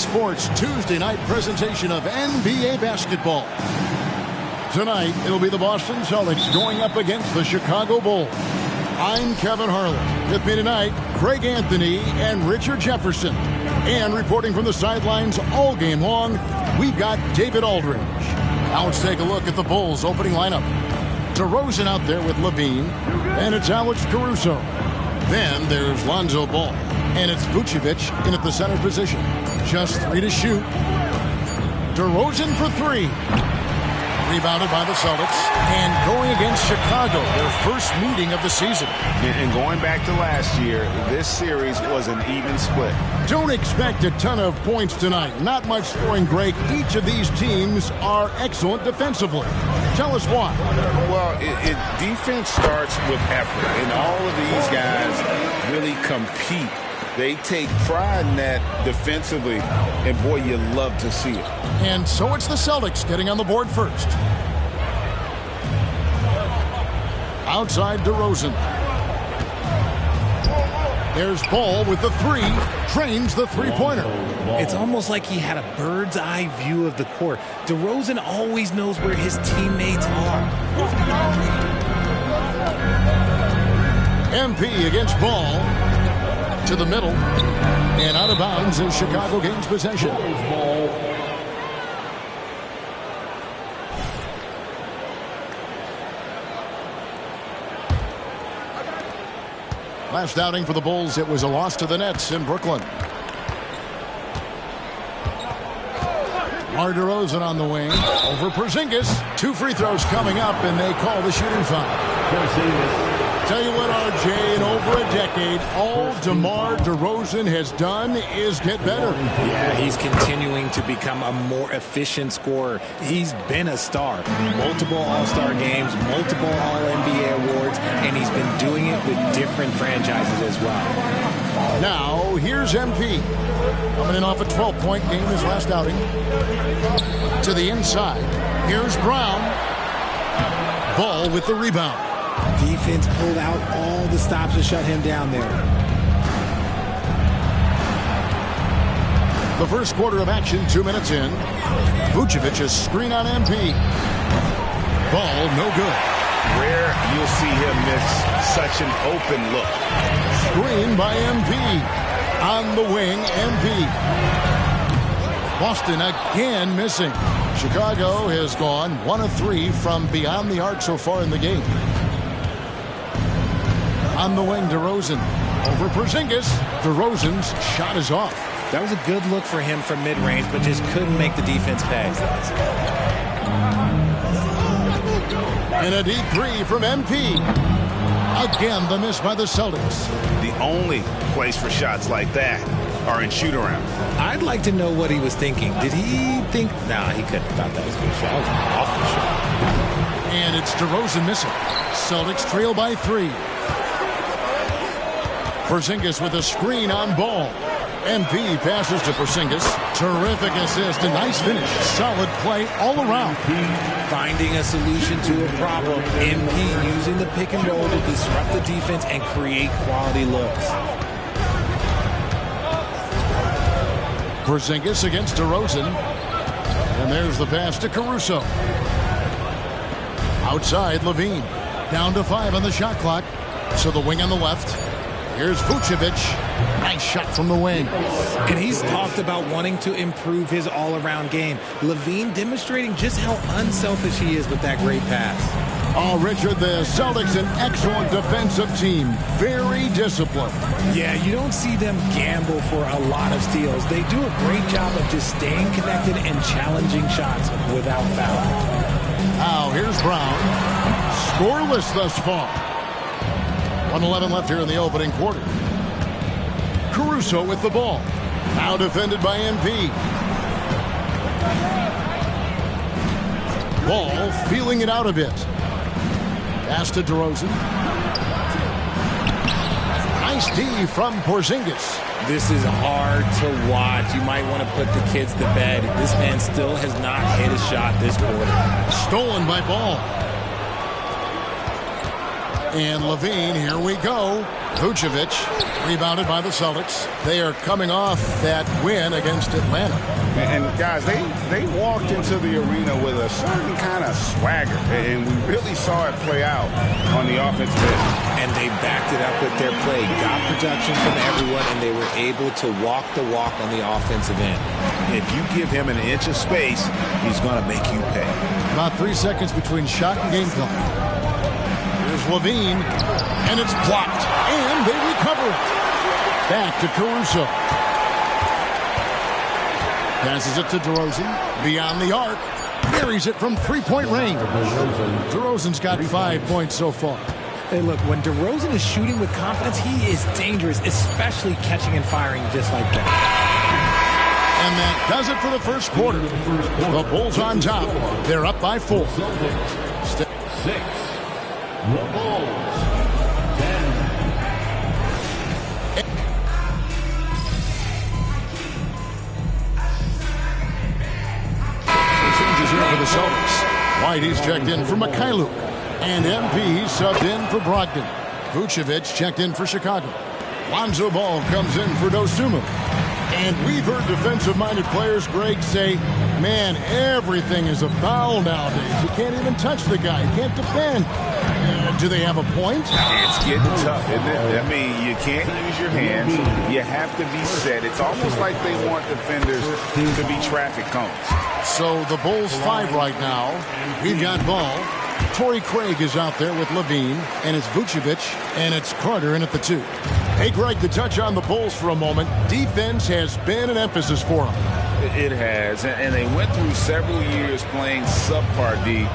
Sports Tuesday night presentation of NBA basketball. Tonight, it'll be the Boston Celtics going up against the Chicago Bulls. I'm Kevin Harlan. With me tonight, Craig Anthony and Richard Jefferson. And reporting from the sidelines all game long, we've got David Aldridge. Now let's take a look at the Bulls' opening lineup. DeRozan out there with Levine, and it's Alex Caruso. Then there's Lonzo Ball, and it's Vucevic in at the center position. Just 3 to shoot. DeRozan for 3. Rebounded by the Celtics, and going against Chicago, their first meeting of the season. And going back to last year, this series was an even split. Don't expect a ton of points tonight. Not much scoring, Greg. Each of these teams are excellent defensively. Tell us why. Well, defense starts with effort, and all of these guys really compete. They take pride in that defensively, and boy, you love to see it. And so it's the Celtics getting on the board first. Outside DeRozan. There's Ball with the 3, trains the three-pointer. It's almost like he had a bird's eye view of the court. DeRozan always knows where his teammates are. MP against Ball. To the middle, and out of bounds as Chicago gains possession. Last outing for the Bulls, it was a loss to the Nets in Brooklyn. DeRozan on the wing, over Porzingis. 2 free throws coming up, and they call the shooting foul. Tell you what, RJ, in over a decade, all DeMar DeRozan has done is get better. Yeah, he's continuing to become a more efficient scorer. He's been a star. Multiple All-Star games, multiple All-NBA awards, and he's been doing it with different franchises as well. Now, here's MP. Coming in off a 12-point game his last outing. To the inside. Here's Brown. Ball with the rebound. Defense pulled out all the stops to shut him down there. The first quarter of action, 2 minutes in. Vucevic is screen on MP. Ball no good. Rare you'll see him miss such an open look. Screen by MP. On the wing, MP. Boston again missing. Chicago has gone 1 of 3 from beyond the arc so far in the game. On the wing, DeRozan. Over Porzingis. DeRozan's shot is off. That was a good look for him from mid-range, but just couldn't make the defense pay. And a deep 3 from MP. Again, the miss by the Celtics. The only place for shots like that are in shoot-around. I'd like to know what he was thinking. Did he think... Nah, he couldn't have thought that was a good shot. That was an awful shot. And it's DeRozan missing. Celtics trail by 3. Porzingis with a screen on Ball. MP passes to Porzingis. Terrific assist. A nice finish. Solid play all around. Finding a solution to a problem. MP using the pick and roll to disrupt the defense and create quality looks. Porzingis against DeRozan. And there's the pass to Caruso. Outside, Levine. Down to 5 on the shot clock. So the wing on the left. Here's Vucevic. Nice shot from the wing. And he's talked about wanting to improve his all-around game. Levine demonstrating just how unselfish he is with that great pass. Oh, Richard, the Celtics, an excellent defensive team. Very disciplined. Yeah, you don't see them gamble for a lot of steals. They do a great job of just staying connected and challenging shots without fouling. Now, here's Brown. Scoreless thus far. 1:11 left here in the opening quarter. Caruso with the ball. Now defended by MP. Ball feeling it out a bit. Pass to DeRozan. Nice D from Porzingis. This is hard to watch. You might want to put the kids to bed. This man still has not hit a shot this quarter. Stolen by Ball. And Levine, here we go. Vucevic, rebounded by the Celtics. They are coming off that win against Atlanta. And guys, they walked into the arena with a certain kind of swagger, and we really saw it play out on the offensive end. And they backed it up with their play, got production from everyone, and they were able to walk the walk on the offensive end. If you give him an inch of space, he's going to make you pay. About 3 seconds between shot and game clock. Here's Levine, and it's blocked, and they recover it. Back to Caruso. Passes it to DeRozan, beyond the arc, buries it from three-point range. DeRozan's got 5 points so far. Hey, look, when DeRozan is shooting with confidence, he is dangerous, especially catching and firing just like that. And that does it for the first quarter. The Bulls on top. They're up by 4. 6. The Bulls. 10. Changes here for the Celtics. White, he's checked in for Mikhailuk. And MP subbed in for Brogdon. Vucevic checked in for Chicago. Lonzo Ball comes in for Dosunmu. And we've heard defensive-minded players, Greg, say, man, everything is a foul nowadays. You can't even touch the guy. You can't defend. Do they have a point? It's getting tough, isn't it? I mean, you can't use your hands. You have to be set. It's almost like they want defenders to be traffic cones. So the Bulls 5 right now. We've got Ball. Torrey Craig is out there with Levine, and it's Vucevic, and it's Carter in at the 2. Hey, Greg, to touch on the Bulls for a moment, defense has been an emphasis for them. It has, and they went through several years playing subpar D,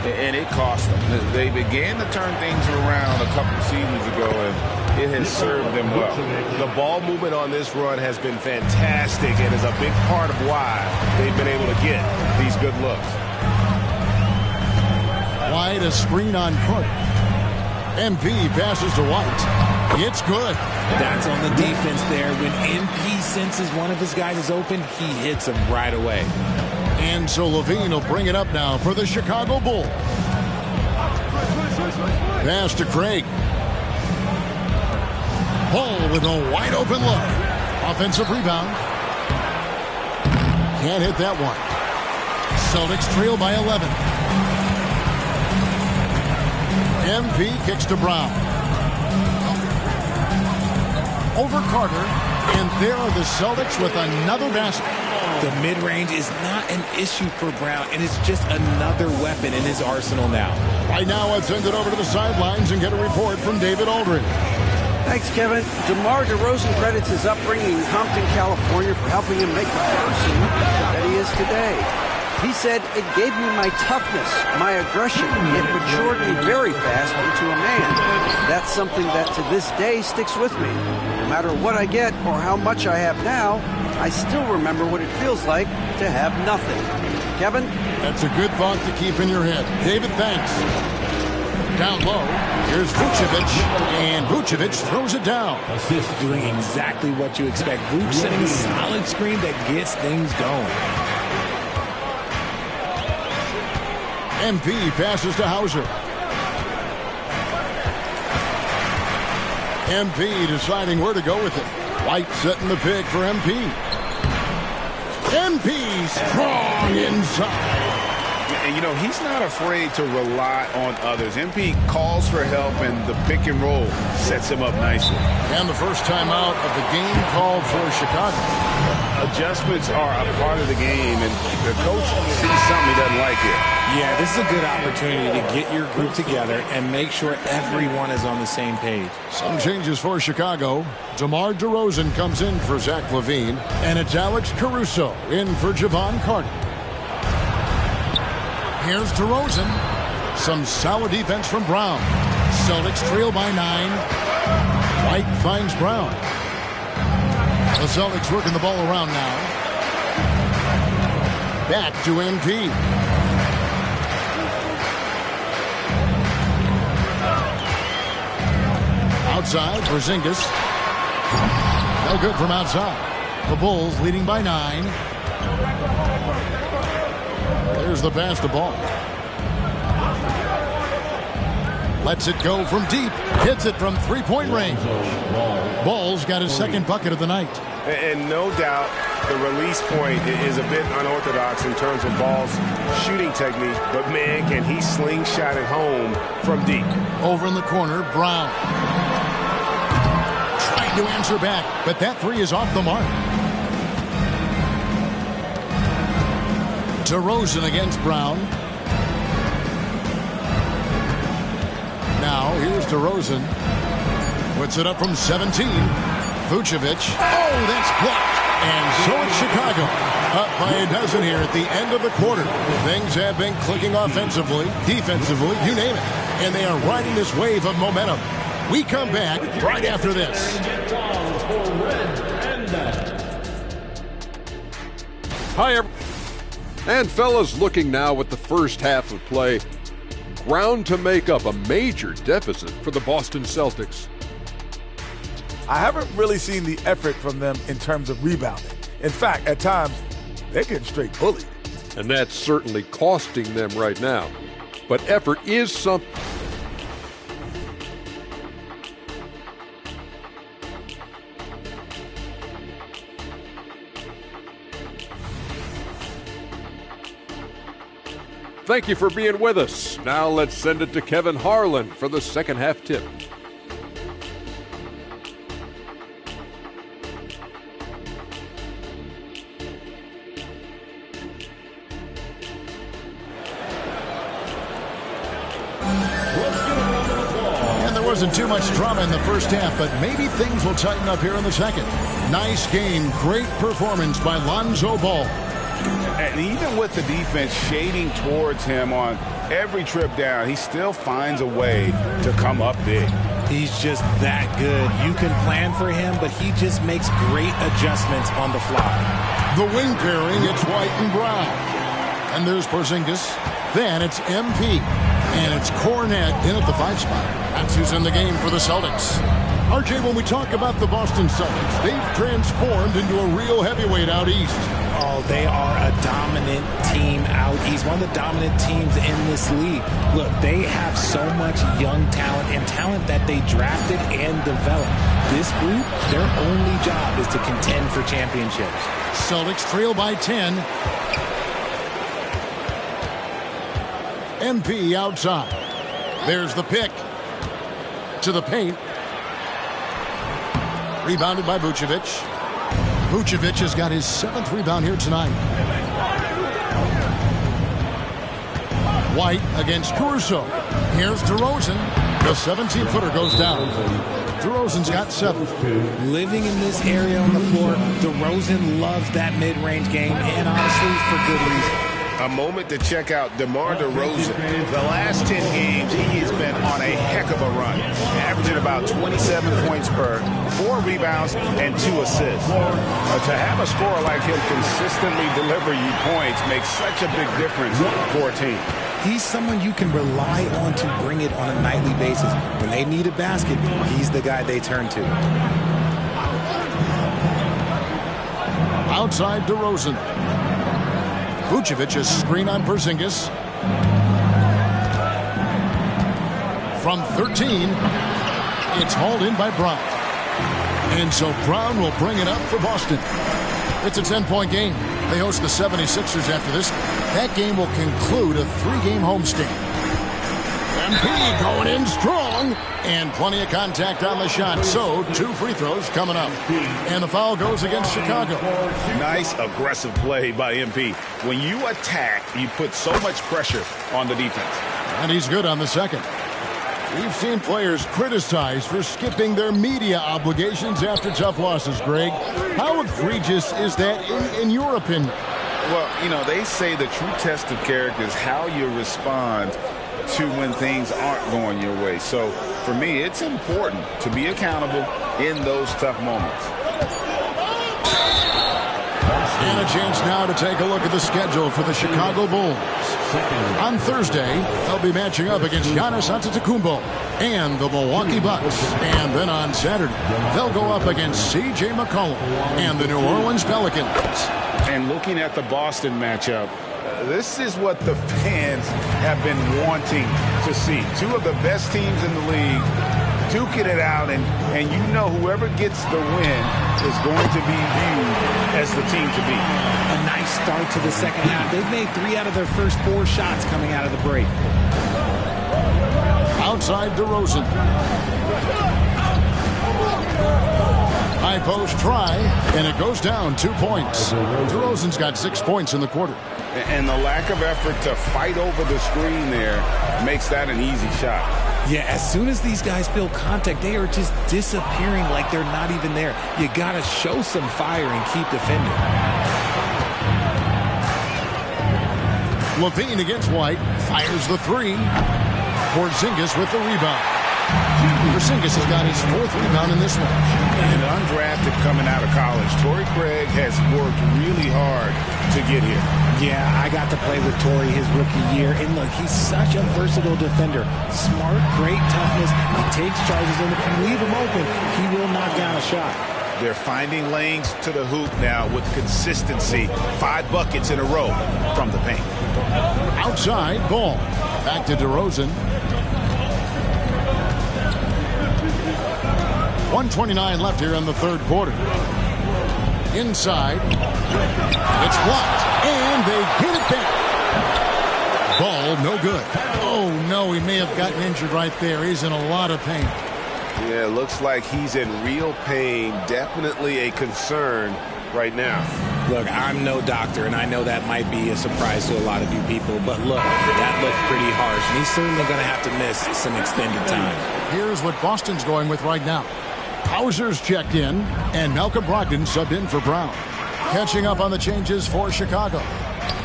and it cost them. They began to turn things around a couple of seasons ago, and it has served them well. The ball movement on this run has been fantastic and is a big part of why they've been able to get these good looks. White, a screen on Carter. MP passes to White. It's good. That's on the defense there. When MP senses one of his guys is open, he hits him right away. And so Levine will bring it up now for the Chicago Bulls. Pass to Craig. Ball with a wide open look. Offensive rebound. Can't hit that one. Celtics trail by 11. MP kicks to Brown. Over Carter, and there are the Celtics with another basket. The mid-range is not an issue for Brown, and it's just another weapon in his arsenal now. Right now, let's send it over to the sidelines and get a report from David Aldridge. Thanks, Kevin. DeMar DeRozan credits his upbringing in Compton, California for helping him make the person that he is today. He said, it gave me my toughness, my aggression. It matured me very fast into a man. That's something that to this day sticks with me. No matter what I get or how much I have now, I still remember what it feels like to have nothing. Kevin? That's a good thought to keep in your head. David, thanks. Down low, here's Vucevic, and Vucevic throws it down. Doing exactly what you expect. Vuce setting a solid screen that gets things going. MP passes to Hauser. MP deciding where to go with it. White setting the pick for MP. MP strong inside. And, you know, he's not afraid to rely on others. MP calls for help, and the pick and roll sets him up nicely. And the first time out of the game called for Chicago. Adjustments are a part of the game, and the coach sees something he doesn't like here. Yeah, this is a good opportunity to get your group together and make sure everyone is on the same page. Some changes for Chicago. DeMar DeRozan comes in for Zach LaVine, and it's Alex Caruso in for Javon Carter. Here's DeRozan. Some solid defense from Brown. Celtics trail by 9. White finds Brown. The Celtics working the ball around now. Back to MP. Outside, Porzingis. No good from outside. The Bulls leading by 9. There's the pass to Ball. Lets it go from deep. Hits it from three-point range. Ball's got his second bucket of the night. And no doubt the release point is a bit unorthodox in terms of Ball's shooting technique. But, man, can he slingshot it home from deep. Over in the corner, Brown. Trying to answer back, but that three is off the mark. DeRozan against Brown. Now, here's DeRozan. Puts it up from 17. Vucevic. Oh, that's blocked. And so it's Chicago. Up by a dozen here at the end of the quarter. Things have been clicking offensively, defensively, you name it. And they are riding this wave of momentum. We come back right after this. Hi, everyone. And fellas, looking now at the first half of play. Ground to make up a major deficit for the Boston Celtics. I haven't really seen the effort from them in terms of rebounding. In fact, at times, they're getting straight bullied. And that's certainly costing them right now. But effort is something. Thank you for being with us. Now let's send it to Kevin Harlan for the second half tip. And there wasn't too much drama in the first half, but maybe things will tighten up here in the second. Nice game, great performance by Lonzo Ball. And even with the defense shading towards him on every trip down, he still finds a way to come up big. He's just that good. You can plan for him, but he just makes great adjustments on the fly. The wing pairing, it's White and Brown. And there's Porzingis. Then it's MP. And it's Cornette in at the 5 spot. That's who's in the game for the Celtics. RJ, when we talk about the Boston Celtics, they've transformed into a real heavyweight out east. Oh, they are a dominant team out east. One of the dominant teams in this league. Look, they have so much young talent and talent that they drafted and developed. This group, their only job is to contend for championships. Celtics trail by 10. MP outside. There's the pick. To the paint. Rebounded by Vucevic. Vucevic has got his 7th rebound here tonight. White against Caruso. Here's DeRozan. The 17-footer goes down. DeRozan's got 7. Living in this area on the floor, DeRozan loves that mid-range game, and honestly, for good reason. A moment to check out DeMar DeRozan. The last 10 games, he has been on a heck of a run, averaging about 27 points per, 4 rebounds, and 2 assists. To have a scorer like him consistently deliver you points makes such a big difference for a team. He's someone you can rely on to bring it on a nightly basis. When they need a basket, he's the guy they turn to. Outside DeRozan. Vucevic a screen on Porzingis. From 13, it's hauled in by Brown. And so Brown will bring it up for Boston. It's a 10-point game. They host the 76ers after this. That game will conclude a 3-game homestand. MP going in strong. And plenty of contact on the shot. So 2 free throws coming up. And the foul goes against Chicago. Nice aggressive play by MP. When you attack, you put so much pressure on the defense. And he's good on the second. We've seen players criticized for skipping their media obligations after tough losses, Greg. How egregious is that in your opinion? Well, you know, they say the true test of character is how you respond to when things aren't going your way. So, for me, it's important to be accountable in those tough moments. And a chance now to take a look at the schedule for the Chicago Bulls. On Thursday, they'll be matching up against Giannis Antetokounmpo and the Milwaukee Bucks. And then on Saturday, they'll go up against C.J. McCollum and the New Orleans Pelicans. And looking at the Boston matchup, This is what the fans have been wanting to see. Two of the best teams in the league duking it out, and you know whoever gets the win is going to be viewed as the team to beat. A nice start to the second half. They've made 3 out of their first 4 shots coming out of the break. Outside DeRozan. High post try, and it goes down 2 points. DeRozan's got 6 points in the quarter. And the lack of effort to fight over the screen there makes that an easy shot. Yeah, as soon as these guys feel contact, they are just disappearing like they're not even there. You got to show some fire and keep defending. Levine against White, fires the 3. Porzingis with the rebound. Porzingis has got his 4th rebound in this one. And undrafted coming out of college, Torrey Craig has worked really hard to get here. Yeah, I got to play with Torrey his rookie year, and look, he's such a versatile defender. Smart, great toughness. He takes charges, and if you leave him open, he will knock down a shot. They're finding lanes to the hoop now with consistency. 5 buckets in a row from the paint. Outside, Ball. Back to DeRozan. 1:29 left here in the third quarter. Inside. It's blocked, and they get it back. Ball, no good. Oh, no, he may have gotten injured right there. He's in a lot of pain. Yeah, looks like he's in real pain. Definitely a concern right now. Look, I'm no doctor, and I know that might be a surprise to a lot of you people, but look, that looked pretty harsh, and he's certainly going to have to miss some extended time. Here's what Boston's going with right now. Hauser's checked in, and Malcolm Brogdon subbed in for Brown. Catching up on the changes for Chicago.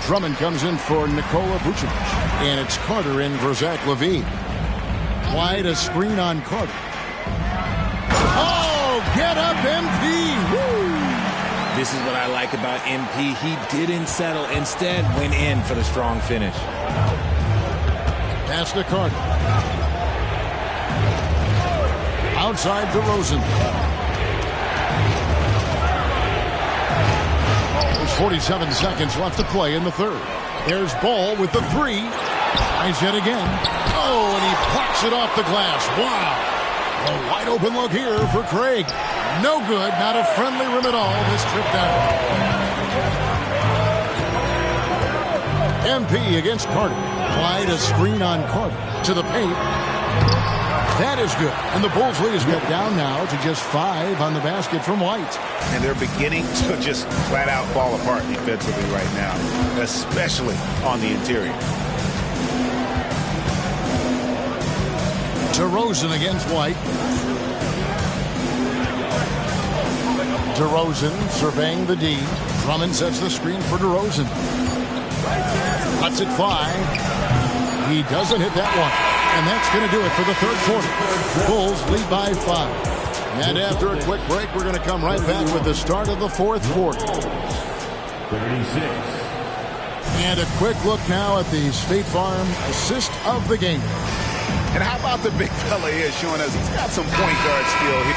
Drummond comes in for Nikola Vucevic, and it's Carter in for Zach LaVine. Wide a screen on Carter. Oh, get up, MP! Woo! This is what I like about MP. He didn't settle. Instead, went in for the strong finish. Pass to Carter. Outside DeRozan. There's 47 seconds left to play in the third. There's Ball with the 3. Tries yet again. Oh, and he plucks it off the glass. Wow. A wide open look here for Craig. No good. Not a friendly rim at all this trip down. MP against Carter. Wide a screen on Carter. To the paint. That is good. And the Bulls lead is cut down now to just 5 on the basket from White. And they're beginning to just flat out fall apart defensively right now, especially on the interior. DeRozan against White. DeRozan surveying the D. Drummond sets the screen for DeRozan. Cuts it 5. He doesn't hit that one. And that's going to do it for the third quarter. Bulls lead by 5. And after a quick break, we're going to come right back with the start of the fourth quarter. 36. And a quick look now at the State Farm assist of the game. And how about the big fella here showing us he's got some point guard skill here.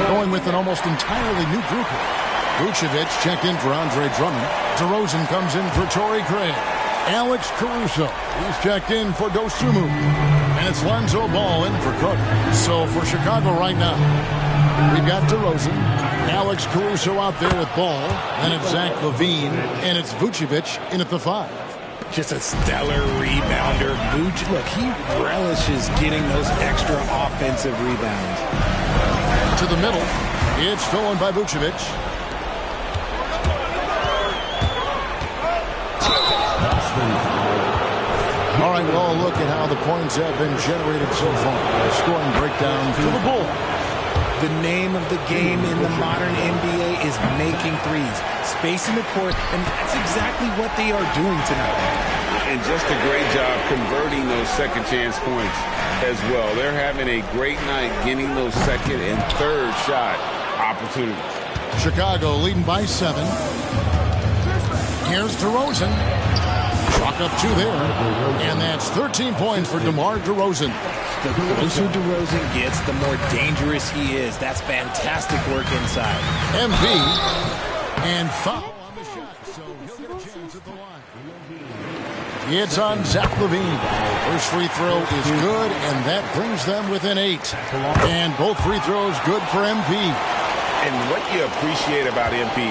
Going with an almost entirely new group here. Vucevic checked in for Andre Drummond. DeRozan comes in for Torrey Craig. Alex Caruso, he's checked in for Dosunmu. And it's Lonzo Ball in for Carter. So for Chicago right now, we've got DeRozan, Alex Caruso out there with Ball. Then it's Zach LaVine, and it's Vucevic in at the 5. Just a stellar rebounder. Vucevic, look, he relishes getting those extra offensive rebounds. To the middle, it's stolen by Vucevic. All right, well, look at how the points have been generated so far. A scoring breakdown for the Bulls. The name of the game in the modern NBA is making threes, spacing the court, and that's exactly what they are doing tonight. And just a great job converting those second chance points as well. They're having a great night getting those second and third shot opportunities. Chicago leading by 7. Here's DeRozan. Chalk up 2 there. And that's 13 points for DeMar DeRozan. The closer DeRozan gets, the more dangerous he is. That's fantastic work inside. MP and foul on the shot, so he'll get a chance at the line. It's on Zach LaVine. First free throw is good, and that brings them within 8. And both free throws good for MP. And what you appreciate about MP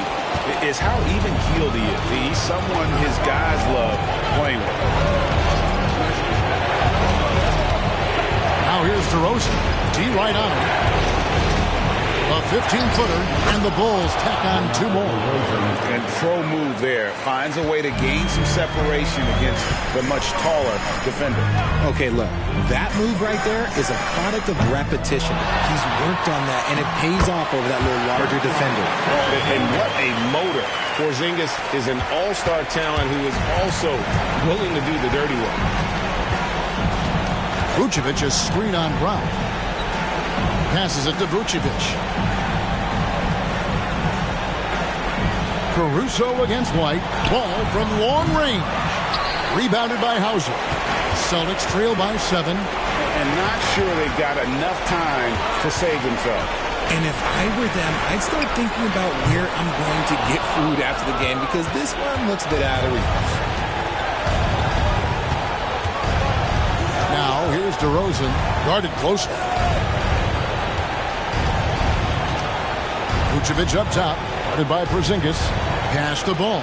is how even-keeled he is. He's someone his guys love playing with. Now here's DeRozan. D right on him. A 15-footer, and the Bulls tack on 2 more. And pro move there. Finds a way to gain some separation against the much taller defender. Okay, look, that move right there is a product of repetition. He's worked on that, and it pays off over that little larger defender. And what a motor. Porzingis is an all-star talent who is also willing to do the dirty work. Vucevic is screen on Brown. Passes it to Vucevic. Caruso against White. Ball from long range. Rebounded by Hauser. Celtics trail by 7. And not sure they've got enough time to save themselves. And if I were them, I'd start thinking about where I'm going to get food after the game because this one looks a bit out of reach. Now here's DeRozan, guarded closely. Vucevic up top, guarded by Porzingis. Pass the ball.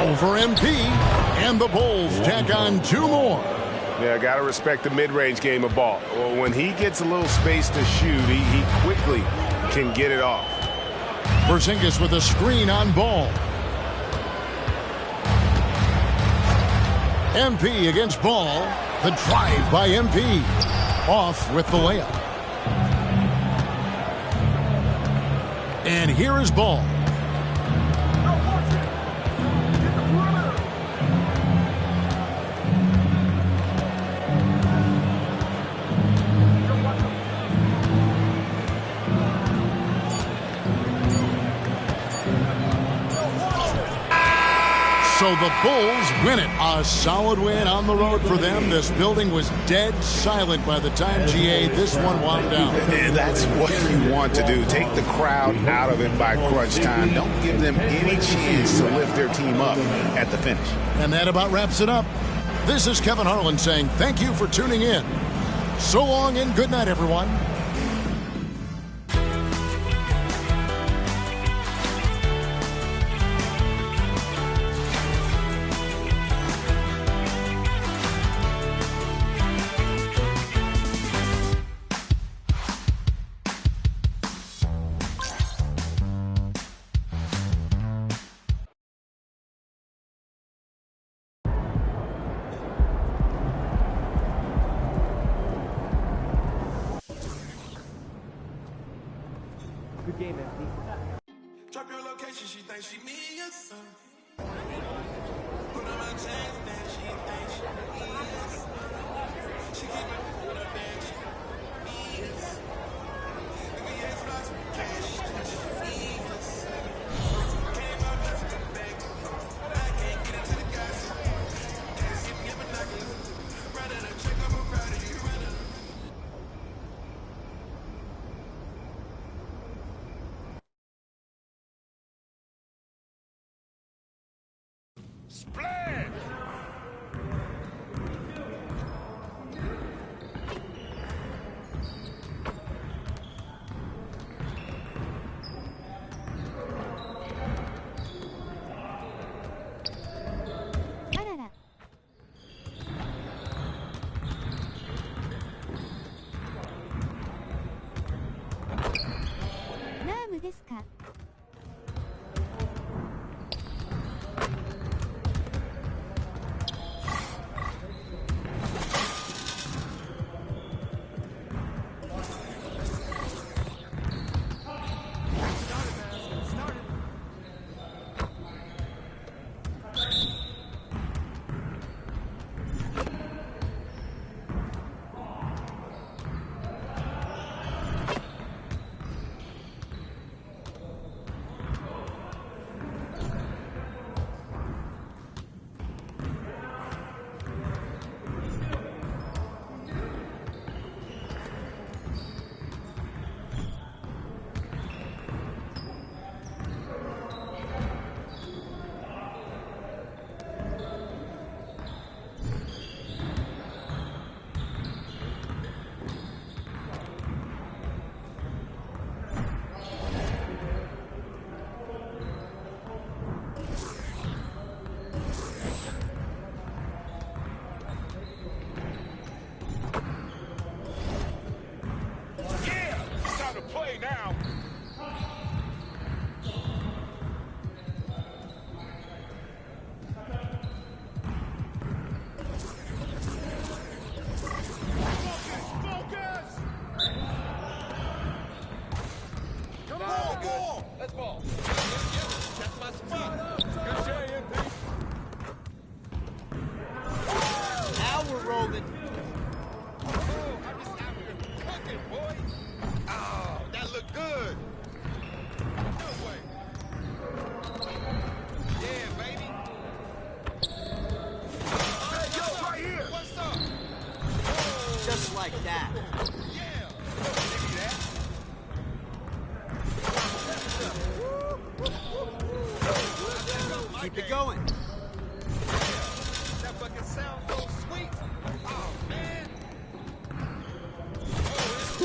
Over MP, and the Bulls tack on 2 more. Yeah, got to respect the mid-range game of ball. Well, when he gets a little space to shoot, he quickly can get it off. Porzingis with a screen on Ball. MP against Ball. The drive by MP. Off with the layup. And here is Ball. So the Bulls win it. A solid win on the road for them. This building was dead silent by the time, GA, this one wound down. And that's what you want to do. Take the crowd out of it by crunch time. Don't give them any chance to lift their team up at the finish. And that about wraps it up. This is Kevin Harlan saying thank you for tuning in. So long and good night, everyone. Good game, MP. Drop your location, she thinks she me or something. Put on my chain, then she thinks she me or something. She keep it with her band, she me or something. If we ain't lost with cash, she me or something. Came out just to beg. I can't get into the gas. Can't see me in binoculars. Rather than check up, I'm proud of you. Splash! Arara. ナームですか?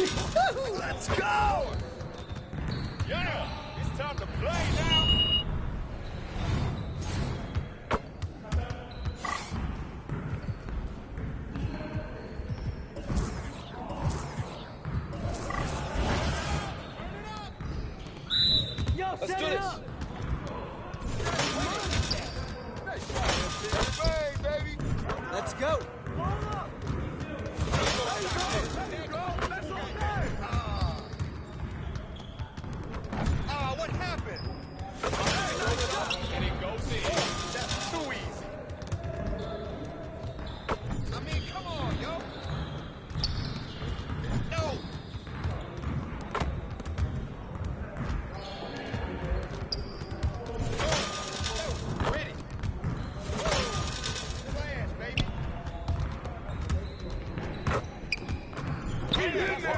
Let's go! Yeah, it's time to play now. Yo, Let's set do it this. up. Let's go. What happened? And it goes in. That's too easy. I mean, come on, yo. No. Ready. Flash, baby.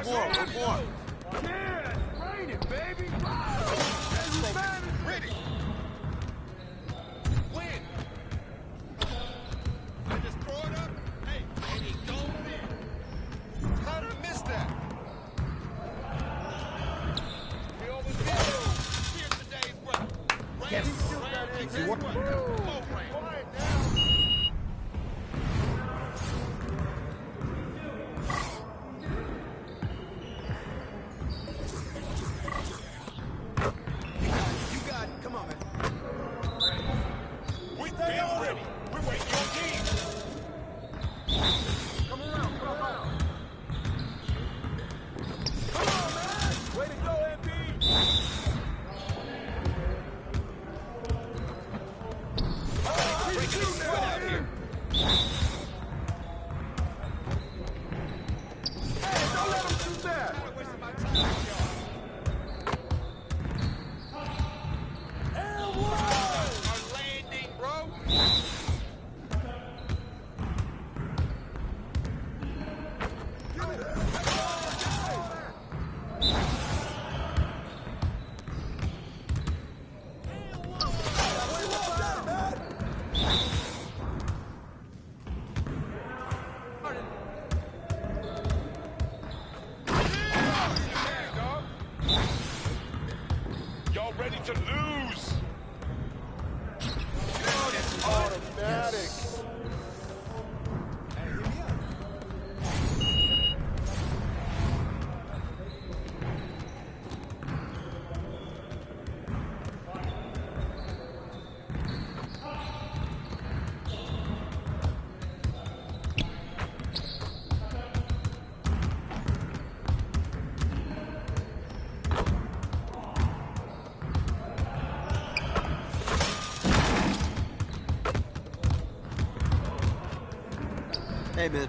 One more. Yeah, that's raining, baby. Ready. Win. I just throw it up. Hey, and he goes in. How did I miss that? We always get it. Here's today's brother. Yes. Easy work. Quiet now. You got it. Come on, man. We stay ready. We're waiting your team. Come around. Come on, man. Way to go, MP. Breaking his foot out here. Hey, don't let him shoot that. I'm wasting my time, y'all. Our landing, bro. Y'all ready to lose? It's automatic. Hey, hit me up. Hey, man.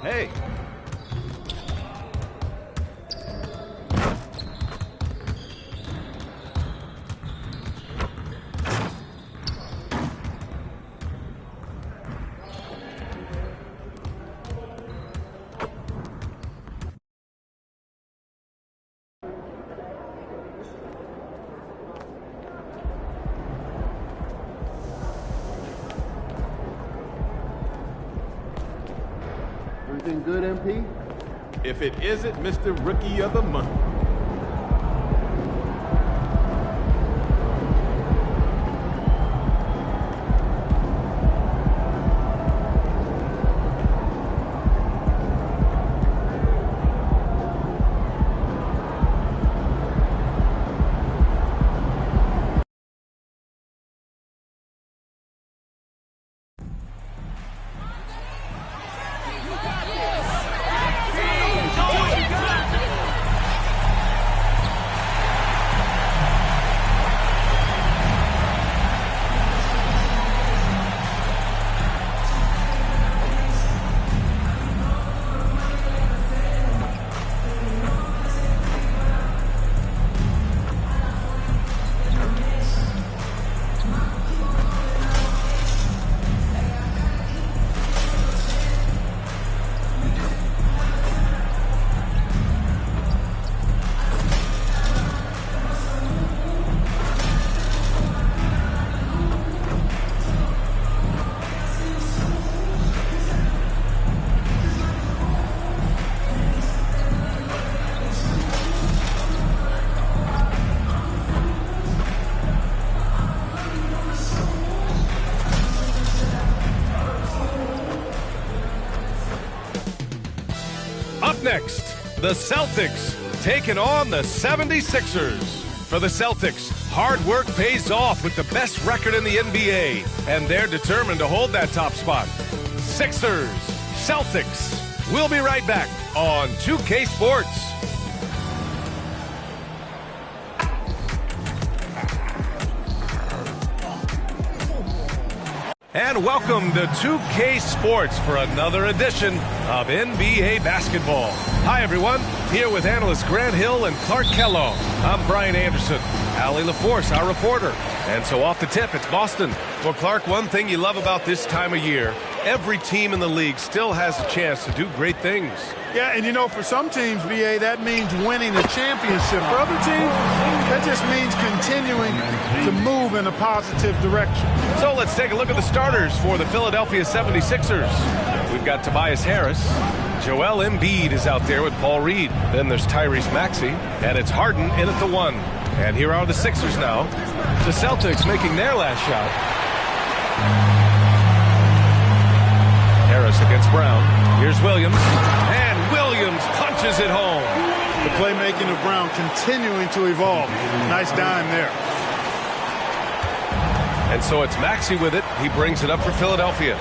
Hey. Everything good, MP? If it isn't Mr. Rookie of the Month. the Celtics taking on the 76ers. For the Celtics, hard work pays off with the best record in the NBA, and they're determined to hold that top spot. Sixers, Celtics. We'll be right back on 2K Sports. And welcome to 2K Sports for another edition of NBA basketball. Hi, everyone. Here with analysts Grant Hill and Clark Kellogg. I'm Brian Anderson. Allie LaForce, our reporter. And so off the tip, it's Boston. Well, Clark, one thing you love about this time of year, every team in the league still has a chance to do great things. Yeah, and you know, for some teams, BA, that means winning a championship. For other teams, that just means continuing to move in a positive direction. So let's take a look at the starters for the Philadelphia 76ers. We've got Tobias Harris. Joel Embiid is out there with Paul Reed. Then there's Tyrese Maxey, and it's Harden in at the 1. And here are the Sixers now. The Celtics making their last shot. Harris against Brown. Here's Williams. And Williams punches it home. The playmaking of Brown continuing to evolve. Nice dime there. And so it's Maxey with it. He brings it up for Philadelphia.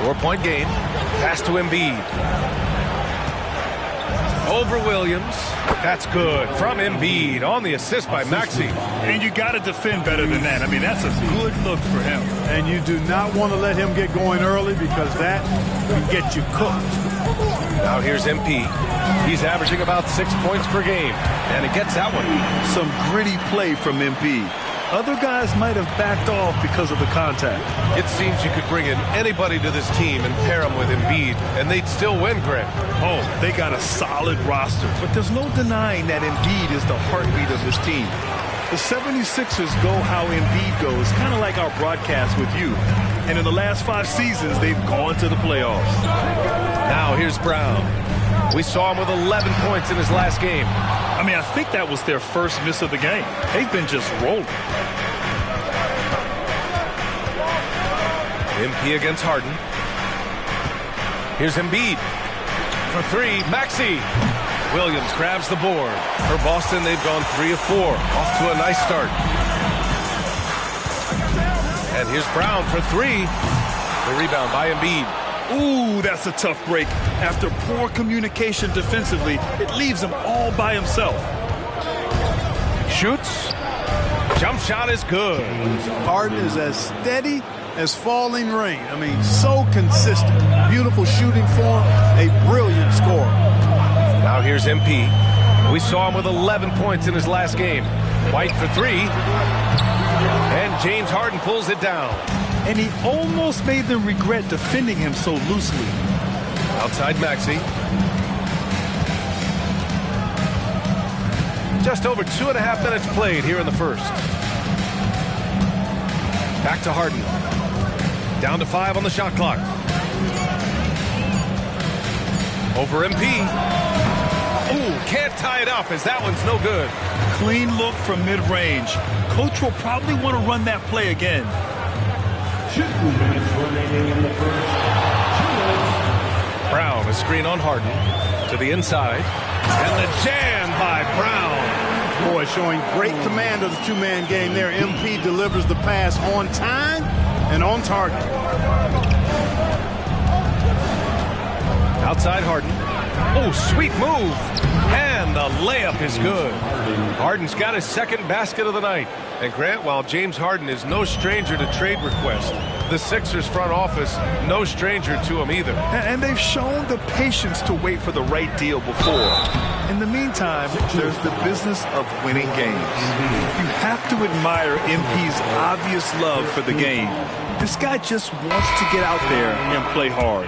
4-point game. Pass to Embiid. Over Williams. That's good from Embiid on the assist by Maxey. And you got to defend better than that. I mean, that's a good look for him. And you do not want to let him get going early because that can get you cooked. Now here's MP. He's averaging about 6 points per game. And it gets that one. Some gritty play from MP. Other guys might have backed off because of the contact. It seems you could bring in anybody to this team and pair them with Embiid, and they'd still win, Grant. Oh, they got a solid roster, but there's no denying that Embiid is the heartbeat of this team. The 76ers go how Embiid goes, kind of like our broadcast with you. And in the last 5 seasons, they've gone to the playoffs. Now here's Brown. We saw him with 11 points in his last game. I mean, I think that was their first miss of the game. They've been just rolling. MP against Harden. Here's Embiid. For 3, Maxey. Williams grabs the board. For Boston, they've gone 3 of 4. Off to a nice start. And here's Brown for 3. The rebound by Embiid. Ooh, that's a tough break. After poor communication defensively, it leaves him all by himself. Shoots. Jump shot is good. Harden is as steady as falling rain. I mean, so consistent. Beautiful shooting form, a brilliant scorer. Now here's MP. We saw him with 11 points in his last game. White for 3. And James Harden pulls it down. And he almost made them regret defending him so loosely. Outside Maxey. Just over 2.5 minutes played here in the first. Back to Harden. Down to 5 on the shot clock. Over MP. Ooh, can't tie it up as that one's no good. Clean look from mid-range. Coach will probably want to run that play again. 2 minutes remaining in the first. Brown, a screen on Harden. To the inside. And the jam by Brown. Boy, showing great command of the 2-man game there. MP delivers the pass on time and on target. Outside Harden. Oh, sweet move. And the layup is good. Harden's got his second basket of the night. And Grant, while James Harden is no stranger to trade requests, the Sixers front office, no stranger to him either. And they've shown the patience to wait for the right deal before. In the meantime, there's the business of winning games. You have to admire MP's obvious love for the game. This guy just wants to get out there and play hard.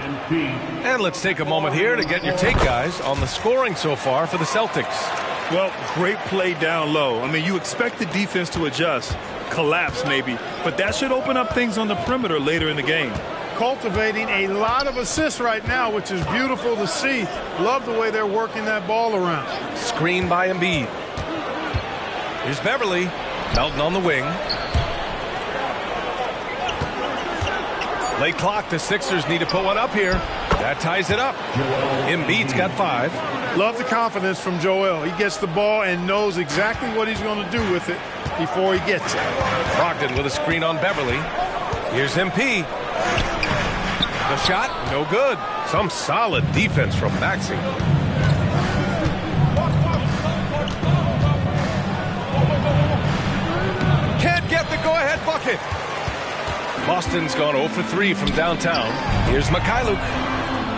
And let's take a moment here to get your take, guys, on the scoring so far for the Celtics. Well, great play down low. I mean, you expect the defense to adjust, collapse maybe, but that should open up things on the perimeter later in the game. Cultivating a lot of assists right now, which is beautiful to see. Love the way they're working that ball around. Screen by Embiid. Here's Beverly. Melton on the wing. Late clock, the Sixers need to put one up here. That ties it up. Embiid's got 5. Love the confidence from Joel. He gets the ball and knows exactly what he's going to do with it before he gets it. Brogdon with a screen on Beverly. Here's MP. The shot, no good. Some solid defense from Maxey. Can't get the go-ahead bucket. Boston's gone 0 for 3 from downtown. Here's Mikhailuk.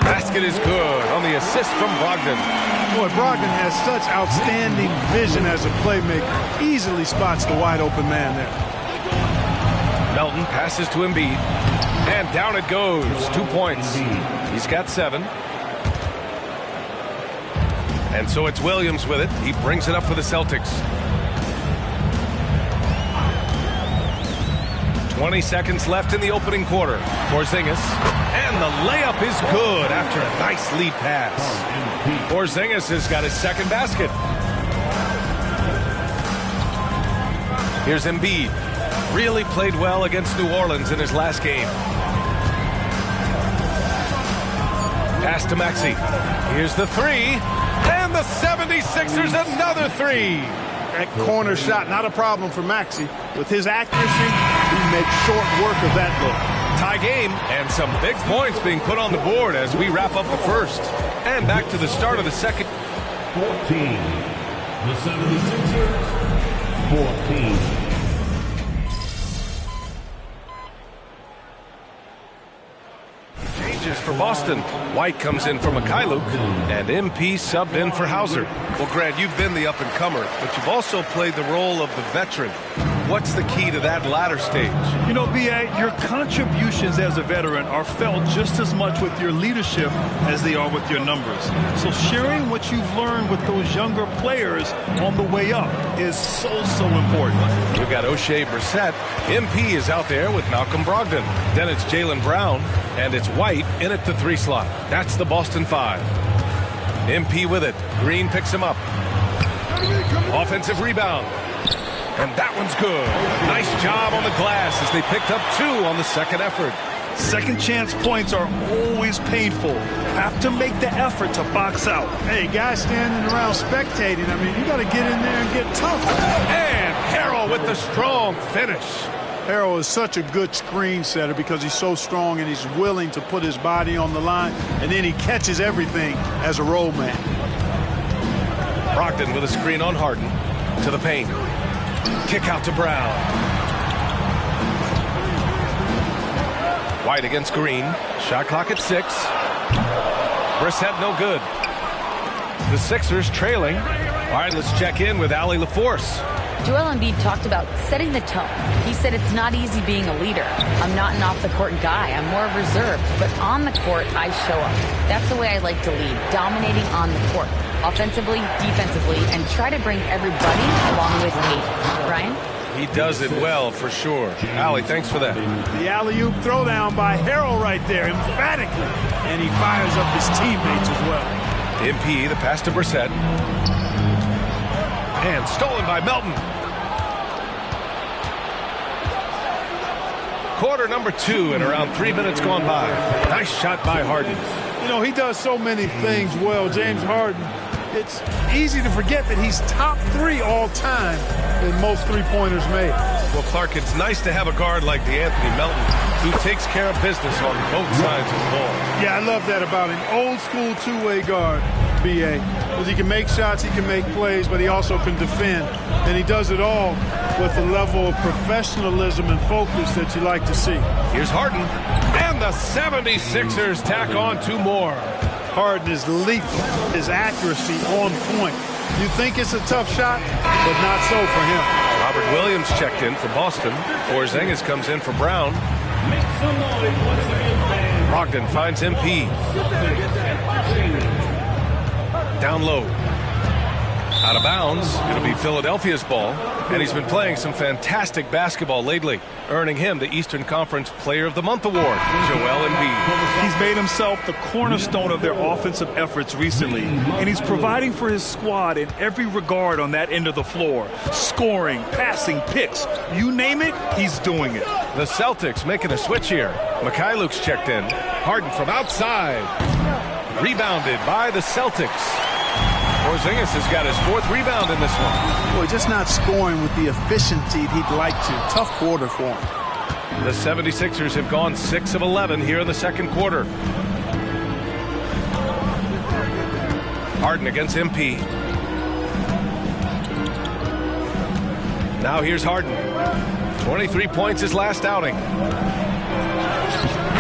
Basket is good on the assist from Brogdon. Boy, Brogdon has such outstanding vision as a playmaker. Easily spots the wide open man there. Melton passes to Embiid. And down it goes. 2 points. He's got 7. And so it's Williams with it. He brings it up for the Celtics. 20 seconds left in the opening quarter. Porzingis. And the layup is good after a nice lead pass. Porzingis has got his second basket. Here's Embiid. Really played well against New Orleans in his last game. Pass to Maxey. Here's the 3. And the 76ers another 3. That corner shot, not a problem for Maxey. With his accuracy, he makes short work of that look. Tie game, and some big points being put on the board as we wrap up the first. And back to the start of the second. 14. The 76ers, 14. For Boston. White comes in for Mikhailuk, and MP subbed in for Hauser. Well, Grant, you've been the up-and-comer, but you've also played the role of the veteran. What's the key to that latter stage? You know, B.A., your contributions as a veteran are felt just as much with your leadership as they are with your numbers. So sharing what you've learned with those younger players on the way up is so important. We've got O'Shea Brissett. MP is out there with Malcolm Brogdon. Then it's Jaylen Brown, and it's White in at the 3 slot. That's the Boston 5. MP with it. Green picks him up. Offensive rebound. And that one's good. Nice job on the glass as they picked up 2 on the second effort. Second chance points are always painful. Have to make the effort to box out. Hey, guys standing around spectating. I mean, you got to get in there and get tough. And Harrell with the strong finish. Harrell is such a good screen setter because he's so strong and he's willing to put his body on the line, and then he catches everything as a roll man. Brogdon with a screen on Harden. To the paint. Kick out to Brown. White against Green. Shot clock at 6. Brissett no good. The Sixers trailing. All right, let's check in with Allie LaForce. Joel Embiid talked about setting the tone. He said it's not easy being a leader. I'm not an off-the-court guy. I'm more reserved. But on the court, I show up. That's the way I like to lead, dominating on the court. Offensively, defensively, and try to bring everybody along with me. Ryan? He does it well, for sure. Allie, thanks for that. The alley-oop throwdown by Harrell right there, emphatically. And he fires up his teammates as well. MP, the pass to Brissett. And stolen by Melton. Quarter number 2 and around 3 minutes gone by. Nice shot by Harden. You know, he does so many things well, James Harden. It's easy to forget that he's top 3 all time in most three-pointers made. Well, Clark, it's nice to have a guard like DeAnthony Melton who takes care of business on both sides of the ball. Yeah, I love that about him. Old school two-way guard, B.A. Because he can make shots, he can make plays, but he also can defend. And he does it all with a level of professionalism and focus that you like to see. Here's Harden. And the 76ers tack on 2 more. Harden is lethal. His accuracy on point. You think it's a tough shot, but not so for him. Robert Williams checked in for Boston. Porzingis comes in for Brown. Brogdon finds MP. Down low. Out of bounds. It'll be Philadelphia's ball. And he's been playing some fantastic basketball lately, earning him the Eastern Conference Player of the Month award, Joel Embiid. He's made himself the cornerstone of their offensive efforts recently, and he's providing for his squad in every regard on that end of the floor. Scoring, passing, picks, you name it, he's doing it. The Celtics making a switch here. Mikhailuk's checked in. Harden from outside. Rebounded by the Celtics. Porzingis has got his 4th rebound in this one. Boy, just not scoring with the efficiency he'd like to. Tough quarter for him. The 76ers have gone 6 of 11 here in the second quarter. Harden against MP. Now here's Harden. 23 points his last outing.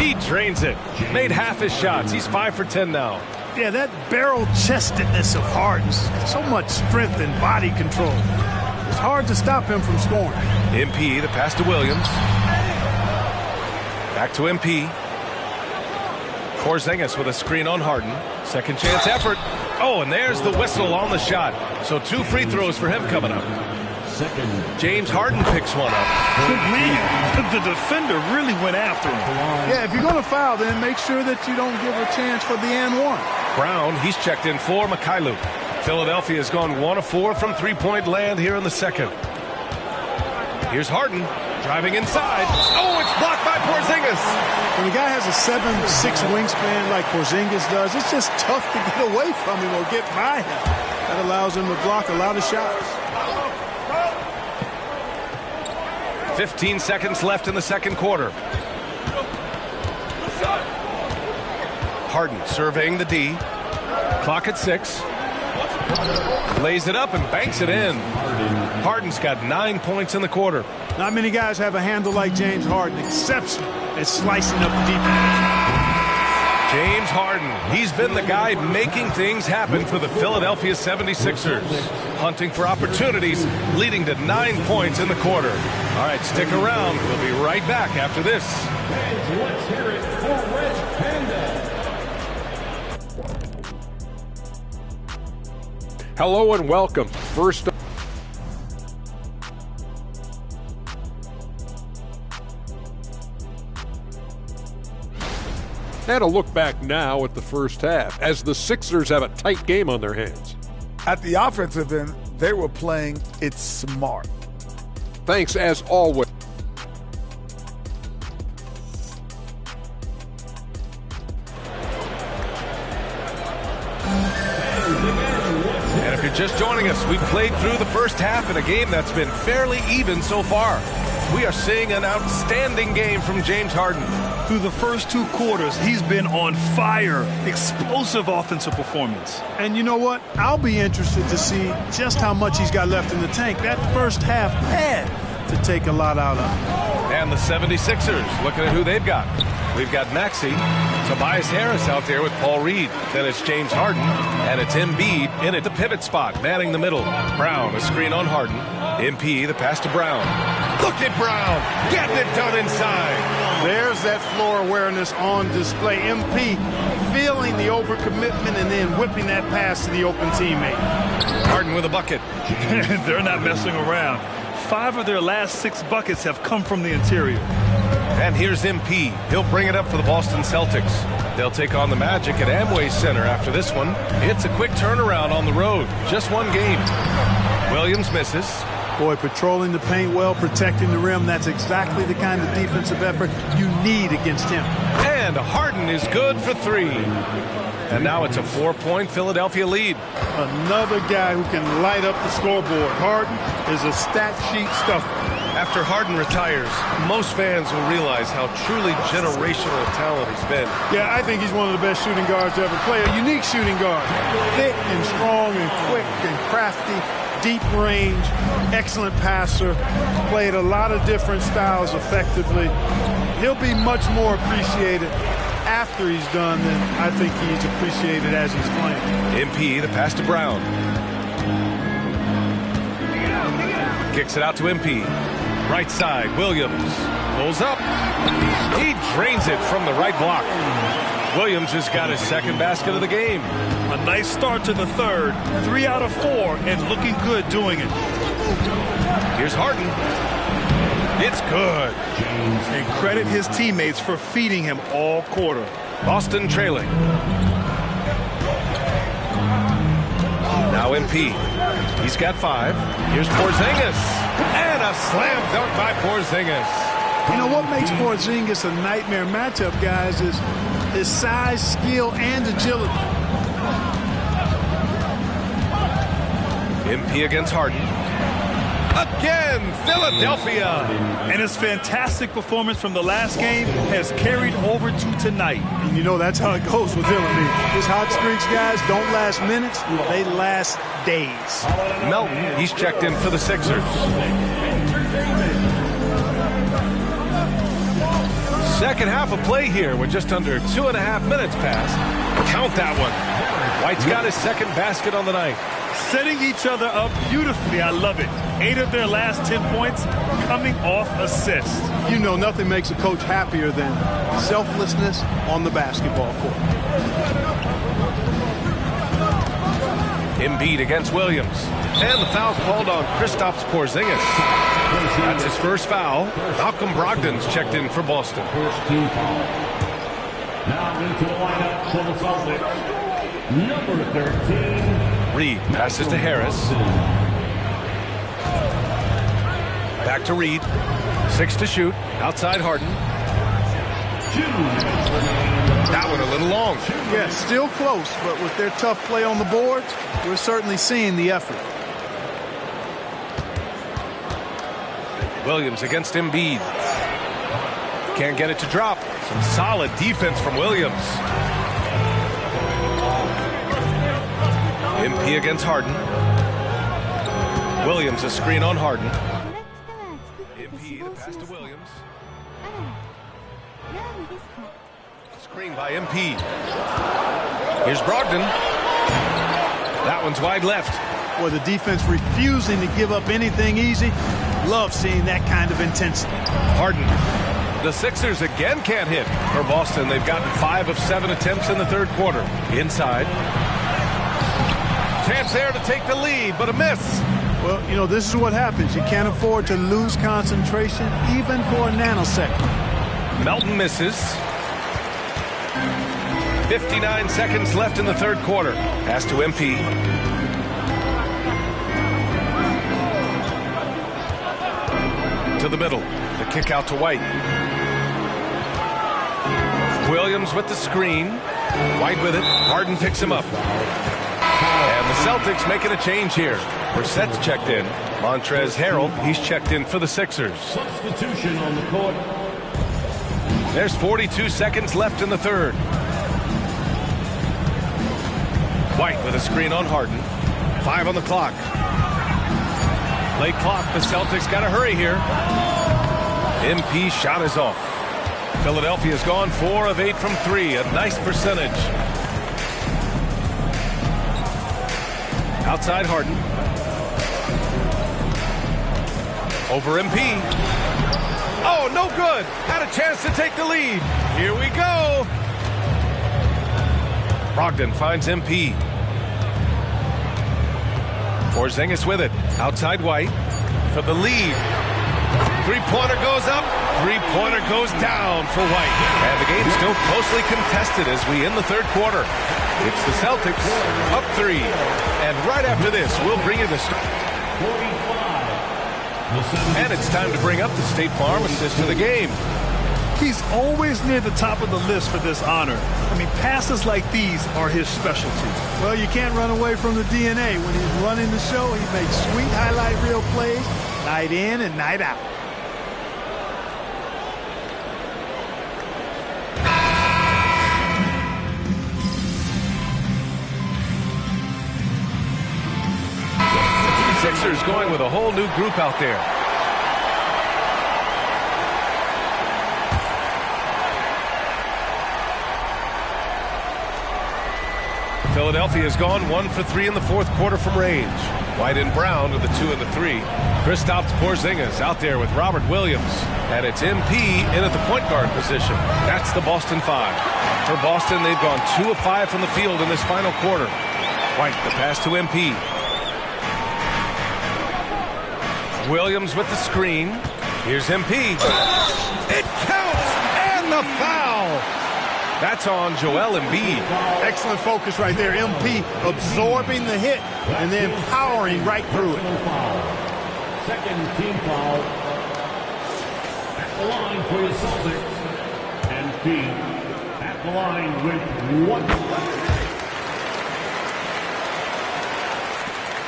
He drains it. Made half his shots. He's 5 for 10 now. Yeah, that barrel-chestedness of Harden. So much strength and body control. It's hard to stop him from scoring. MP, the pass to Williams. Back to MP. Porzingis with a screen on Harden. Second chance effort. Oh, and there's the whistle on the shot. So 2 free throws for him coming up. James Harden picks one up. Man, the defender really went after him. Yeah, if you're going to foul, then make sure that you don't give a chance for the and one. Brown, he's checked in for Mikhailuk. Philadelphia has gone 1 of 4 from three-point land here in the second. Here's Harden driving inside. Oh, it's blocked by Porzingis. When a guy has a 7'6" wingspan like Porzingis does, it's just tough to get away from him or get by him. That allows him to block a lot of shots. 15 seconds left in the second quarter. Harden surveying the D. Clock at 6. Lays it up and banks it in. Harden's got 9 points in the quarter. Not many guys have a handle like James Harden. Exceptional at slicing up the defense. James Harden, he's been the guy making things happen for the Philadelphia 76ers. Hunting for opportunities, leading to 9 points in the quarter. All right, stick around. We'll be right back after this. Let's hear it for Red Panda. Hello and welcome. First and a look back now at the first half as the Sixers have a tight game on their hands. At the offensive end, they were playing it smart. Thanks as always. And if you're just joining us, we played through the first half in a game that's been fairly even so far. We are seeing an outstanding game from James Harden. Through the first 2 quarters, he's been on fire. Explosive offensive performance. And you know what? I'll be interested to see just how much he's got left in the tank. That first half had to take a lot out of him. And the 76ers, looking at who they've got. We've got Maxey, Tobias Harris out there with Paul Reed. Then it's James Harden, and it's Embiid in at the pivot spot, manning the middle. Brown, a screen on Harden. MP, the pass to Brown. Look at Brown, getting it done inside. There's that floor awareness on display. MP feeling the overcommitment and then whipping that pass to the open teammate. Harden with a bucket. They're not messing around. 5 of their last 6 buckets have come from the interior. And here's MP. He'll bring it up for the Boston Celtics. They'll take on the Magic at Amway Center after this one. It's a quick turnaround on the road. Just 1 game. Williams misses. Boy, patrolling the paint well, protecting the rim. That's exactly the kind of defensive effort you need against him. And Harden is good for 3. And now it's a 4-point Philadelphia lead. Another guy who can light up the scoreboard. Harden is a stat sheet stuffer. After Harden retires, most fans will realize how truly generational talent he's been. Yeah, I think he's one of the best shooting guards to ever play. A unique shooting guard. Thick and strong and quick and crafty. Deep range, excellent passer, played a lot of different styles effectively. He'll be much more appreciated after he's done than I think he's appreciated as he's playing. MP, the pass to Brown. Kicks it out to MP. Right side, Williams pulls up. He drains it from the right block. Williams has got his 2nd basket of the game. A nice start to the 3rd. 3 out of 4 and looking good doing it. Here's Harden. It's good. And credit his teammates for feeding him all quarter. Boston trailing. Now MP. He's got 5. Here's Porzingis. And a slam dunk by Porzingis. You know what makes Porzingis a nightmare matchup, guys, is his size, skill, and agility. MP against Harden. Again, Philadelphia. And his fantastic performance from the last game has carried over to tonight. And you know that's how it goes with him. I mean, his hot streaks, guys, don't last minutes. They last days. Melton, he's checked in for the Sixers. Second half of play here with just under 2.5 minutes passed. Count that one. White's got his second basket on the night. Setting each other up beautifully. I love it. 8 of their last 10 points coming off assists. You know nothing makes a coach happier than selflessness on the basketball court. Embiid against Williams. And the foul called on Kristaps Porzingis. That's his first foul. Malcolm Brogdon's checked in for Boston. First team foul. Now into the lineup for the Celtics. Number 13. Reed passes to Harris. Back to Reed. 6 to shoot. Outside Harden. That one a little long. Yeah, still close, but with their tough play on the boards, we're certainly seeing the effort. Williams against Embiid. Can't get it to drop. Some solid defense from Williams. MP against Harden. Williams a screen on Harden. MP the pass to Williams. Screen by MP. Here's Brogdon. That one's wide left. Boy, the defense refusing to give up anything easy. Love seeing that kind of intensity. Harden. The Sixers again can't hit. For Boston, they've gotten 5 of 7 attempts in the third quarter. Inside. Chance there to take the lead, but a miss. Well, you know, this is what happens. You can't afford to lose concentration, even for a nanosecond. Melton misses. 59 seconds left in the third quarter. Pass to MP. To the middle. The kick out to White. Williams with the screen. White with it. Harden picks him up. And the Celtics making a change here. Brissett's checked in. Montrezl Harrell, he's checked in for the Sixers. Substitution on the court. There's 42 seconds left in the third. White with a screen on Harden. 5 on the clock. Late clock, the Celtics got to hurry here. MP shot is off. Philadelphia's gone 4 of 8 from 3. A nice percentage. Outside Harden. Over MP. Oh, no good. Had a chance to take the lead. Here we go. Brogdon finds MP. Porzingis with it. Outside White. For the lead. Three-pointer goes up. Three-pointer goes down for White. And the game's still closely contested as we end the third quarter. It's the Celtics up 3. And right after this, we'll bring you the start. And it's time to bring up the State Farm assist of the game. He's always near the top of the list for this honor. I mean, passes like these are his specialty. Well, you can't run away from the DNA. When he's running the show, he makes sweet highlight reel plays night in and night out. Sixers going with a whole new group out there. Philadelphia's gone 1 for 3 in the fourth quarter from range. White and Brown with the 2 and the 3. Kristaps Porzingis out there with Robert Williams. And it's MP in at the point guard position. That's the Boston 5. For Boston, they've gone 2 of 5 from the field in this final quarter. White, the pass to MP. Williams with the screen. Here's MP. It counts! And the foul! That's on Joel Embiid. Excellent focus right there. MP absorbing the hit and then powering right through it. Second team foul. At the line for the Celtics. MP at the line with 1.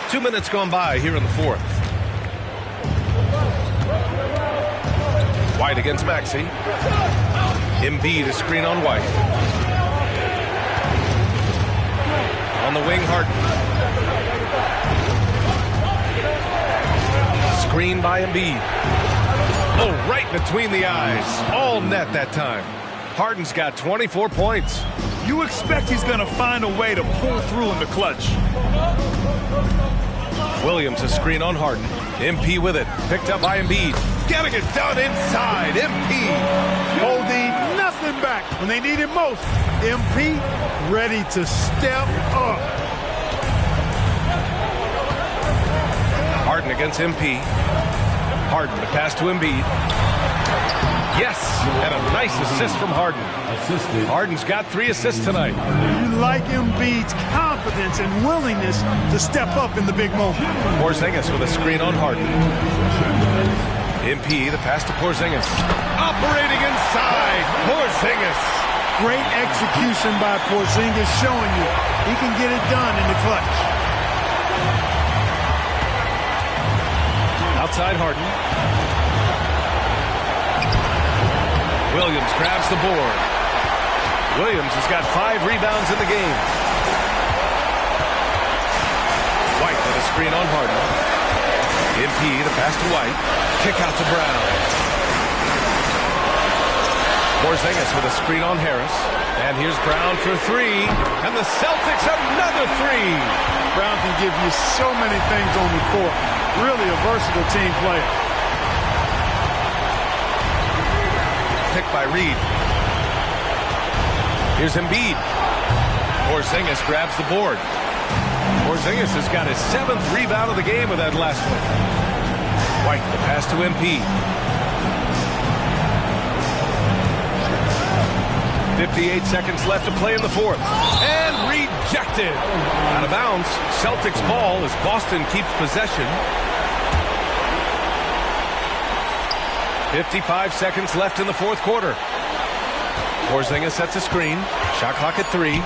2 minutes gone by here in the fourth. White against Maxey. Embiid a screen on White. On the wing, Harden. Screen by Embiid. Oh, right between the eyes. All net that time. Harden's got 24 points. You expect he's going to find a way to pull through in the clutch. Williams a screen on Harden. MP with it. Picked up by Embiid. Getting it done inside. MP. Holding nothing back when they need it most. MP ready to step up. Harden against MP. Harden to pass to Embiid. Yes, and a nice assist from Harden. Harden's got 3 assists tonight. You like Embiid's confidence and willingness to step up in the big moment. Porzingis with a screen on Harden. MP, the pass to Porzingis. Operating inside, Porzingis. Great execution by Porzingis, showing you he can get it done in the clutch. Outside Harden. Williams grabs the board. Williams has got 5 rebounds in the game. White with a screen on Harden. MP, the pass to White. Kick out to Brown. Porzingis with a screen on Harris. And here's Brown for 3. And the Celtics another 3. Brown can give you so many things on the court. Really a versatile team player. Picked by Reed. Here's Embiid. Porzingis grabs the board. Porzingis has got his 7th rebound of the game with that last one. White, the pass to MP. 58 seconds left to play in the fourth. And rejected. Out of bounds. Celtics ball as Boston keeps possession. 55 seconds left in the fourth quarter. Porzingis sets a screen. Shot clock at 3.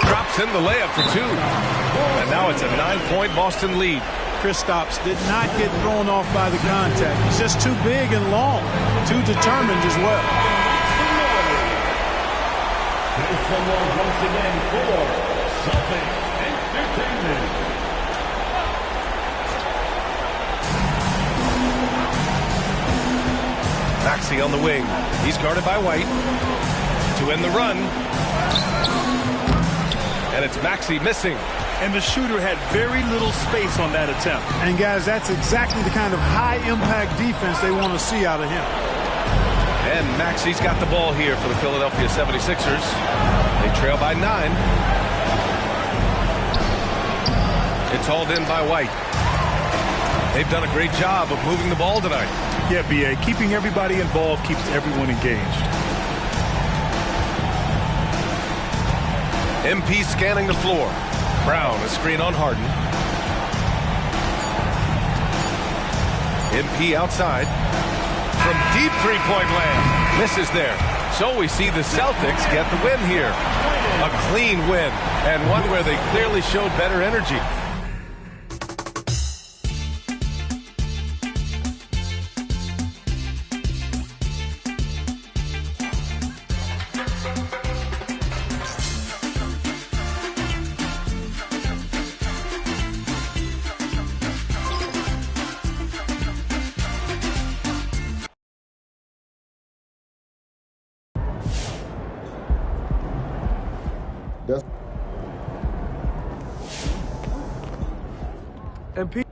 Drops in the layup for 2. And now it's a 9-point Boston lead. Kristaps did not get thrown off by the contact. He's just too big and long. Too determined as well. Here's someone once again for Celtic Entertainment. Maxey on the wing. He's guarded by White. To end the run. And it's Maxey missing. And the shooter had very little space on that attempt. And guys, that's exactly the kind of high-impact defense they want to see out of him. And Maxey's got the ball here for the Philadelphia 76ers. They trail by 9. It's hauled in by White. They've done a great job of moving the ball tonight. Yeah, B.A. Keeping everybody involved keeps everyone engaged. MP scanning the floor. Brown, a screen on Harden. MP outside. From deep three-point land. Misses there. So we see the Celtics get the win here. A clean win. And one where they clearly showed better energy. MP.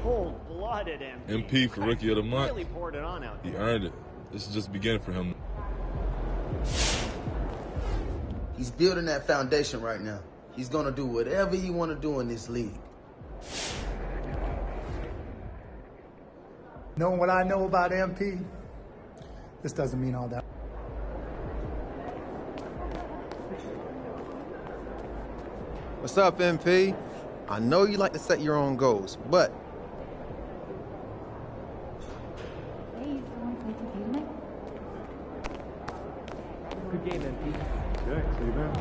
Cold-blooded MP. MP for Rookie of the Month. Really poured it on out He there. earned it. This is just beginning for him. He's building that foundation right now. He's going to do whatever he want to do in this league. Knowing what I know about MP, this doesn't mean all that. What's up, MP? I know you like to set your own goals, but Good game, MP. Okay, see you man.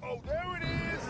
Oh, there it is.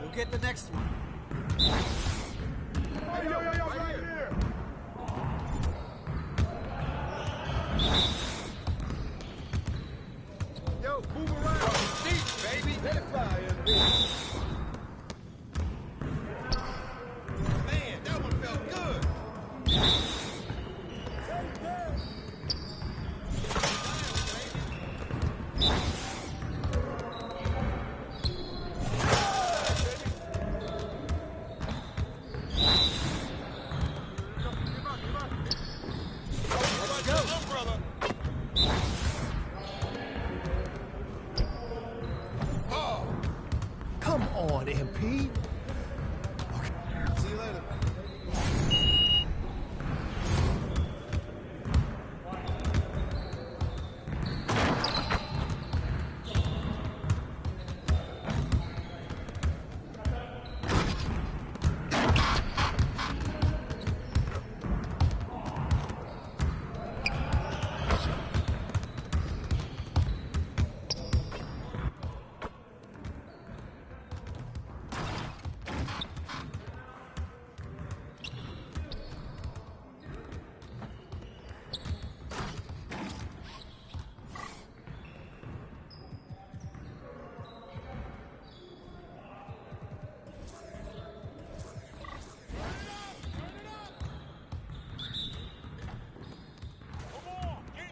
We'll get the next one. Hey, yo, right here. Yo, move around. Deep, baby. Let it fly, MP. Man, that one felt good. Come on, MP. See you later.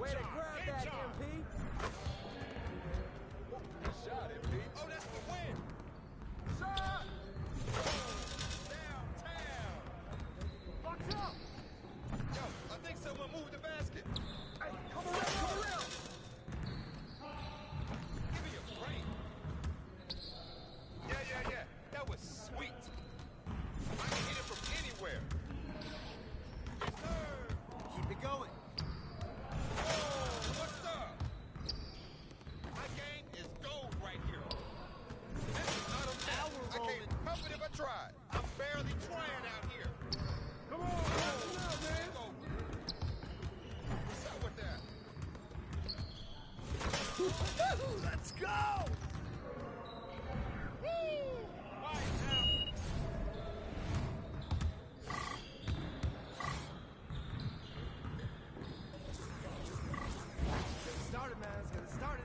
Way to grab that, MP. Good shot, MP. Oh, that's the win. Shot. Downtown. Watch out. Yo, I think someone moved the basket. Hey, come around. Give me a break. Yeah. That was sweet. I can hit it from anywhere. Yes, sir. Keep it going. What's up? My game is gold right here. This is not a mess. I can't pump it if I tried. I'm barely trying out here. Come on, man. What's up with that? Let's go! Woo! Right now. Started, man. Let's get it started.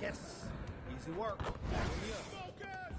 Yes. Easy work. Focus!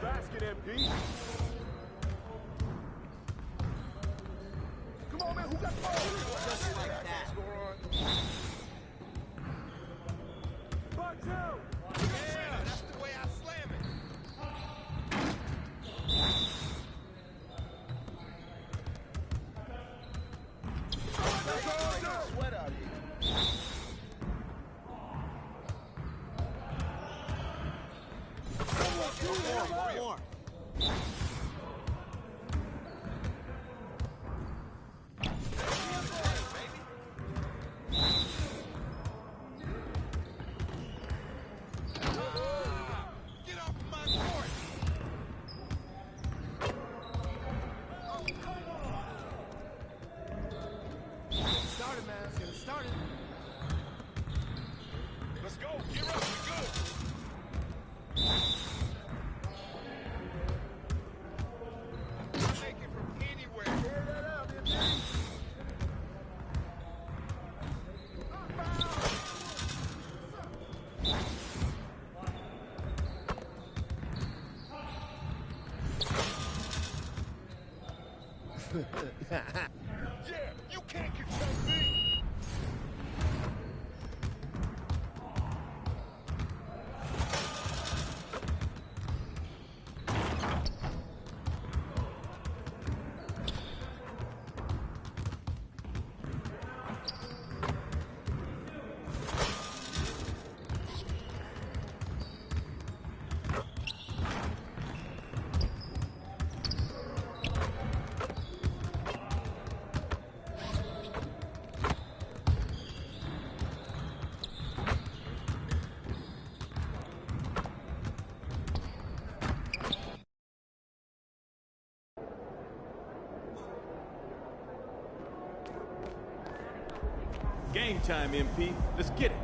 basket, MP. Come on, man. Who got ball? Just like that. Box out. Yeah, that's the way I slam it. Sweat out here. More. Get off my court. Started, man. Let's get it started. Let's go. Get up. We go. Make it from anywhere. Tear that up, MP. Yeah, you can't control me. Game time, MP. Let's get it.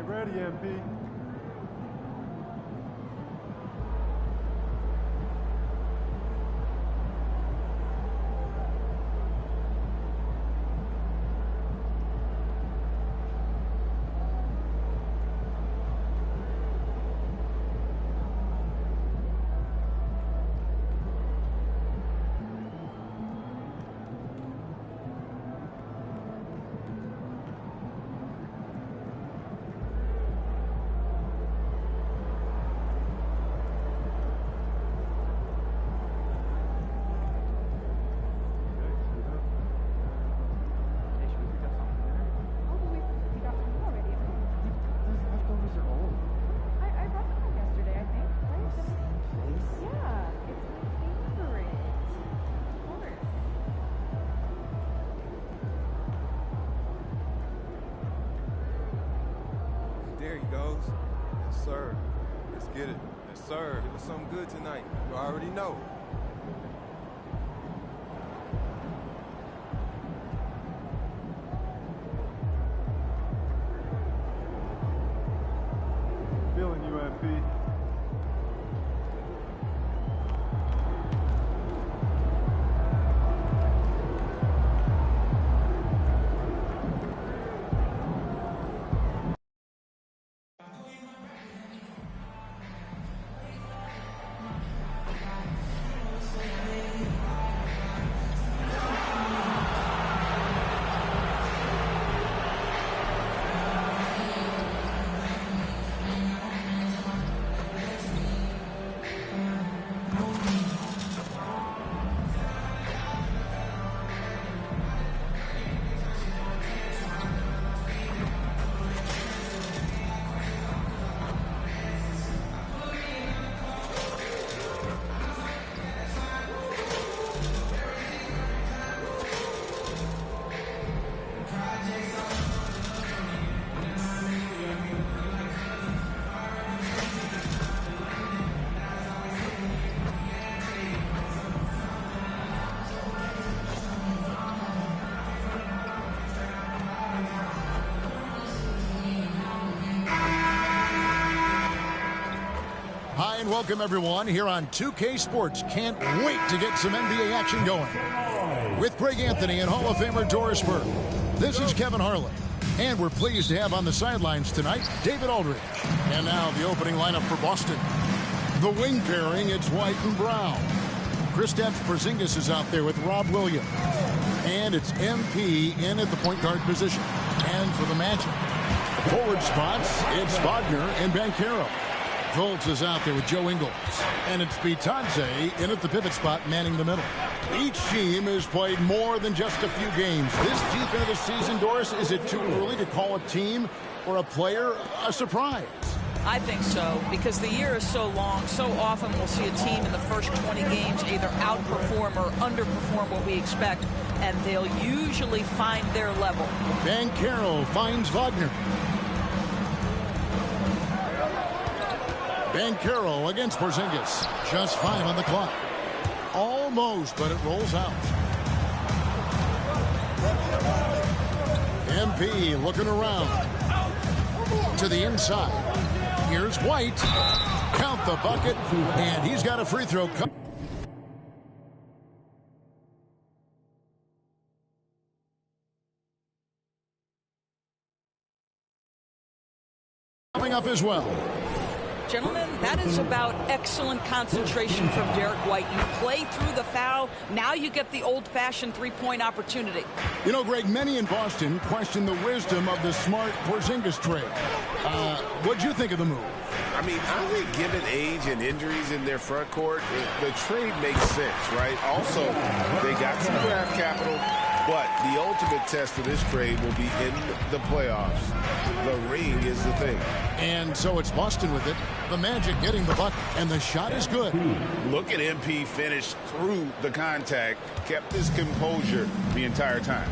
ready, MP. There he goes. Yes, sir. Let's get it. Yes, sir. Give us something good tonight. You already know. Feeling you, MP. Hi and welcome everyone here on 2K Sports. Can't wait to get some NBA action going. With Greg Anthony and Hall of Famer Doris Burke, this is Kevin Harlan. And we're pleased to have on the sidelines tonight David Aldridge. And now the opening lineup for Boston. The wing pairing, it's White and Brown. Kristaps Porzingis is out there with Rob Williams. And it's MP in at the point guard position. And for the Magic, forward spots, it's Wagner and Banchero. Fultz is out there with Joe Ingles. And it's Bitadze in at the pivot spot, manning the middle. Each team has played more than just a few games. This deep into the season, Doris, is it too early to call a team or a player a surprise? I think so, because the year is so long. So often we'll see a team in the first 20 games either outperform or underperform what we expect, and they'll usually find their level. Banchero finds Wagner. Banchero against Porzingis. Just 5 on the clock. Almost, but it rolls out. MP looking around. To the inside. Here's White. Count the bucket. And he's got a free throw. Coming up as well. Gentlemen, that is about excellent concentration from Derek White. You play through the foul. Now you get the old-fashioned three-point opportunity. You know, Greg, many in Boston question the wisdom of the Smart Porzingis trade. What'd you think of the move? I mean, I think given age and injuries in their front court, the trade makes sense, right? Also, they got some draft capital, but the ultimate test of this trade will be in the playoffs. The ring is the thing. And so it's Boston with it. The Magic getting the bucket, and the shot is good. Look at MP finish through the contact, kept his composure the entire time.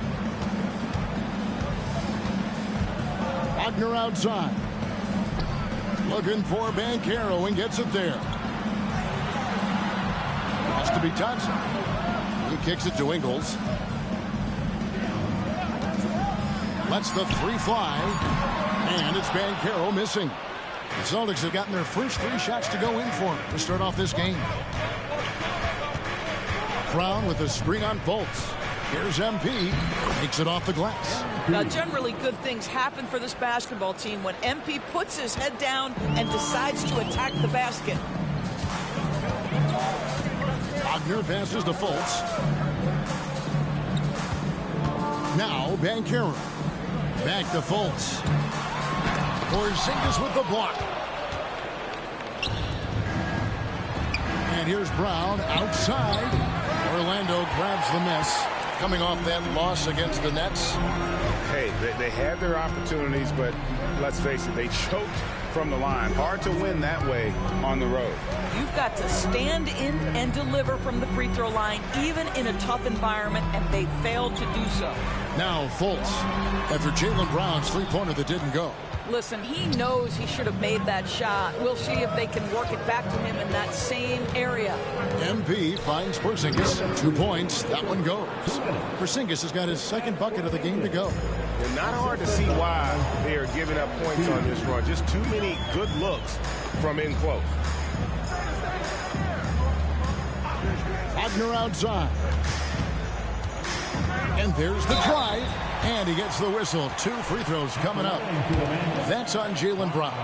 Wagner outside. Looking for Banchero and gets it there. Has to be Bitadze. He kicks it to Ingles. Lets the three fly. And it's Banchero missing. The Celtics have gotten their first 3 shots to go in for him to start off this game. Brown with a screen on Fultz. Here's MP. Takes it off the glass. Now, generally, good things happen for this basketball team when MP puts his head down and decides to attack the basket. Wagner passes to Fultz. Now, Banchero. Back to Fultz. Porzingis with the block. And here's Brown outside. Orlando grabs the miss. Coming off that loss against the Nets. Hey, they had their opportunities, but let's face it, they choked from the line. Hard to win that way on the road. You've got to stand in and deliver from the free throw line, even in a tough environment, and they failed to do so. Now Fultz, after Jaylen Brown's three-pointer that didn't go. Listen, he knows he should have made that shot. We'll see if they can work it back to him in that same area. MP finds Porzingis. 2 points. That one goes. Porzingis has got his second bucket of the game to go. And not hard to see why they are giving up points on this run. Just too many good looks from in close. Wagner outside. And there's the drive. And he gets the whistle. 2 free throws coming up. That's on Jaylen Brown.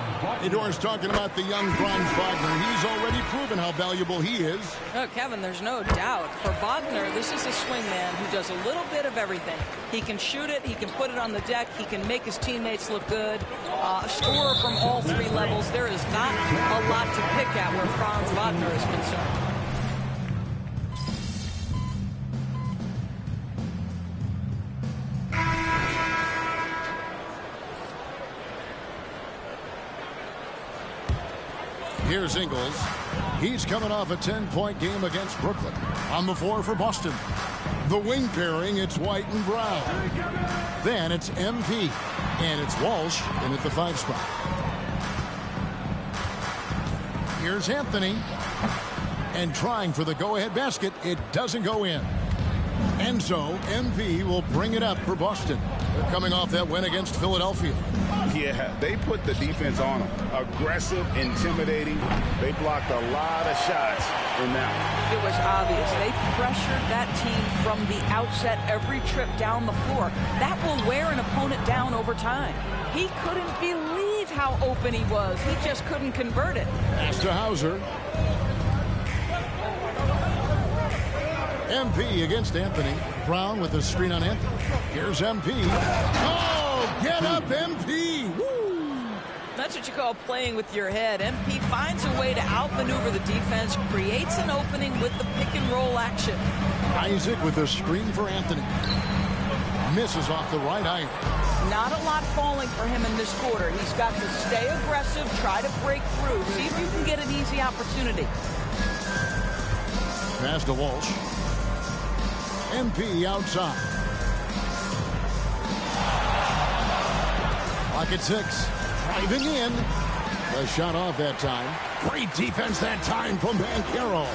Doris talking about the young Franz Wagner. He's already proven how valuable he is. Oh, Kevin, there's no doubt. For Wagner, this is a swingman who does a little bit of everything. He can shoot it. He can put it on the deck. He can make his teammates look good. A scorer from all 3 levels. There is not a lot to pick at where Franz Wagner is concerned. Here's Ingles. He's coming off a 10-point game against Brooklyn. On the floor for Boston. The wing pairing, it's White and Brown. Then it's MP. And it's Walsh in at the 5 spot. Here's Anthony. And trying for the go-ahead basket. It doesn't go in. And so MP will bring it up for Boston. They're coming off that win against Philadelphia. Yeah, they put the defense on them. Aggressive, intimidating. They blocked a lot of shots in that one. It was obvious. They pressured that team from the outset every trip down the floor. That will wear an opponent down over time. He couldn't believe how open he was. He just couldn't convert it. Pass to Hauser. MP against Anthony. Brown with the screen on Anthony. Here's MP. Oh, get up, MP. Woo. That's what you call playing with your head. MP finds a way to outmaneuver the defense, creates an opening with the pick and roll action. Isaac with the screen for Anthony. Misses off the right iron. Not a lot falling for him in this quarter. He's got to stay aggressive, try to break through, see if you can get an easy opportunity. Pass to Walsh. MP outside. Clock at 6. Driving in. The shot off that time. Great defense that time from Banchero.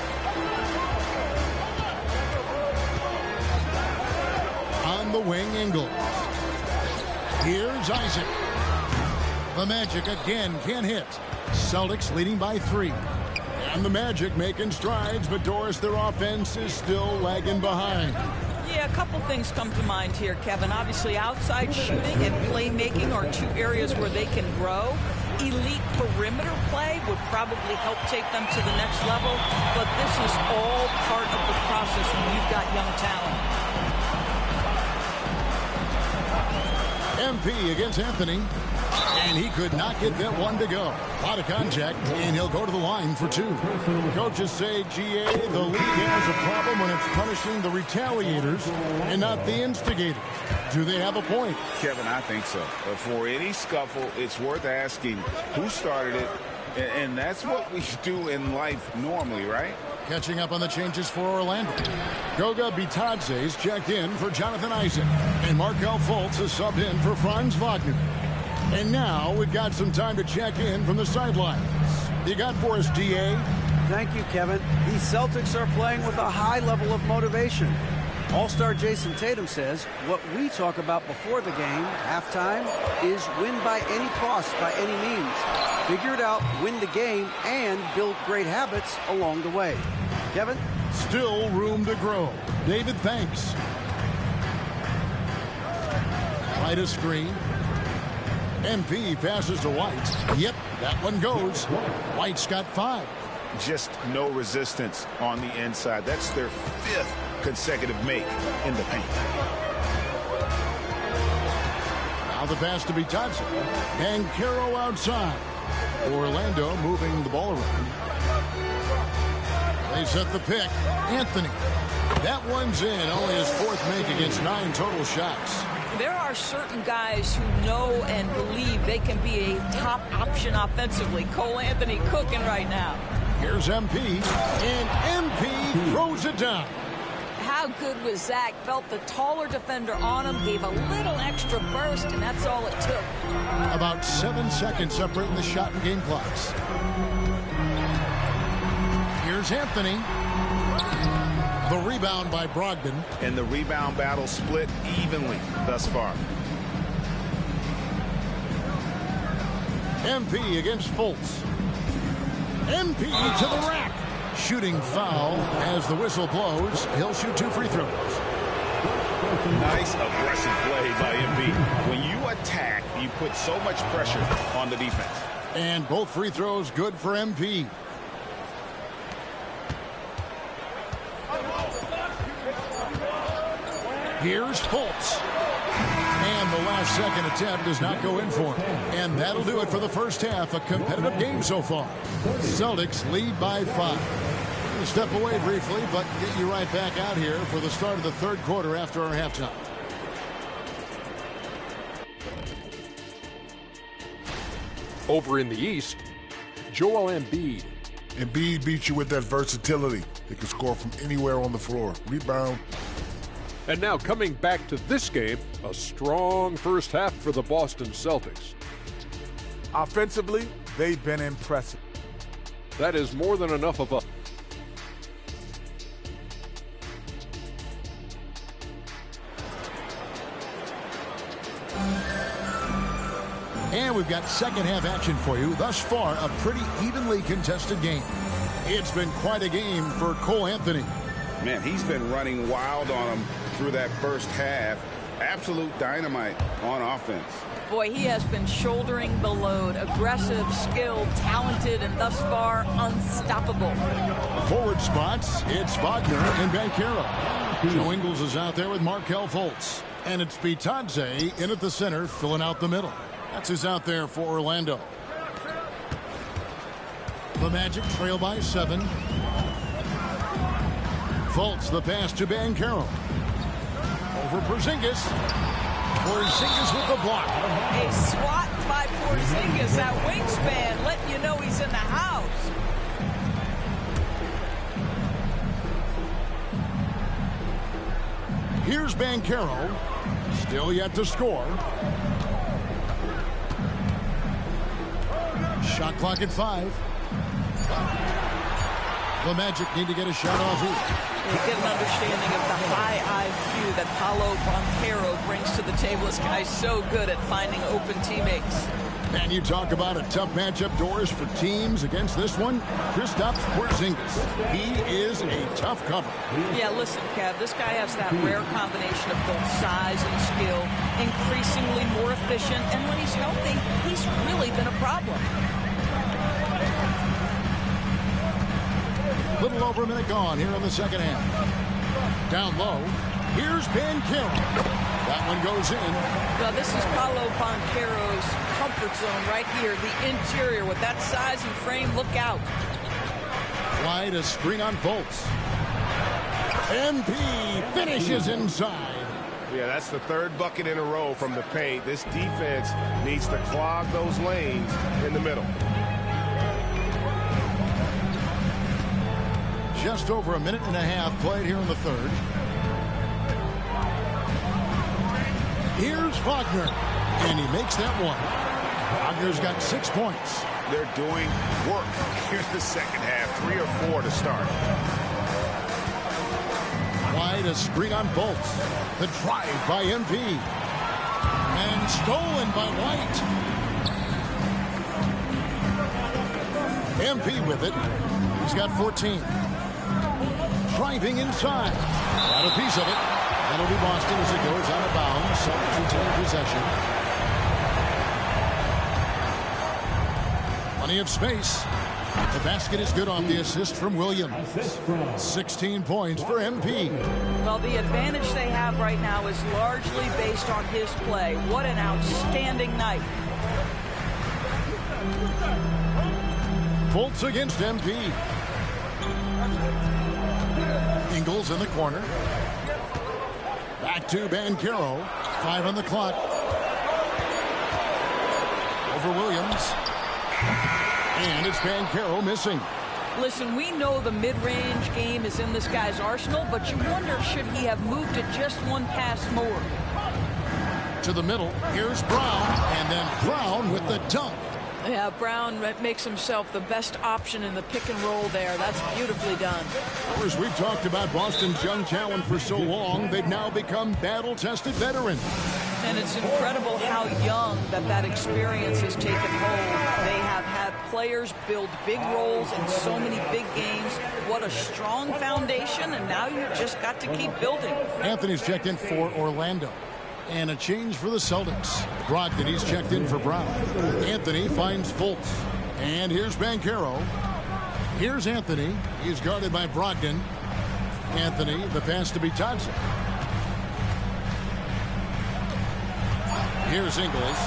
On the wing, Ingles. Here's Isaac. The Magic again can't hit. Celtics leading by 3. And the Magic making strides, but Doris, their offense is still lagging behind. Yeah, a couple things come to mind here, Kevin. Obviously, outside shooting and playmaking are 2 areas where they can grow. Elite perimeter play would probably help take them to the next level, but this is all part of the process when you've got young talent. MP against Anthony. And he could not get that one to go. A lot of contact, and he'll go to the line for 2. Coaches say, GA, the league has a problem when it's punishing the retaliators and not the instigators. Do they have a point? Kevin, I think so. For any scuffle, it's worth asking who started it, and that's what we do in life normally, right? Catching up on the changes for Orlando. Goga Bitadze is checked in for Jonathan Isaac, and Markelle Fultz is subbed in for Franz Wagner. And now we've got some time to check in from the sidelines. You got for us, DA? Thank you, Kevin. These Celtics are playing with a high level of motivation. All-star Jason Tatum says, what we talk about before the game, halftime, is win by any cost, by any means. Figure it out, win the game, and build great habits along the way. Kevin? Still room to grow. David, thanks. Right a screen. MP passes to White. Yep, that one goes. White's got 5. Just no resistance on the inside. That's their 5th consecutive make in the paint. Now the pass to Bitadze. And Banchero outside. Orlando moving the ball around. They set the pick. Anthony. That one's in. Only his 4th make against 9 total shots. There are certain guys who know and believe they can be a top option offensively. Cole Anthony cooking right now. Here's MP, and MP throws it down. How good was Zach? Felt the taller defender on him, gave a little extra burst, and that's all it took. About 7 seconds separating the shot and game clocks. Here's Anthony. The rebound by Brogdon. And the rebound battle split evenly thus far. MP against Fultz. MP to the rack. Shooting foul as the whistle blows. He'll shoot 2 free throws. Nice aggressive play by MP. When you attack, you put so much pressure on the defense. And both free throws good for MP. Here's Fultz. And the last second attempt does not go in for him. And that'll do it for the first half. A competitive game so far. Celtics lead by 5. We're going to step away briefly, but get you right back out here for the start of the third quarter after our halftime. Over in the East, Joel Embiid. Embiid beats you with that versatility. He can score from anywhere on the floor. Rebound. And now coming back to this game, a strong first half for the Boston Celtics. Offensively, they've been impressive. That is more than enough of a... And we've got second half action for you. Thus far, a pretty evenly contested game. It's been quite a game for Cole Anthony. Man, he's been running wild on him through that first half. Absolute dynamite on offense. Boy, he has been shouldering the load. Aggressive, skilled, talented, and thus far unstoppable. Forward spots, it's Wagner and Banchero. Joe Ingles is out there with Markelle Fultz. And it's Bitadze in at the center, filling out the middle. That's who's out there for Orlando. The Magic trail by 7. Fultz the pass to Banchero. Over Porzingis. Porzingis with the block. A swat by Porzingis. That wingspan letting you know he's in the house. Here's Banchero. Still yet to score. Shot clock at 5. The Magic need to get a shot off here. You get an understanding of the high IQ that Paolo Banchero brings to the table. This guy's so good at finding open teammates. And you talk about a tough matchup, Doris, for teams against this one. Kristaps Porzingis. He is a tough cover. Yeah, listen, Kev, this guy has that rare combination of both size and skill, increasingly more efficient, and when he's healthy, he's really been a problem. Little over a minute gone here in the second half. Down low. Here's Banchero. That one goes in. Well, this is Paolo Banchero's comfort zone right here. The interior with that size and frame. Look out. Wide a screen on Fultz. MP finishes inside. Yeah, that's the third bucket in a row from the paint. This defense needs to clog those lanes in the middle. Just over a minute and a half played here in the third. Here's Wagner, and he makes that one. Wagner's got 6 points. They're doing work here in the second half, 3 or 4 to start. Wide a screen on Fultz. The drive by MP. And stolen by White. MP with it. He's got 14. Driving inside. Got a piece of it. That'll be Boston as it goes out of bounds. Celtics retain possession. Plenty of space. The basket is good off the assist from Williams. 16 points for MP. Well, the advantage they have right now is largely based on his play. What an outstanding night. Fultz against MP. Ingles in the corner. Back to Banchero. 5 on the clock. Over Williams. And it's Banchero missing. Listen, we know the mid-range game is in this guy's arsenal, but you wonder, should he have moved it just one pass more? To the middle, here's Brown, and then Brown with the dunk. Yeah, Brown makes himself the best option in the pick and roll there. That's beautifully done. As we've talked about Boston's young talent for so long, they've now become battle-tested veterans. And it's incredible how young that experience has taken hold. They have had players build big roles in so many big games. What a strong foundation, and now you've just got to keep building. Anthony's checked in for Orlando. And a change for the Celtics. Brogdon, he's checked in for Brown. Anthony finds Fultz. And here's Banchero. Here's Anthony. He's guarded by Brogdon. Anthony, the pass to Bitadze. Here's Ingles.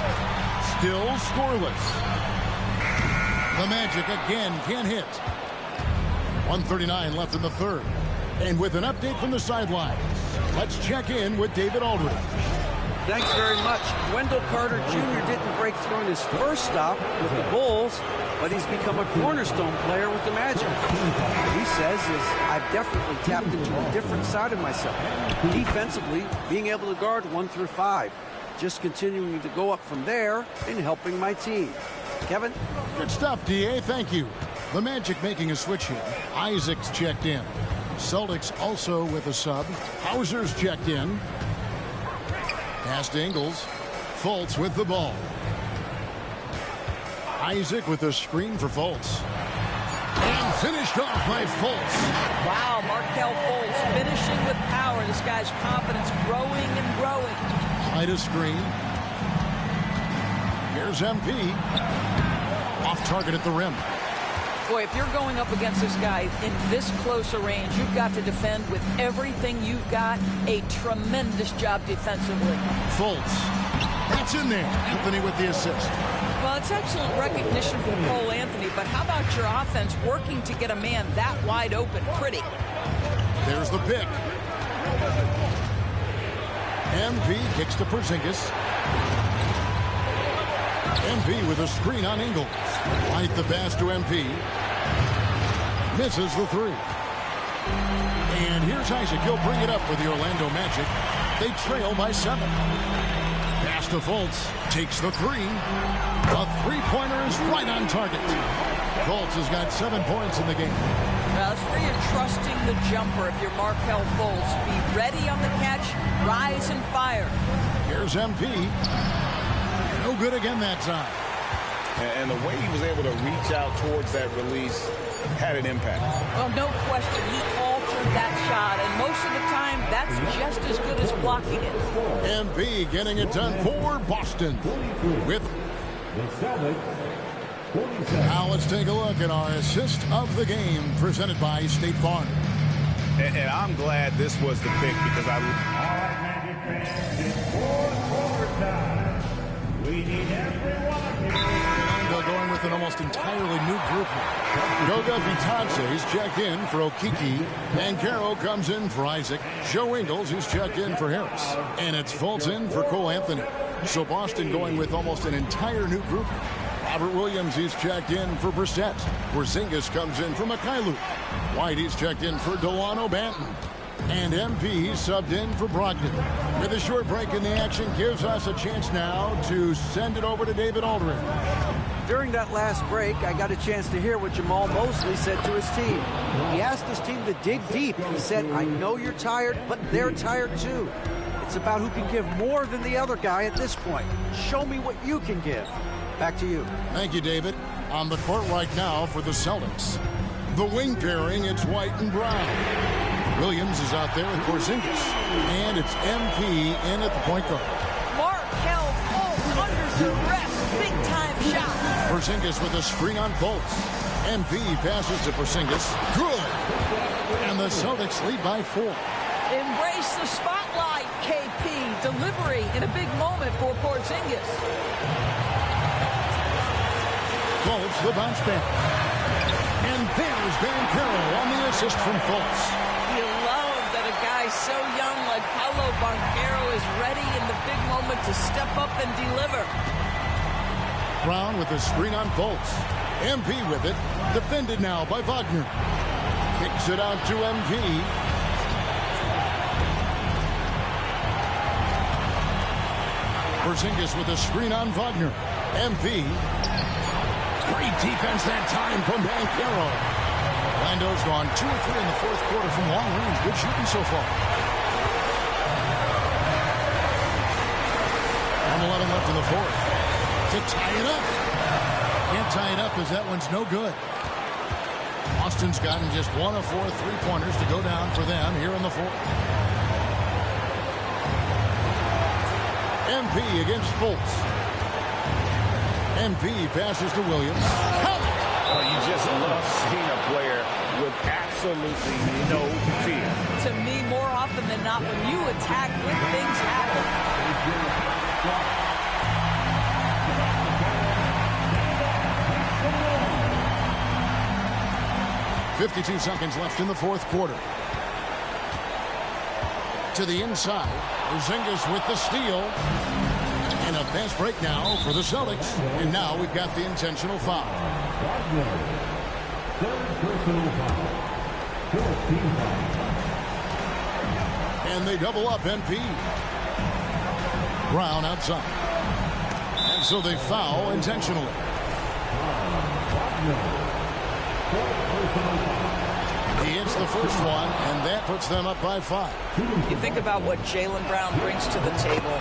Still scoreless. The Magic again can't hit. 1:39 left in the third. And with an update from the sidelines, let's check in with David Aldridge. Thanks very much. Wendell Carter Jr. didn't break through in his first stop with the Bulls, but he's become a cornerstone player with the Magic. What he says is, I've definitely tapped into a different side of myself. Defensively, being able to guard 1 through 5. Just continuing to go up from there and helping my team. Kevin? Good stuff, D.A. Thank you. The Magic making a switch here. Isaac's checked in. Celtics also with a sub. Hauser's checked in. Pass to Ingles. Fultz with the ball. Isaac with a screen for Fultz. And finished off by Fultz. Wow, Markelle Fultz finishing with power. This guy's confidence growing and growing. Right a screen. Here's MP. Off target at the rim. Boy, if you're going up against this guy in this close a range, you've got to defend with everything you've got. A tremendous job defensively. Fultz. That's in there. Anthony with the assist. Well, it's excellent recognition from Cole Anthony, but how about your offense working to get a man that wide open? Pretty. There's the pick. MP kicks to Porzingis. MP with a screen on Ingles. Right the pass to MP. Misses the three. And here's Isaac. He'll bring it up for the Orlando Magic. They trail by 7. Pass to Fultz. Takes the three. The three-pointer is right on target. Fultz has got 7 points in the game. Now, that's where you're trusting the jumper if you're Markelle Fultz. Be ready on the catch, rise and fire. Here's MP. No good again that time. And the way he was able to reach out towards that release had an impact. Well, no question. He altered that shot, and most of the time, that's just as good as blocking it. MP getting it done for Boston. With now let's take a look at our assist of the game presented by State Farm. And I'm glad this was the pick because We need everyone. They're going with an almost entirely new group here. Goga Bitadze is checked in for Okiki. Banchero comes in for Isaac. Joe Ingles is checked in for Harris. And it's Fultz in for Cole Anthony. So Boston going with almost an entire new group. Robert Williams is checked in for Brissett. Porzingis comes in for Mikhailuk. White is checked in for Delano Banton. And MP subbed in for Brogdon. With a short break in the action, gives us a chance now to send it over to David Aldridge. During that last break, I got a chance to hear what Jamal Mosley said to his team. He asked his team to dig deep. He said, I know you're tired, but they're tired too. It's about who can give more than the other guy at this point. Show me what you can give. Back to you. Thank you, David. On the court right now for the Celtics. The wing pairing, it's White and Brown. Williams is out there with Porzingis. And it's MP in at the point guard. Markelle Fultz under duress. Big-time shot. Porzingis with a screen on Fultz. MP passes to Porzingis. Good. And the Celtics lead by 4. Embrace the spotlight, KP. Delivery in a big moment for Porzingis. Fultz, the bounce back. And there's Banchero on the assist from Fultz. You love that a guy so young like Paolo Banchero is ready in the big moment to step up and deliver. Brown with the screen on Fultz. MP with it. Defended now by Wagner. Kicks it out to MP. Porzingis with the screen on Wagner. MP. Great defense that time from Banchero. Orlando's gone 2 or 3 in the fourth quarter from long range. Good shooting so far. 1:11 left in the fourth. To tie it up. Can't tie it up as that one's no good. Boston's gotten just 1 of 4 3-pointers to go down for them here in the fourth. MP against Fultz. MP passes to Williams. Oh, you just love seeing a player with absolutely no fear. To me, more often than not, when you attack, good things happen. 52 seconds left in the fourth quarter. To the inside. Porzingis with the steal. And a fast break now for the Celtics. And now we've got the intentional foul. And they double up MP. Brown outside. And so they foul intentionally. He hits the first one, and that puts them up by 5. You think about what Jaylen Brown brings to the table.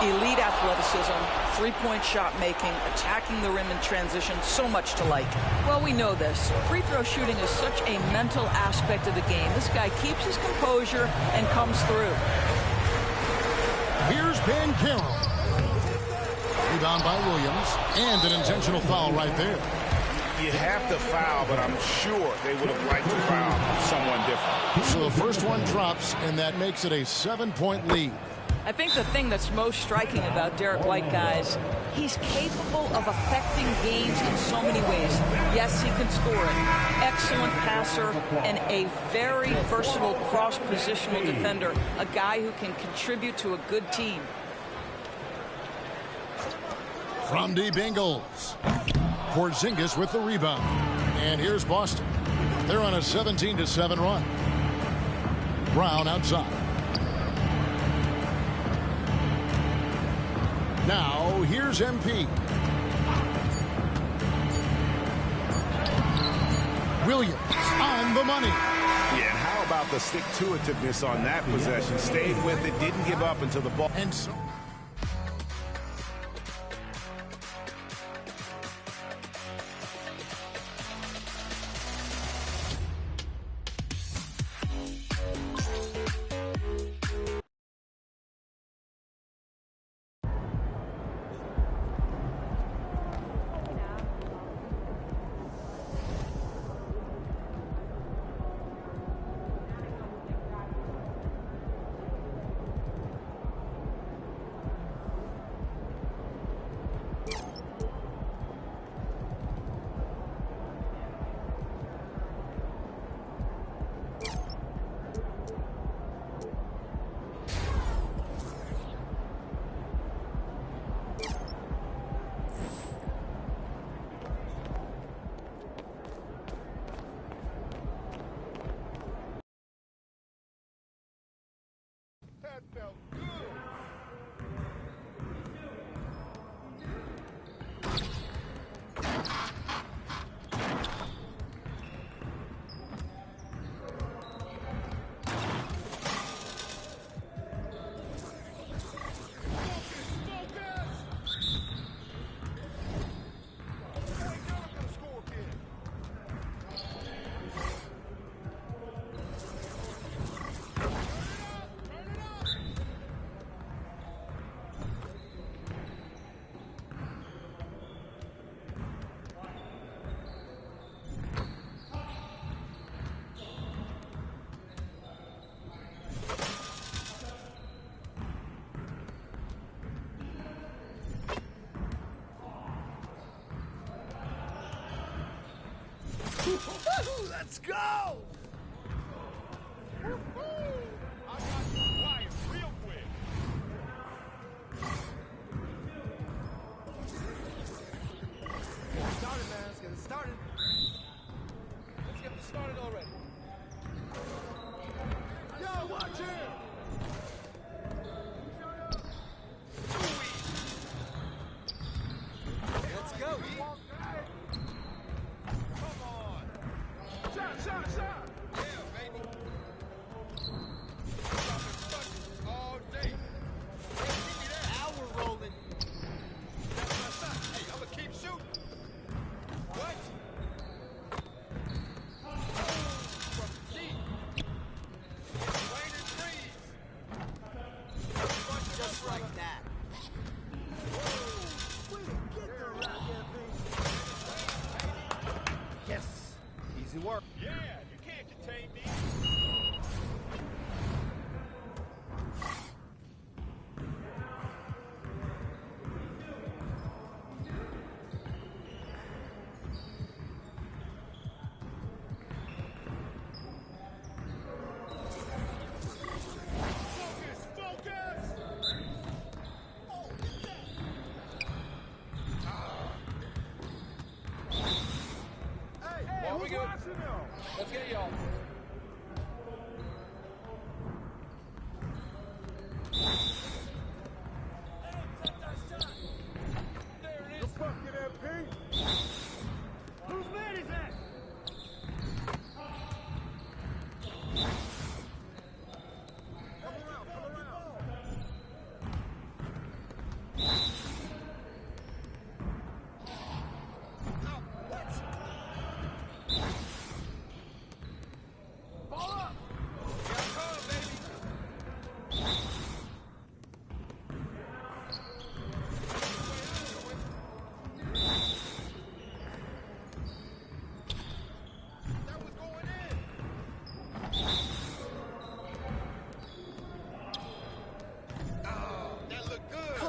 Elite athleticism, three-point shot making, attacking the rim in transition, so much to like. Well, we know this. Free throw shooting is such a mental aspect of the game. This guy keeps his composure and comes through. Here's Banchero. Rebound by Williams, and an intentional foul right there. You have to foul, but I'm sure they would have liked to foul someone different. So the first one drops, and that makes it a 7-point lead. I think the thing that's most striking about Derek White, guys, he's capable of affecting games in so many ways. Yes, he can score it. Excellent passer and a very versatile cross-positional defender, a guy who can contribute to a good team. From deep Ingles. Porzingis with the rebound. And here's Boston. They're on a 17-7 run. Brown outside. Now, here's MP. Williams on the money. Yeah, and how about the stick-to-itiveness on that possession? Stayed with it, didn't give up until the ball. And so let's go!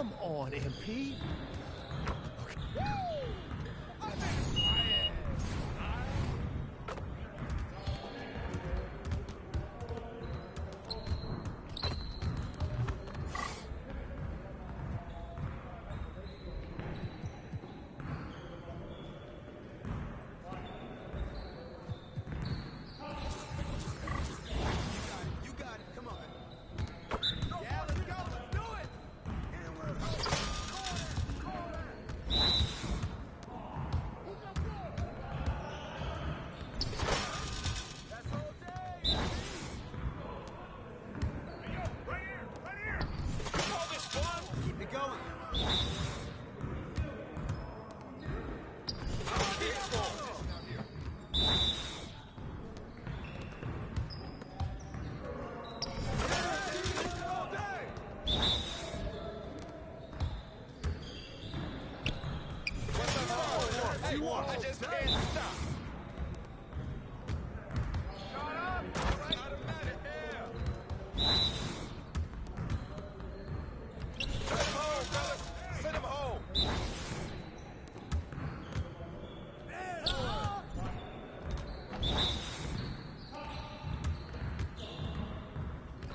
Come on, MP. I just can't stop. Shut up! Automatic here. Send him home, fellas. Send him home.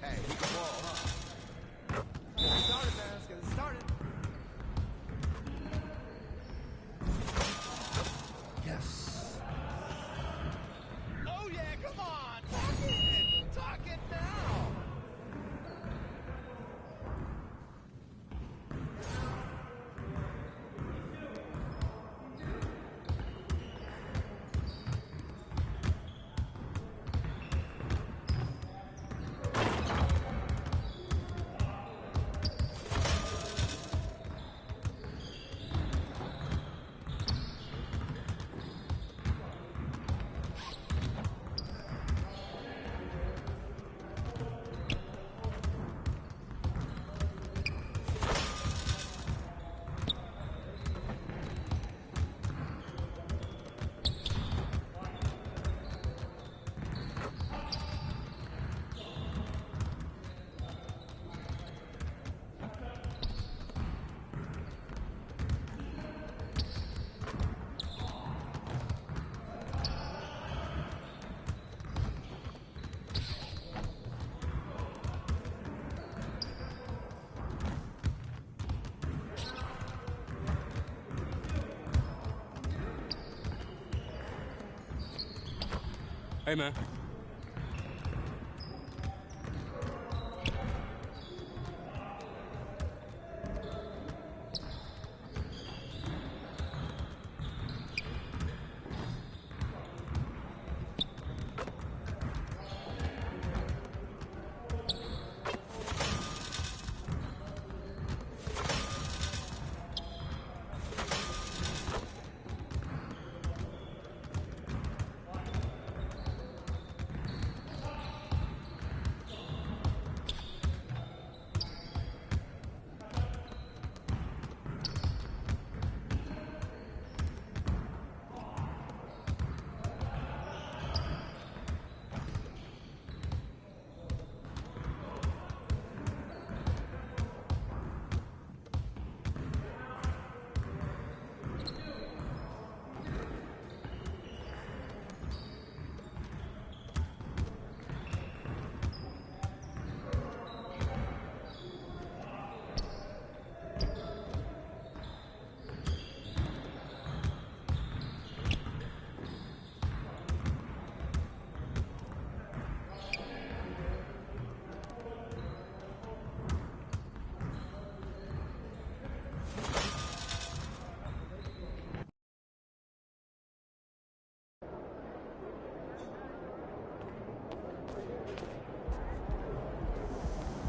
Hey, he can ball, huh? Get it started, man. Let's get it started. Yes. Oh, yeah, come on. Talk it. Talk it now. Hey, man.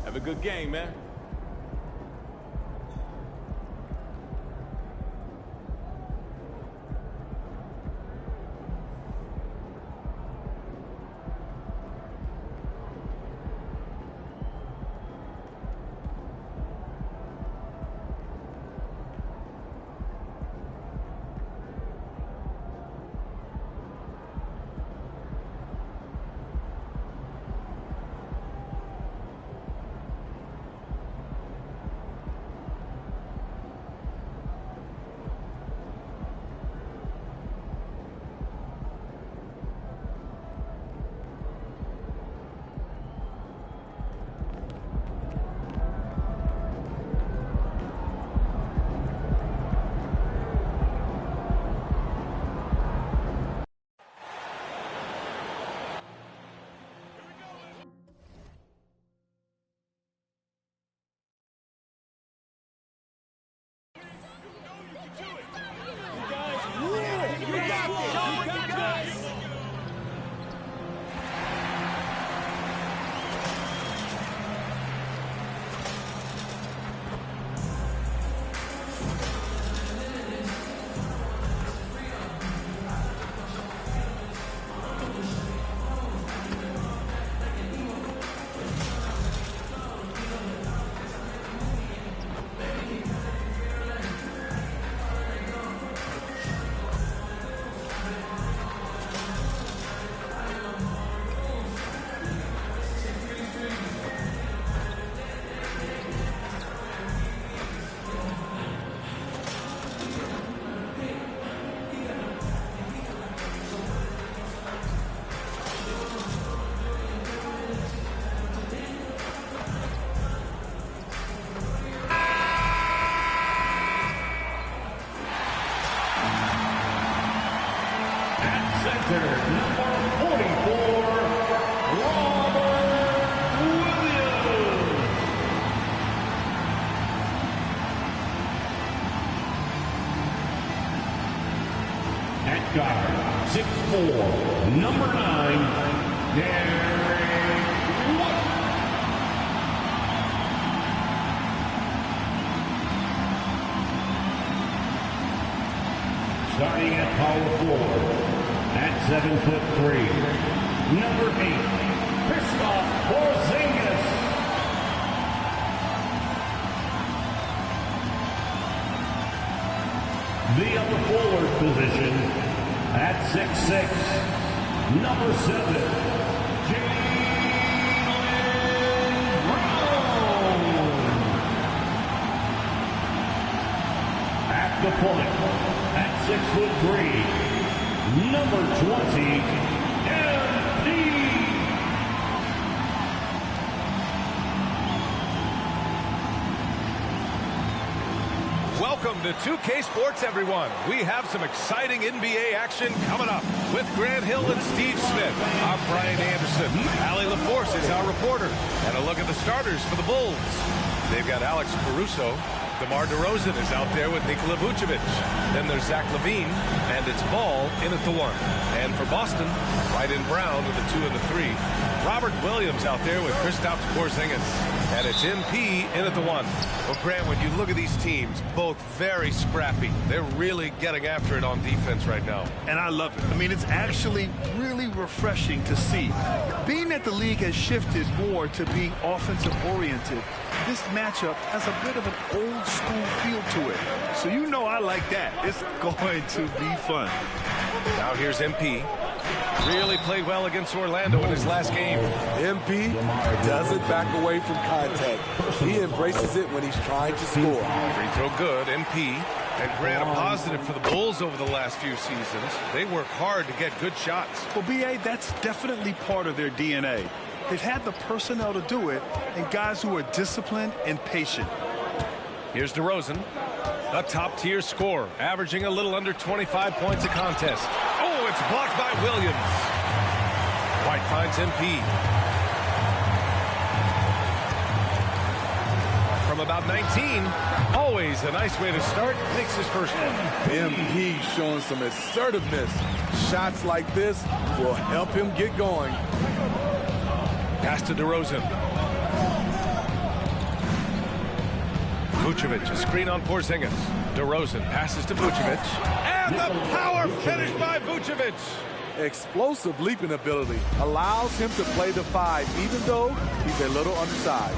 Have a good game, man. Guard, 6'4", number 9, Derek White. Starting at power forward, at 7'3", number 8, Kristaps Porzingis. The upper forward position at 6'6", number 7, Jaylen Brown. At the point, at 6'3", number 20, MP. Welcome to 2K Sports, everyone. We have some exciting NBA action coming up with Grant Hill and Steve Smith. I'm Brian Anderson. Allie LaForce is our reporter. And a look at the starters for the Bulls. They've got Alex Caruso. DeMar DeRozan is out there with Nikola Vucevic. Then there's Zach LaVine, and it's Ball in at the 1. And for Boston, White and Brown with the 2 and the 3. Robert Williams out there with Kristaps Porzingis. And it's MP in at the 1. Well, Grant, when you look at these teams, both very scrappy. They're really getting after it on defense right now. And I love it. I mean, it's actually really refreshing to see. Being that the league has shifted more to being offensive-oriented, this matchup has a bit of an old-school feel to it. So you know I like that. It's going to be fun. Now here's MP. Really played well against Orlando in his last game. MP doesn't back away from contact. He embraces it when he's trying to score. Free throw good, MP. And Grant, a positive for the Bulls over the last few seasons. They work hard to get good shots. Well, B.A., that's definitely part of their DNA. They've had the personnel to do it, and guys who are disciplined and patient. Here's DeRozan, a top-tier scorer, averaging a little under 25 points a contest. Oh, it's blocked by Williams. White finds MP. From about 19, always a nice way to start, makes his first one. MP showing some assertiveness. Shots like this will help him get going. Pass to DeRozan. Vucevic, a screen on Porzingis. DeRozan passes to Vucevic. And the power finish by Vucevic. Explosive leaping ability allows him to play the 5, even though he's a little undersized.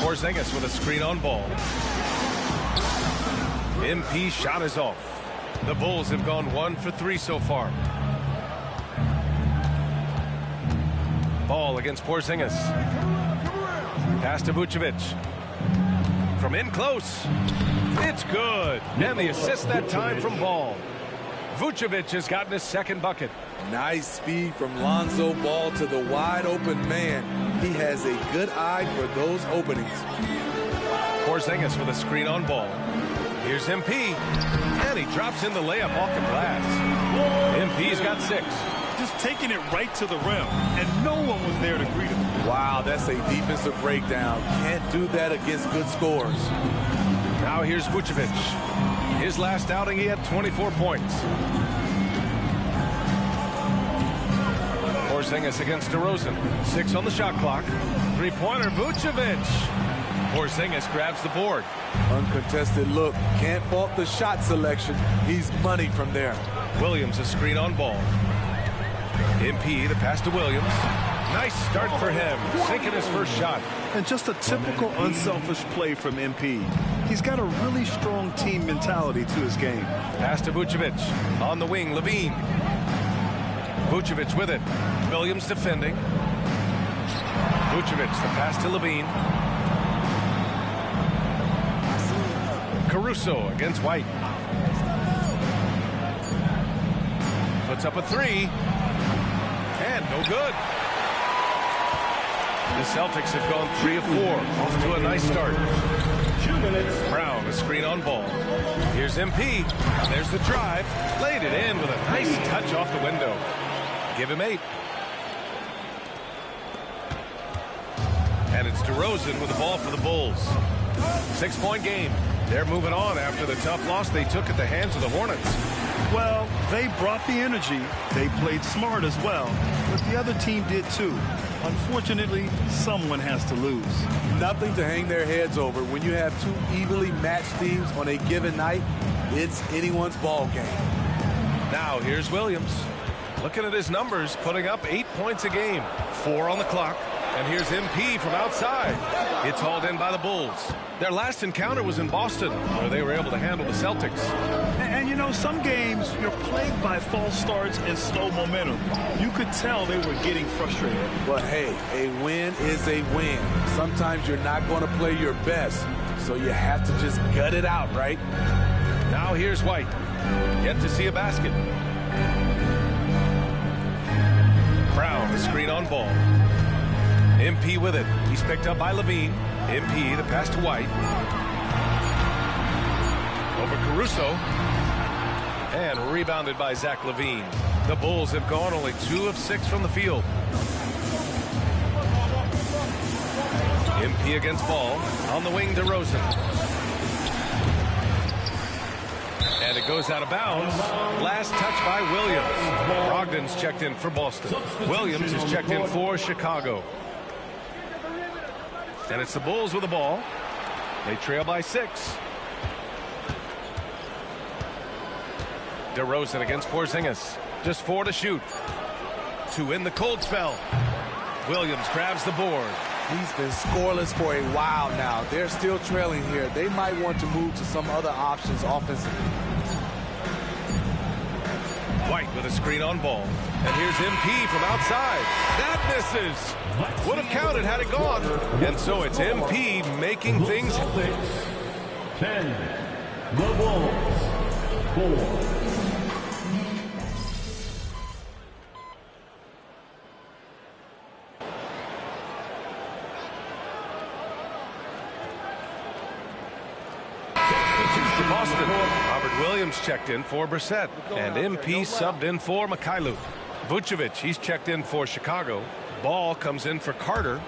Porzingis with a screen on Ball. MP shot is off. The Bulls have gone 1 for 3 so far. Ball against Porzingis. Pass to Vucevic. From in close. It's good. And the assist that time from Ball. Vucevic has gotten his second bucket. Nice speed from Lonzo Ball to the wide open man. He has a good eye for those openings. Porzingis with a screen on Ball. Here's MP. And he drops in the layup off the glass. MP's got 6. Just taking it right to the rim, and no one was there to greet him. Wow, that's a defensive breakdown. Can't do that against good scores. Now here's Vucevic. His last outing, he had 24 points. Porzingis against DeRozan. 6 on the shot clock. Three-pointer, Vucevic. Porzingis grabs the board. Uncontested look. Can't fault the shot selection. He's money from there. Williams, a screen on Ball. MP, the pass to Williams. Nice start for him, sinking his first shot. And just a typical unselfish play from MP. He's got a really strong team mentality to his game. Pass to Vucevic. On the wing, LaVine. Vucevic with it. Williams defending. Vucevic, the pass to LaVine. Caruso against White. Puts up a 3. And no good. The Celtics have gone 3 of 4. Off to a nice start. 2 minutes. Brown, a screen on Ball. Here's MP. There's the drive. Laid it in with a nice touch off the window. Give him 8. And it's DeRozan with the ball for the Bulls. 6-point game. They're moving on after the tough loss they took at the hands of the Hornets. Well, they brought the energy. They played smart as well. But the other team did too. Unfortunately, someone has to lose. Nothing to hang their heads over. When you have two evenly matched teams on a given night, it's anyone's ball game. Now here's Williams. Looking at his numbers, putting up 8 points a game. 4 on the clock. And here's MP from outside. It's hauled in by the Bulls. Their last encounter was in Boston, where they were able to handle the Celtics. And you know, some games you're plagued by false starts and slow momentum. You could tell they were getting frustrated. But hey, a win is a win. Sometimes you're not going to play your best, so you have to just gut it out, right? Now here's White. Yet to see a basket. Brown, the screen on ball. MP with it. He's picked up by Levine. MP, the pass to White. Over Caruso. And rebounded by Zach Levine. The Bulls have gone only 2 of 6 from the field. MP against Ball. On the wing to Rosen. And it goes out of bounds. Last touch by Williams. Brogdon's checked in for Boston. Williams is checked in for Chicago. And it's the Bulls with the ball. They trail by 6. DeRozan against Porzingis. Just 4 to shoot. To end the cold spell. Williams grabs the board. He's been scoreless for a while now. They're still trailing here. They might want to move to some other options offensively. White with a screen on ball. And here's MP from outside. That misses. Would have counted had it gone. And so it's MP making things. 10. The Bulls. 4. Boston. Robert Williams checked in for Brissett. And MP subbed in for Mikhailuk. Vucevic, he's checked in for Chicago. Ball comes in for Carter.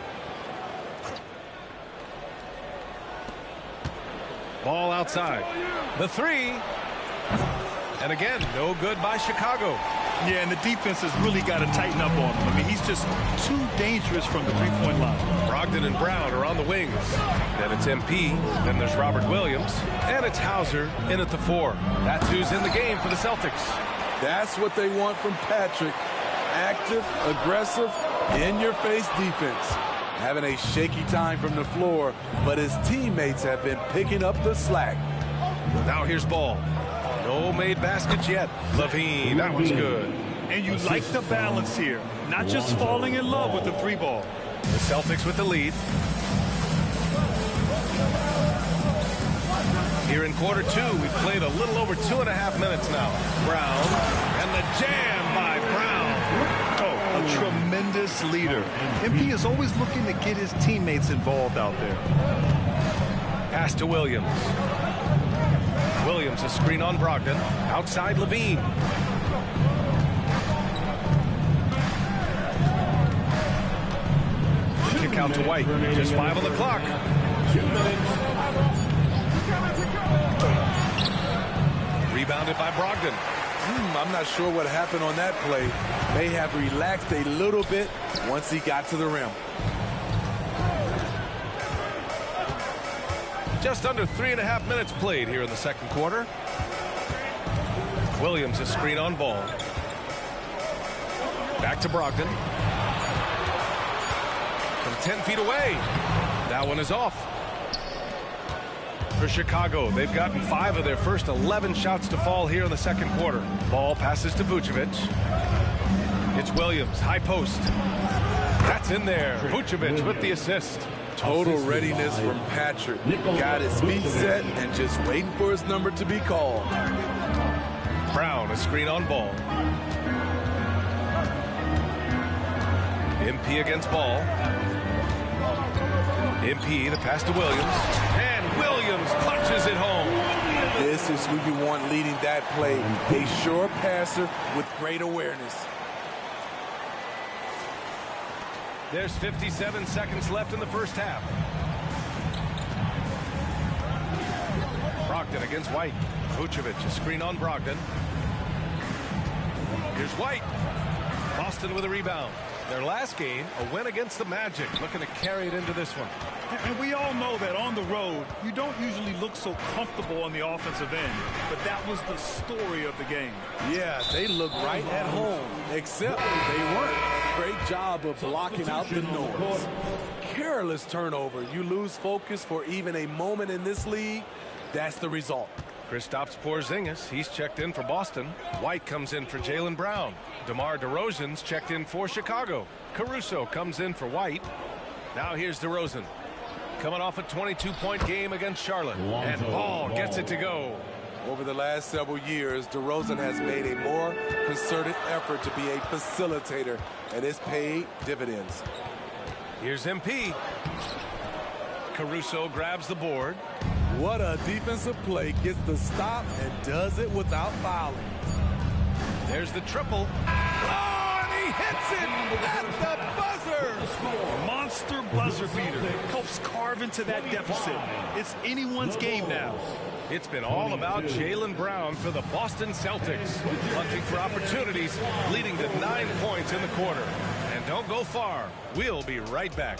Ball outside. The 3. And again, no good by Chicago. Yeah, and the defense has really got to tighten up on him. I mean, he's just too dangerous from the three-point line. Brogdon and Brown are on the wings. Then it's MP. Then there's Robert Williams. And it's Hauser in at the 4. That's who's in the game for the Celtics. That's what they want from Patrick. Active, aggressive, in-your-face defense. Having a shaky time from the floor, but his teammates have been picking up the slack. Now here's Ball. No made baskets yet. Levine, that one's good. And you like the balance here. Not just falling in love with the 3 ball. The Celtics with the lead. Here in quarter 2, we've played a little over 2.5 minutes now. Brown, and the jam by Brown. Oh, a tremendous leader. MP is always looking to get his teammates involved out there. Pass to Williams. Williams, a screen on Brogdon. Outside Levine. Kick out to White. Just 5 on the clock. 2 minutes. Rebounded by Brogdon. I'm not sure what happened on that play. May have relaxed a little bit once he got to the rim. Just under 3.5 minutes played here in the second quarter. Williams a screen on Ball. Back to Brogdon. From 10 feet away. That one is off. For Chicago, they've gotten 5 of their first 11 shots to fall here in the second quarter. Ball passes to Vucevic. It's Williams, high post. That's in there. Vucevic with the assist. Total readiness from Patrick. Got his feet set and just waiting for his number to be called. Brown, a screen on Ball. MP against Ball. MP, the pass to Williams. And Williams punches it home. This is who you want leading that play. A sure passer with great awareness. There's 57 seconds left in the first half. Brogdon against White. Vucevic, a screen on Brogdon. Here's White. Boston with a rebound. Their last game, a win against the Magic. Looking to carry it into this one. And we all know that on the road, you don't usually look so comfortable on the offensive end. But that was the story of the game. Yeah, they look right at home, except they weren't. Great job of blocking out the noise. Careless turnover. You lose focus for even a moment in this league. That's the result. Kristaps Porzingis, he's checked in for Boston. White comes in for Jaylen Brown. DeMar DeRozan's checked in for Chicago. Caruso comes in for White. Now here's DeRozan. Coming off a 22-point game against Charlotte. And Paul gets it to go. Over the last several years, DeRozan has made a more concerted effort to be a facilitator, and it's paid dividends. Here's MP. Caruso grabs the board. What a defensive play. Gets the stop and does it without fouling. There's the triple. Oh, and he hits it at the buzzer. Monster buzzer beater. Helps carve into that deficit. It's anyone's game now. It's been all about Jaylen Brown for the Boston Celtics. Hunting for opportunities, leading to 9 points in the quarter. And don't go far. We'll be right back.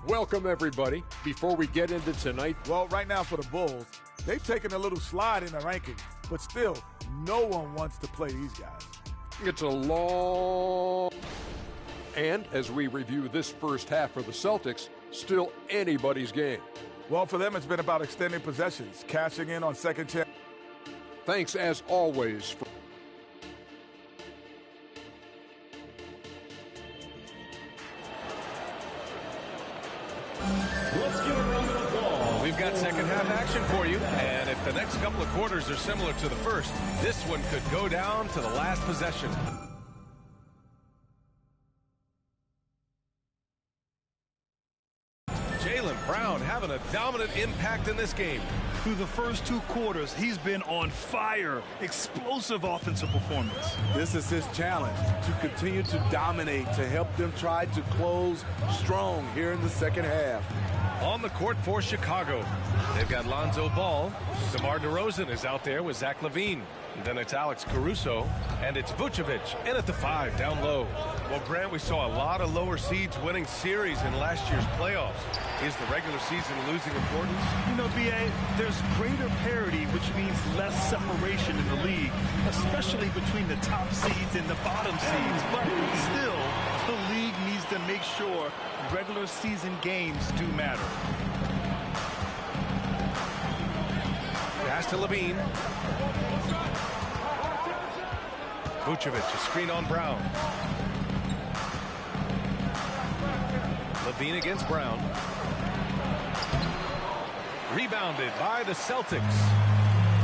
Welcome, everybody. Before we get into tonight, well, right now for the Bulls, they've taken a little slide in the ranking, but still, no one wants to play these guys. It's a long... And as we review this first half for the Celtics, still anybody's game. Well, for them, it's been about extending possessions, cashing in on second chance. Thanks, as always, for... We've got second half action for you, and if the next couple of quarters are similar to the first, this one could go down to the last possession. Jaylen Brown having a dominant impact in this game. Through the first 2 quarters, he's been on fire. Explosive offensive performance. This is his challenge, to continue to dominate, to help them try to close strong here in the second half. On the court for Chicago, they've got Lonzo Ball. DeMar DeRozan is out there with Zach LaVine. And then it's Alex Caruso, and it's Vucevic in at the 5 down low. Well, Grant, we saw a lot of lower seeds winning series in last year's playoffs. Is the regular season losing importance? You know, B.A., there's greater parity, which means less separation in the league, especially between the top seeds and the bottom seeds. But still, the league needs to make sure regular season games do matter. Pass to LaVine. Vucevic, a screen on Brown. LaVine against Brown. Rebounded by the Celtics.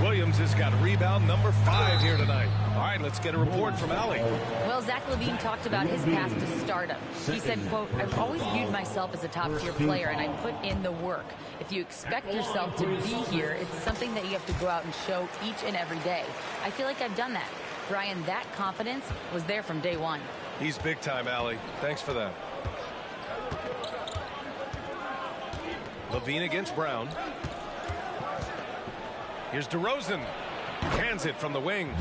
Williams has got rebound number 5 here tonight. All right, let's get a report from Allie. Well, Zach LaVine talked about his path to stardom. He said, quote, "I've always viewed myself as a top-tier player, and I put in the work. If you expect yourself to be here, it's something that you have to go out and show each and every day. I feel like I've done that." Brian, that confidence was there from day one. He's big time, Allie. Thanks for that. LaVine against Brown. Here's DeRozan. Hands it from the wing.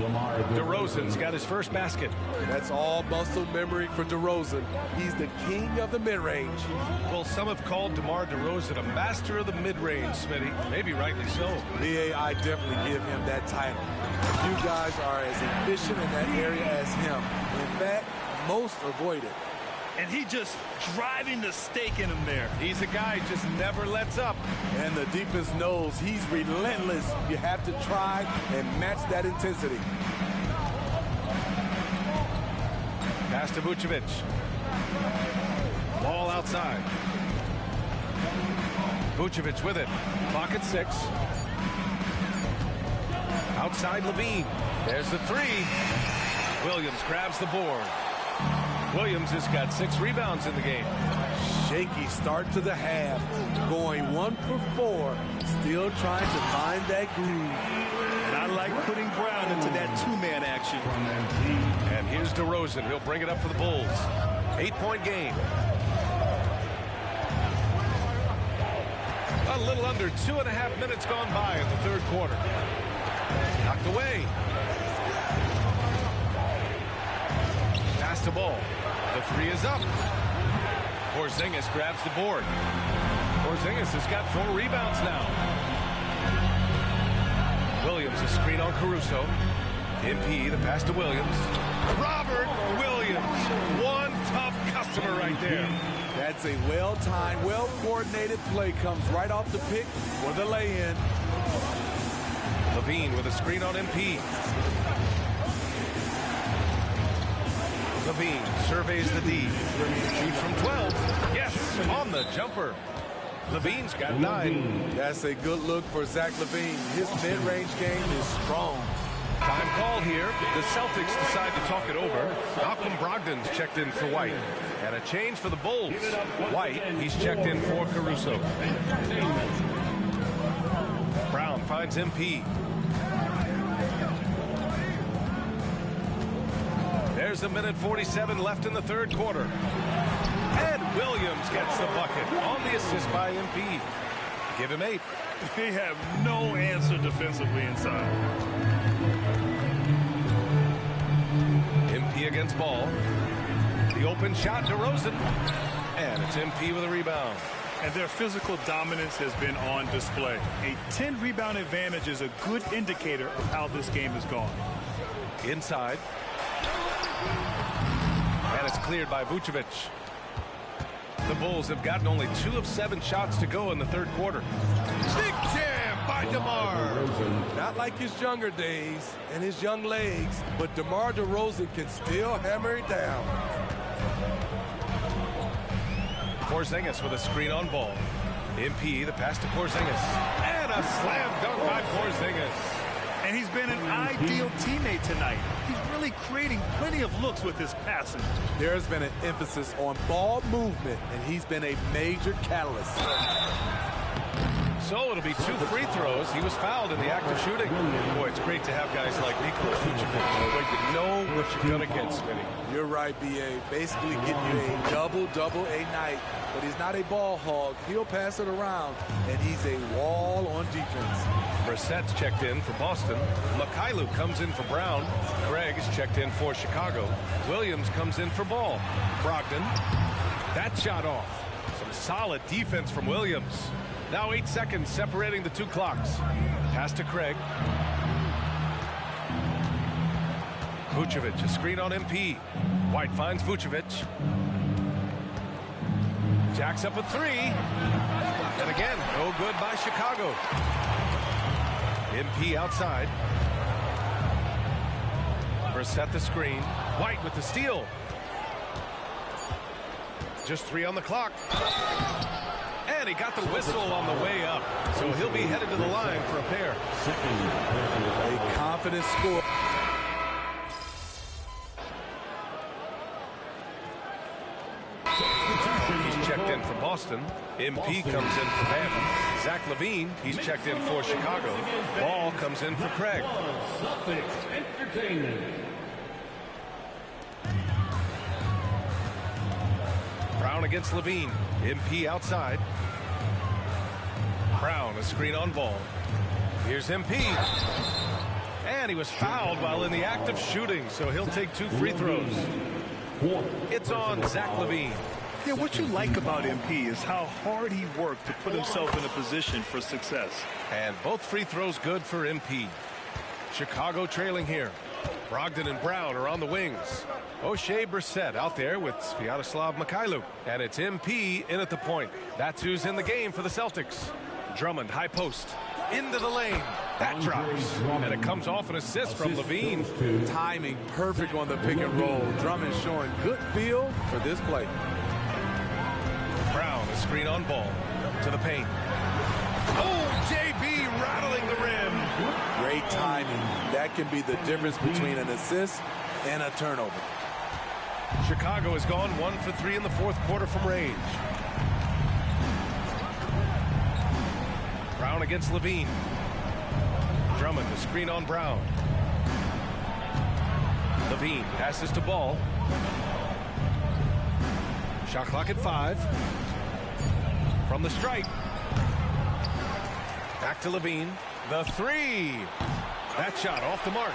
DeRozan's got his first basket. That's all muscle memory for DeRozan. He's the king of the mid-range. Well, some have called DeMar DeRozan a master of the mid-range, Smitty. Maybe rightly so. BA, I definitely give him that title. You guys are as efficient in that area as him. In fact, most avoid it. And he just driving the stake in him there. He's a guy who just never lets up. And the defense knows he's relentless. You have to try and match that intensity. Pass to Vucevic. Ball outside. Vucevic with it. Clock at 6. Outside LaVine. There's the 3. Williams grabs the board. Williams has got 6 rebounds in the game. Shaky start to the half. Going 1 for 4. Still trying to find that groove. And I like putting Brown into that 2-man action. And here's DeRozan. He'll bring it up for the Bulls. 8-point game. A little under 2.5 minutes gone by in the third quarter. Knocked away. Pass to ball. The three is up. Porzingis grabs the board. Porzingis has got 4 rebounds now. Williams, a screen on Caruso. MP, the pass to Williams. Robert Williams, one tough customer right there. That's a well-timed, well-coordinated play. Comes right off the pick for the lay-in. Levine with a screen on MP. Levine surveys the D. Shoots from 12. Yes, on the jumper. Levine's got 9. That's a good look for Zach Levine. His mid-range game is strong. Time call here. The Celtics decide to talk it over. Malcolm Brogdon's checked in for White. And a change for the Bulls. White, he's checked in for Caruso. Brown finds MP. There's a minute 47 left in the third quarter. And Williams gets the bucket on the assist by MP. Give him 8. They have no answer defensively inside. MP against ball. The open shot to Rosen. And it's MP with a rebound. And their physical dominance has been on display. A 10-rebound advantage is a good indicator of how this game has gone. Inside. And it's cleared by Vucevic. The Bulls have gotten only 2 of 7 shots to go in the third quarter. Big jam by DeMar. Not like his younger days and his young legs, but DeMar DeRozan can still hammer it down. Porzingis with a screen on ball. MP, the pass to Porzingis. And a slam dunk by Porzingis. And he's been an ideal teammate tonight. He's really creating plenty of looks with his passing. There's been an emphasis on ball movement, and he's been a major catalyst. So it'll be 2 free throws. He was fouled in the act of shooting. Boy, it's great to have guys like Nikola Vucevic where you know what you're going to get, Smitty. You're right, B.A. Basically getting you a double-double a night. But he's not a ball hog. He'll pass it around, and he's a wall on defense. Brissett's checked in for Boston. Mikhailuk comes in for Brown. Craig is checked in for Chicago. Williams comes in for Ball. Brogdon. That shot off. Some solid defense from Williams. Now 8 seconds separating the 2 clocks. Pass to Craig. Vucevic, a screen on MP. White finds Vucevic. Jacks up a 3. And again, no good by Chicago. MP outside. Brissett the screen. White with the steal. Just 3 on the clock. And he got the whistle on the way up. So he'll be headed to the line for a pair. A confident score. He's checked in for Boston. MP comes in for Bama. Zach Levine, he's checked in for Chicago. Ball comes in for Craig. Brown against Levine. MP outside. Brown, a screen on Ball. Here's MP. And he was fouled while in the act of shooting, so he'll take 2 free throws. It's on Zach Levine. Yeah, what you like about MP is how hard he worked to put himself in a position for success. And both free throws good for MP. Chicago trailing here. Brogdon and Brown are on the wings. O'Shea Brissett out there with Sviatoslav Mikhailuk. And it's MP in at the point. That's who's in the game for the Celtics. Drummond, high post. Into the lane. That drops. And it comes off an assist from Levine. Timing perfect on the pick and roll. Drummond showing good feel for this play. Brown, a screen on Ball. To the paint. Oh, JB rattling the rim. Great timing. That can be the difference between an assist and a turnover. Chicago has gone 1 for 3 in the fourth quarter from range. Brown against Levine. Drummond, the screen on Brown. Levine passes to Ball. Shot clock at 5. From the stripe. Back to Levine. The three. That shot off the mark.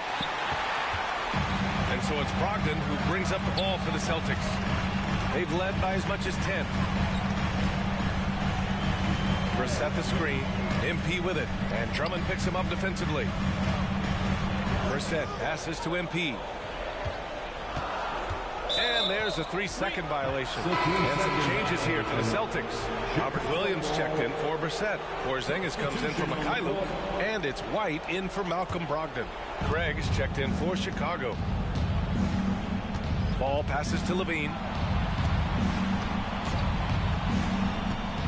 And so it's Brogdon who brings up the ball for the Celtics. They've led by as much as 10. Brissett the screen. MP with it. And Drummond picks him up defensively. Brissett passes to MP. And there's a 3-second violation. And some changes here for the Celtics. Robert Williams checked in for Brissett. Porzingis comes in for Mikhailuk. And it's White in for Malcolm Brogdon. Craig is checked in for Chicago. Ball passes to Levine.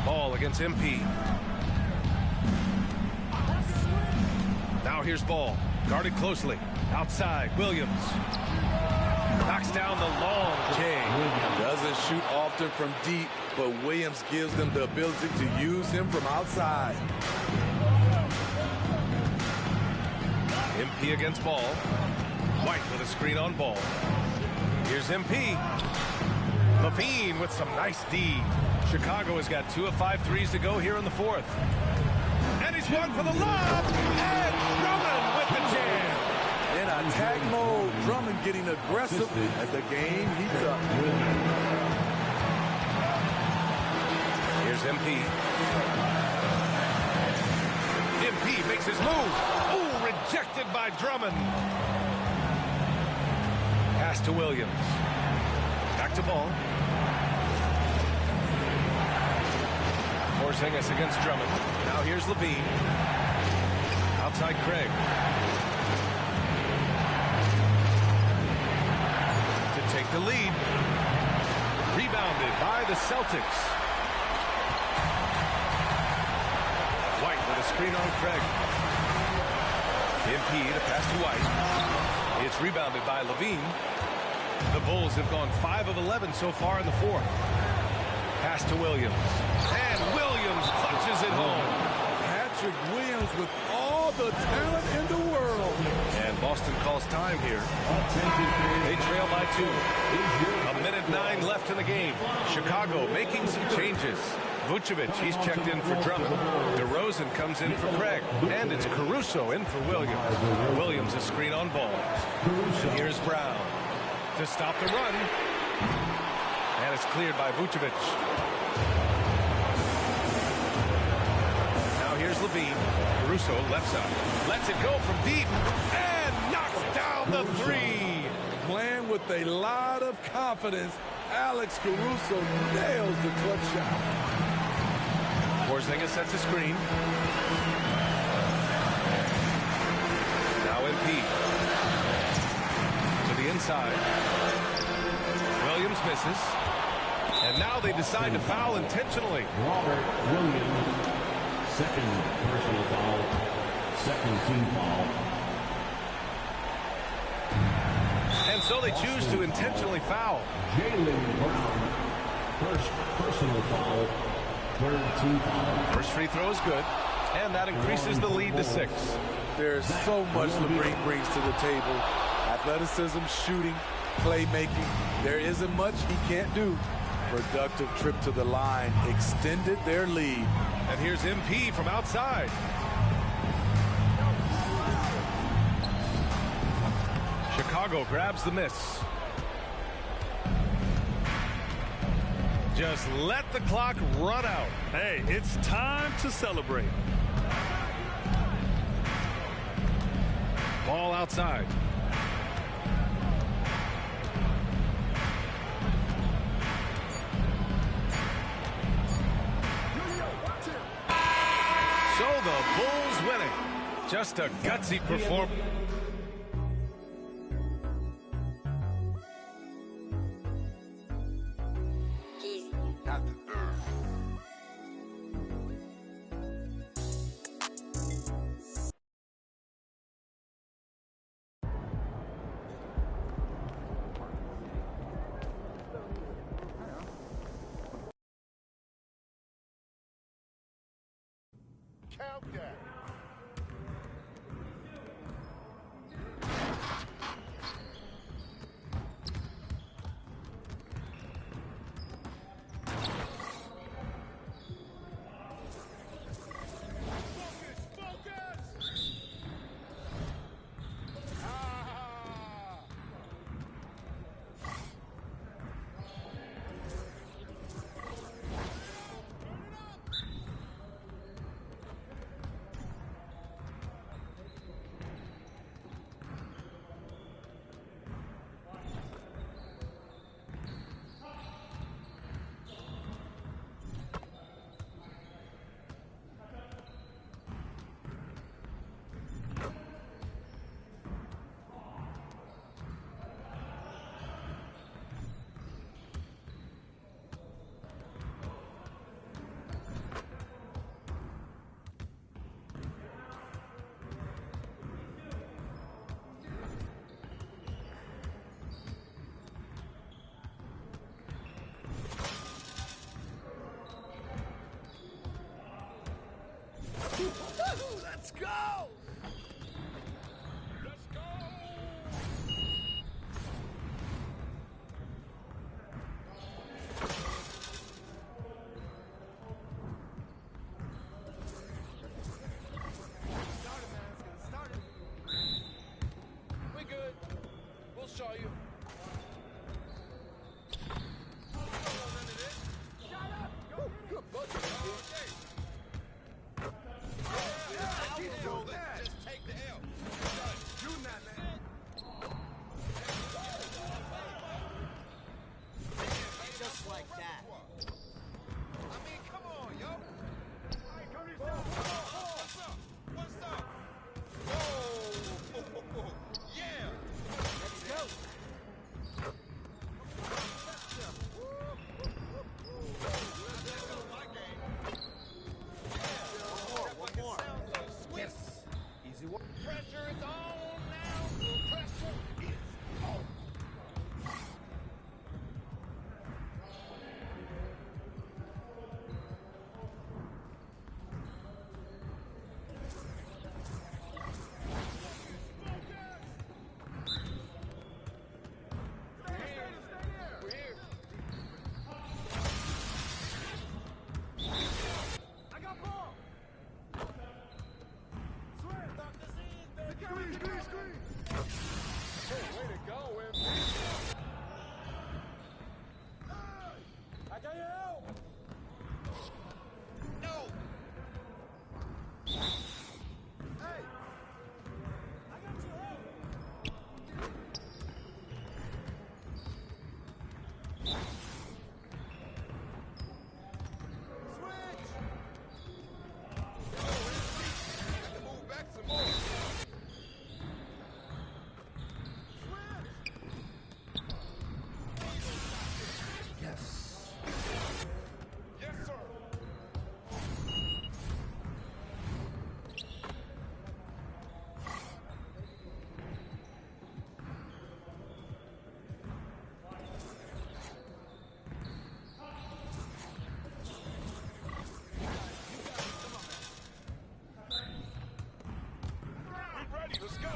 Ball against MP. Now here's Ball. Guarded closely. Outside, Williams. Knocks down the long King. Doesn't shoot often from deep, but Williams gives them the ability to use him from outside. MP against Ball. White with a screen on Ball. Here's MP. Levine with some nice D. Chicago has got 2 of 5 threes to go here in the fourth. And he's one for the lob. And Drummond with the jam. In attack mode, Drummond getting aggressive as the game heats up. Here's MP. MP makes his move. Oh, rejected by Drummond. Pass to Williams. Back to Ball. Porzingis against Drummond. Now here's Levine. Outside Craig. To take the lead. Rebounded by the Celtics. White with a screen on Craig. MP to pass to White. It's rebounded by Levine. The Bulls have gone 5 of 11 so far in the fourth. Pass to Williams. And Williams punches it home. Patrick Williams with all the talent in the world. And Boston calls time here. They trail by 2. 1:09 left in the game. Chicago making some changes. Vucevic, he's checked in for Drummond. DeRozan comes in for Craig. And it's Caruso in for Williams. Williams a screen on Ball. And here's Brown to stop the run. And it's cleared by Vucevic. Now here's Levine. Caruso left side. Lets it go from deep. And knocks down the three. Playing with a lot of confidence, Alex Caruso nails the clutch shot. Porzingis sets a screen. Now MP. To the inside. Williams misses. And now they decide to foul intentionally. Robert Williams, second personal foul, second team foul. And so they choose to intentionally foul. Jaylen Brown, first personal foul, third team foul. First free throw is good, and that increases the lead to 6. There's so much Levine brings to the table. Athleticism, shooting, playmaking. There isn't much he can't do. Productive trip to the line extended their lead. And here's MP from outside. Chicago grabs the miss. Just let the clock run out. Hey, it's time to celebrate. Ball outside. So the Bulls winning. Just a gutsy performance. Count that. Let's go.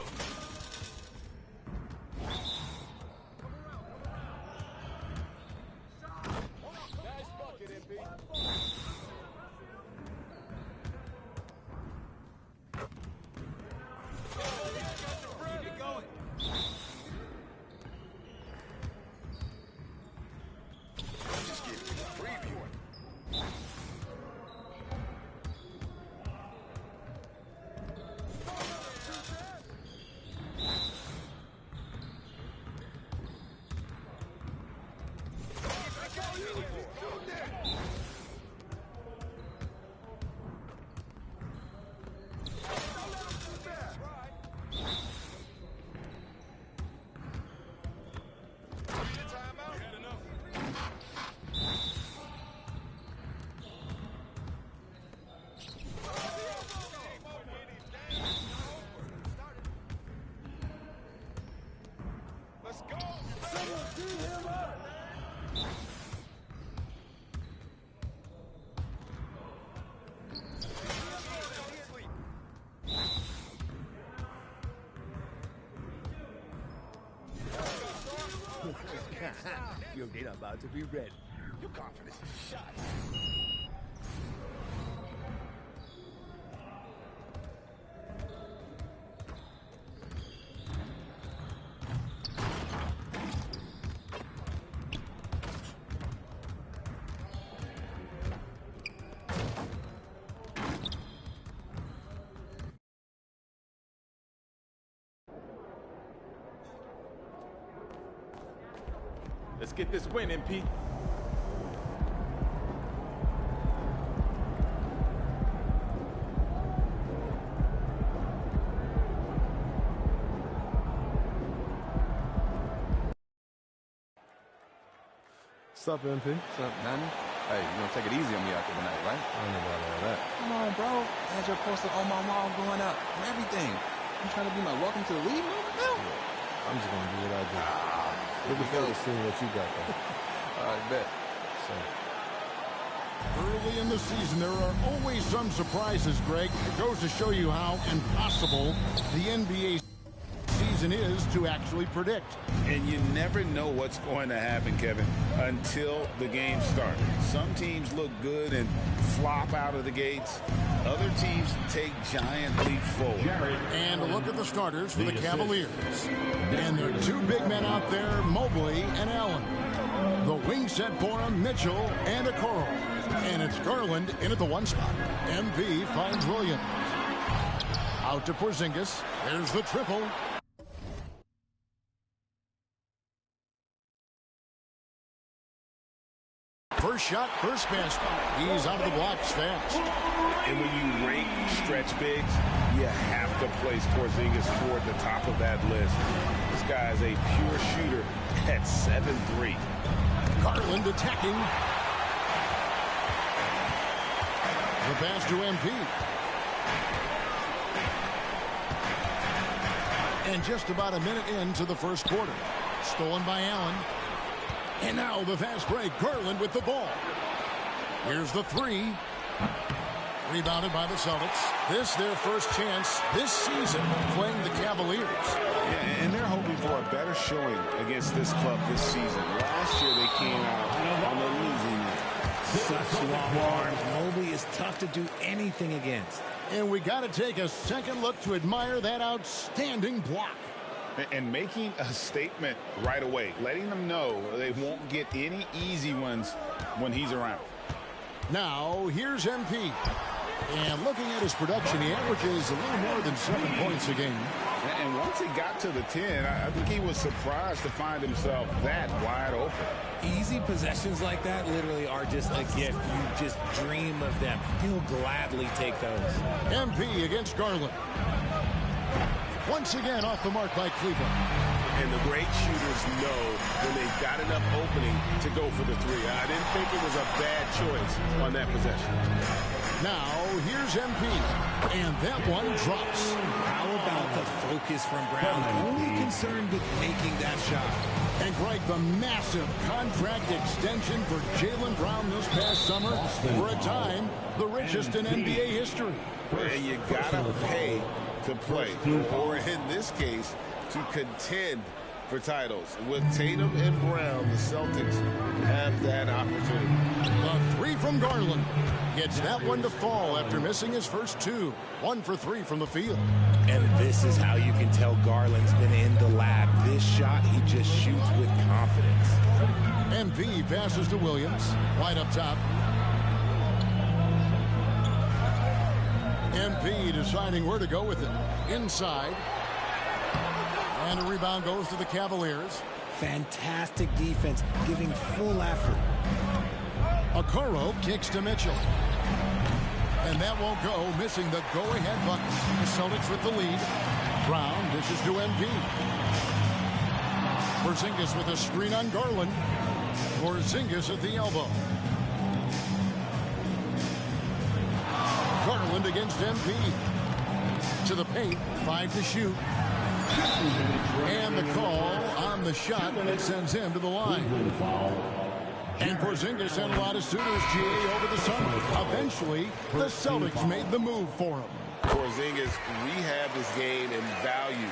Nice bucket, MP. Keep it going. Just give me a preview. Let's go. Someone beat him up. Your gate about to be ready. Your confidence is shot. Let's get this win, MP. What's up, MP? What's up, Danny? Hey, you gonna take it easy on me out there tonight, right? I don't know about all that. Come on, bro. I had your poster on my wall going up and everything. You trying to be my welcome to the league moment now? Yeah. I'm just gonna do what I do. Looking forward to seeing what you got, though. All right, bet. So. Early in the season, there are always some surprises, Greg. It goes to show you how impossible the NBA season is to actually predict. And you never know what's going to happen, Kevin, until the game starts. Some teams look good and flop out of the gates. Other teams take giant leaps forward. And look at the starters for the Cavaliers. And there are two big men out there, Mobley and Allen. The wing set for him, Mitchell and Okoro. And it's Garland in at the one spot. MP finds Williams. Out to Porzingis. There's the triple. First shot, first basket. He's out of the blocks fast. And when you rate stretch bigs, you have to place Porzingis toward the top of that list. This guy is a pure shooter at 7'3". Garland attacking. The pass to MP. And just about a minute into the first quarter. Stolen by Allen. And now the fast break. Garland with the ball. Here's the three. Rebounded by the Celtics. This their first chance this season playing the Cavaliers. Yeah, and they're hoping for a better showing against this club this season. Last year they came out on the losing end. Such long arms. Mobley is tough to do anything against. And we got to take a second look to admire that outstanding block. And making a statement right away, letting them know they won't get any easy ones when he's around. Now, here's MP. And looking at his production, he averages a little more than 7 points a game. And once he got to the 10, I think he was surprised to find himself that wide open. Easy possessions like that literally are just a gift. You just dream of them. He'll gladly take those. MP against Garland. Once again off the mark by Cleveland. And the great shooters know when they've got enough opening to go for the three. I didn't think it was a bad choice on that possession. Now, here's MP. And that one drops. How about the focus from Brown? Only concerned with making that shot. And Greg, the massive contract extension for Jaylen Brown this past summer. For a time, the richest in NBA history. And you gotta pay to play, or in this case, to contend for titles. With Tatum and Brown, the Celtics have that opportunity. The three from Garland gets that one to fall after missing his first two. 1 for 3 from the field. And this is how you can tell Garland's been in the lab. This shot, he just shoots with confidence. MP passes to Williams, right up top. MP deciding where to go with it. Inside. And a rebound goes to the Cavaliers. Fantastic defense, giving full effort. Okoro kicks to Mitchell. And that won't go, missing the go-ahead bucket. The Celtics with the lead. Brown dishes to MP. Porzingis with a screen on Garland. Porzingis at the elbow. Garland against MP. To the paint, 5 to shoot. And the call on the shot that sends him to the line. And Porzingis had a lot of suitors, GA, over the summer. Eventually, the Celtics made the move for him. Porzingis rehabbed his game and value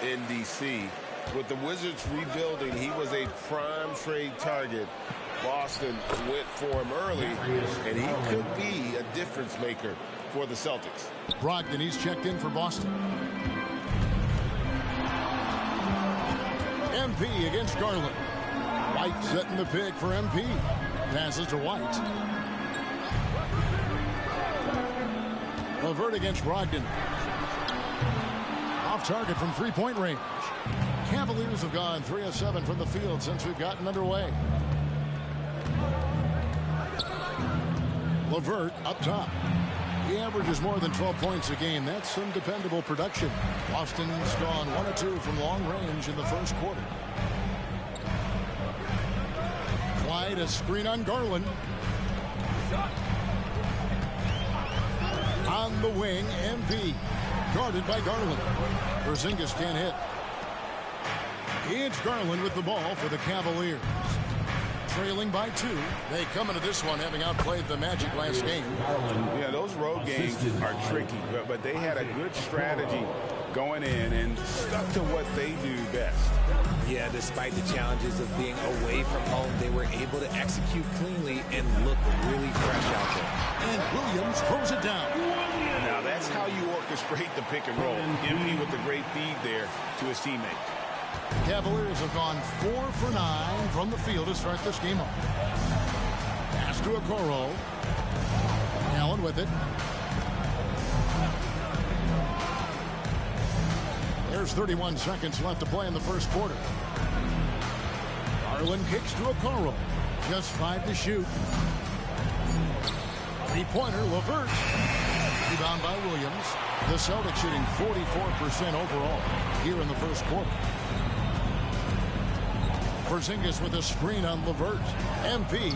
in D.C. With the Wizards rebuilding, he was a prime trade target. Boston went for him early, and he could be a difference maker for the Celtics. Brogdon, he's checked in for Boston. MP against Garland. White setting the pick for MP. Passes to White. LeVert against Brogdon. Off target from three-point range. Cavaliers have gone 3 of 7 from the field since we've gotten underway. LeVert up top. He averages more than 12 points a game. That's some dependable production. Boston's gone 1 of 2 from long range in the first quarter. White, a screen on Garland. On the wing, MP. Guarded by Garland. Porzingis can't hit. It's Garland with the ball for the Cavaliers. Trailing by 2. They come into this one having outplayed the Magic last game. Yeah, those road games are tricky, but they had a good strategy going in and stuck to what they do best. Yeah, despite the challenges of being away from home, they were able to execute cleanly and look really fresh out there. And Williams throws it down. Now that's how you orchestrate the pick and roll. MP with the great feed there to his teammate. Cavaliers have gone 4 for 9 from the field to start this game off. Pass to Okoro. Allen with it. There's 31 seconds left to play in the first quarter. Garland kicks to Okoro. Just 5 to shoot. Three-pointer, LeVert. Rebound by Williams. The Celtics shooting 44% overall here in the first quarter. Porzingis with a screen on LeVert. MP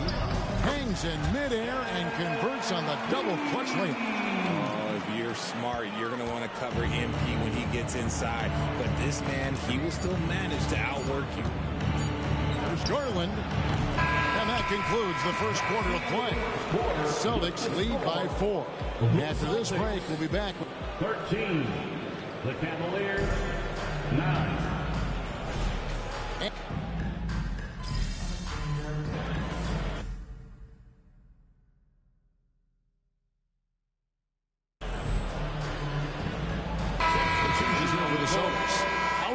hangs in midair and converts on the double clutch layup. Oh, if you're smart, you're going to want to cover MP when he gets inside. But this man, he will still manage to outwork you. There's Garland. And that concludes the first quarter of play. Celtics lead by 4. After this break, we'll be back. 13. The Cavaliers, 9.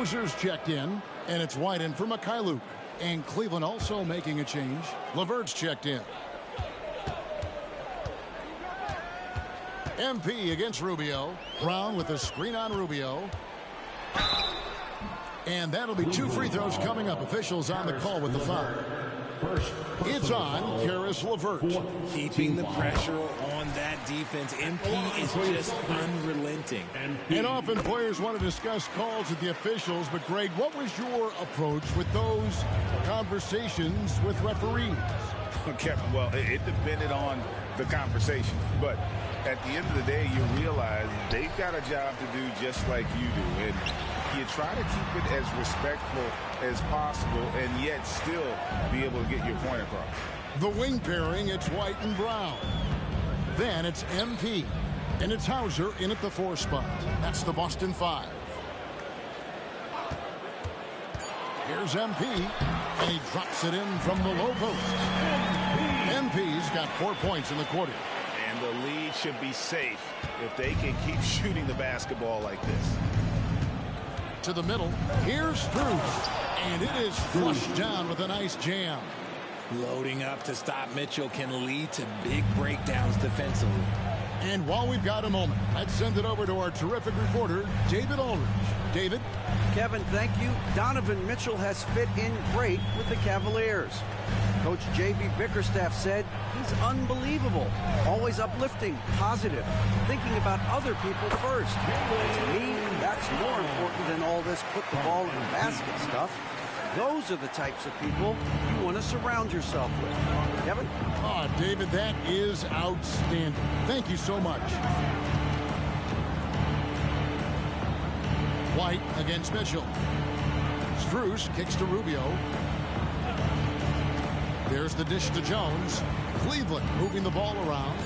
Hauser's checked in, and it's White in for Mikhailuk. And Cleveland also making a change. LeVert's checked in. MP against Rubio. Brown with a screen on Rubio. And that'll be 2 free throws coming up. Officials on the call with the foul. It's on Karis LeVert. Keeping the pressure on that defense. MP is just unrelenting. And often players want to discuss calls with the officials, but Greg, what was your approach with those conversations with referees? Kevin, well, it depended on the conversation, but at the end of the day, you realize they've got a job to do just like you do, and you try to keep it as respectful as possible and yet still be able to get your point across. The wing pairing, it's White and Brown. Then it's MP, and it's Hauser in at the 4 spot. That's the Boston 5. Here's MP, and he drops it in from the low post. MP's got 4 points in the quarter. And the lead should be safe if they can keep shooting the basketball like this. To the middle, here's Strus, and it is flushed down with a nice jam. Loading up to stop Mitchell can lead to big breakdowns defensively. And while we've got a moment, let's send it over to our terrific reporter, David Ulrich. David? Kevin, thank you. Donovan Mitchell has fit in great with the Cavaliers. Coach J.B. Bickerstaff said he's unbelievable, always uplifting, positive, thinking about other people first. To me, that's more important than all this put the ball in the basket stuff. Those are the types of people you want to surround yourself with. Kevin? Oh, David, that is outstanding. Thank you so much. White against Mitchell. Strus kicks to Rubio. There's the dish to Jones. Cleveland moving the ball around.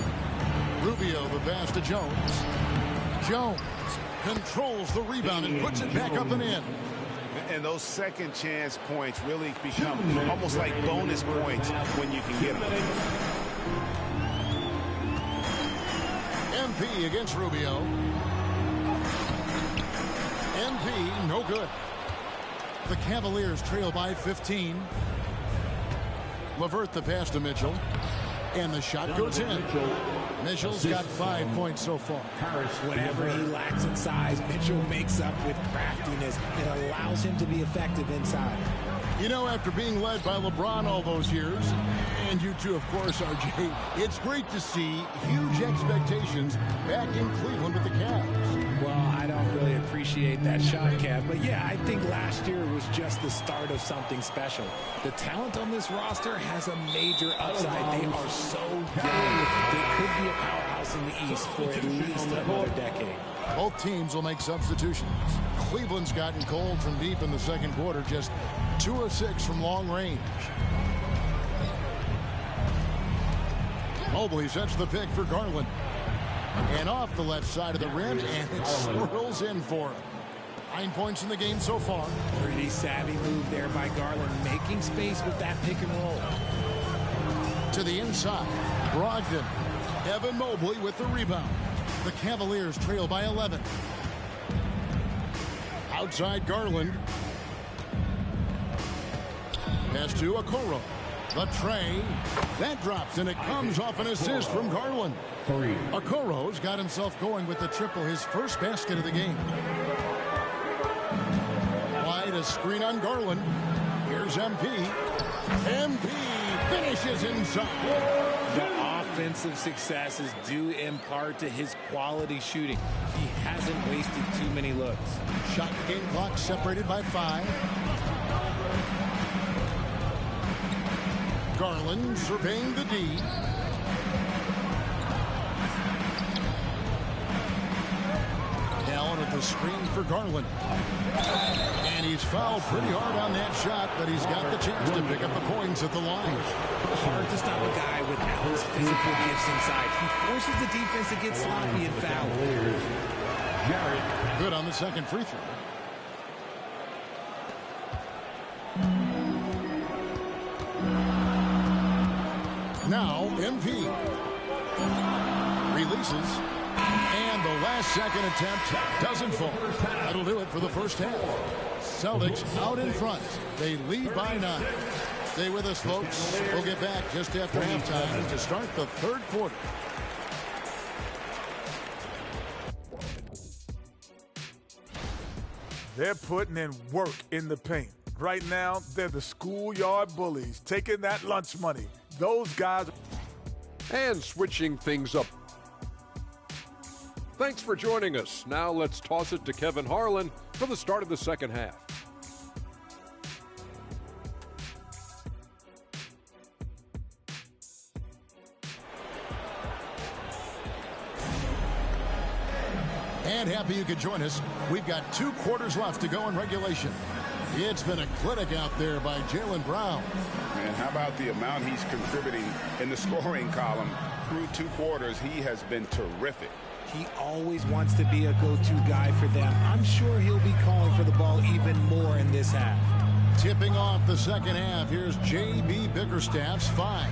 Rubio the pass to Jones. Jones controls the rebound and puts it back up and in. And those second chance points really become almost like bonus points when you can get them. MP against Rubio. MP, no good. The Cavaliers trail by 15. LeVert the pass to Mitchell. And the shot goes in. Mitchell's got 5 points so far. Whatever he lacks in size, Mitchell makes up with craftiness. It allows him to be effective inside. You know, after being led by LeBron all those years, and you too, of course, RJ, it's great to see huge expectations back in Cleveland with the Cavs. Well, I don't really appreciate that shot, Kev, but yeah, I think last year was just the start of something special. The talent on this roster has a major upside. They are so young. They could be a powerhouse in the East for at least another decade. Both teams will make substitutions. Cleveland's gotten cold from deep in the second quarter, just 2 of 6 from long range. Mobley sets the pick for Garland. And off the left side of the rim, and it swirls in for him. 9 points in the game so far. Pretty savvy move there by Garland, making space with that pick and roll. To the inside, Brogdon. Evan Mobley with the rebound. The Cavaliers trail by 11. Outside Garland. Pass to Okoro. The tray. That drops, and it comes off an assist from Garland. Okoro's got himself going with the triple, his first basket of the game. Wide, a screen on Garland. Here's MP. MP finishes inside. The offensive success is due in part to his quality shooting. He hasn't wasted too many looks. Shot game clock separated by 5. Garland surveying the D. Allen with the screen for Garland. And he's fouled pretty hard on that shot, but he's got the chance to pick up the points at the line. Hard to stop a guy with Allen's physical gifts inside. He forces the defense to get sloppy and foul. Good on the second free throw. Now, MP releases, and the last second attempt doesn't fall. That'll do it for the first half. Celtics out in front. They lead by 9. Stay with us, folks. We'll get back just after halftime to start the third quarter. They're putting in work in the paint. Right now, they're the schoolyard bullies, taking that lunch money. Those guys. And switching things up. Thanks for joining us. Now let's toss it to Kevin Harlan for the start of the second half. And happy you could join us. We've got 2 quarters left to go in regulation. It's been a clinic out there by Jaylen Brown. Man, how about the amount he's contributing in the scoring column through 2 quarters? He has been terrific. He always wants to be a go-to guy for them. I'm sure he'll be calling for the ball even more in this half. Tipping off the second half, here's J.B. Bickerstaff's 5.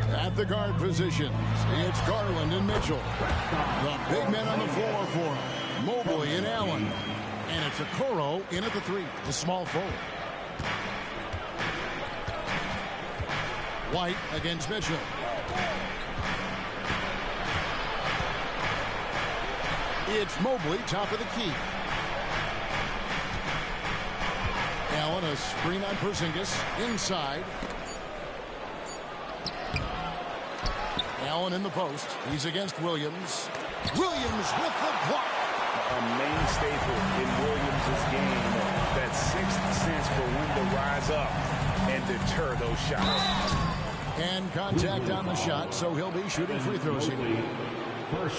At the guard positions, it's Garland and Mitchell. The big men on the floor for him, Mobley and Allen. And it's Okoro in at the 3, the small forward. White against Mitchell. It's Mobley, top of the key. Allen, a screen on Porzingis, inside. Allen in the post. He's against Williams. Williams with the block. A main staple in Williams' game, that 6th sense for when to rise up and deter those shots. And contact on the shot, so he'll be shooting free throws here.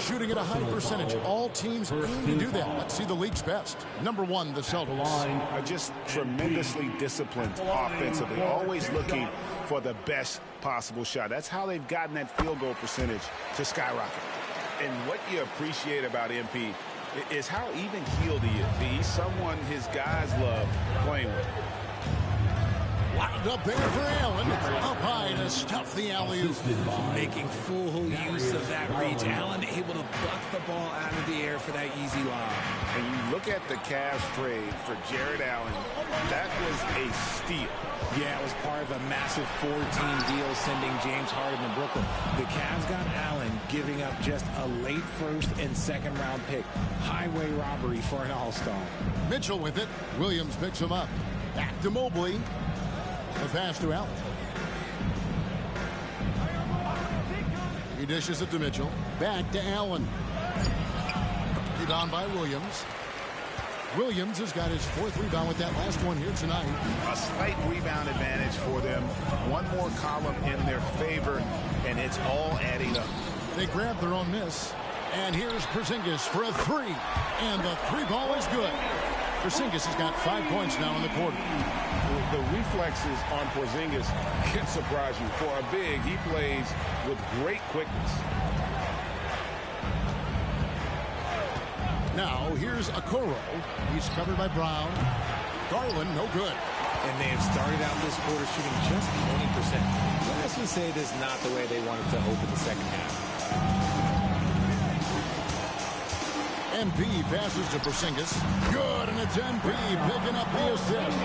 Shooting at a high percentage. All teams aim to do that. Let's see the league's best. Number 1, the Celtics. Are just tremendously disciplined offensively, always looking for the best possible shot. That's how they've gotten that field goal percentage to skyrocket. And what you appreciate about MP is how even-keeled he is. He's someone his guys love playing with. Lined up there for Allen. Up high to stuff the alley-oop. Making full use of that reach. Allen able to buck the ball out of the air for that easy lob. And you look at the Cavs trade for Jared Allen, that was a steal. Yeah, it was part of a massive 4-team deal sending James Harden to Brooklyn. The Cavs got Allen, giving up just a late 1st and 2nd round pick. Highway robbery for an all-star. Mitchell with it. Williams picks him up. Back to Mobley. The pass to Allen. He dishes it to Mitchell. Back to Allen. Hit on by Williams. Williams has got his 4th rebound with that last one here tonight. A slight rebound advantage for them. One more column in their favor, and it's all adding up. They grab their own miss. And here's Porzingis for a 3. And the 3 ball is good. Porzingis has got 5 points now in the quarter. The reflexes on Porzingis can surprise you. For a big, he plays with great quickness. Now, here's Okoro. He's covered by Brown. Garland, no good. And they have started out this quarter shooting just 20%. Let's just say this is not the way they wanted to open the second half. MP passes to Porzingis. Good, and it's MP picking up the assist.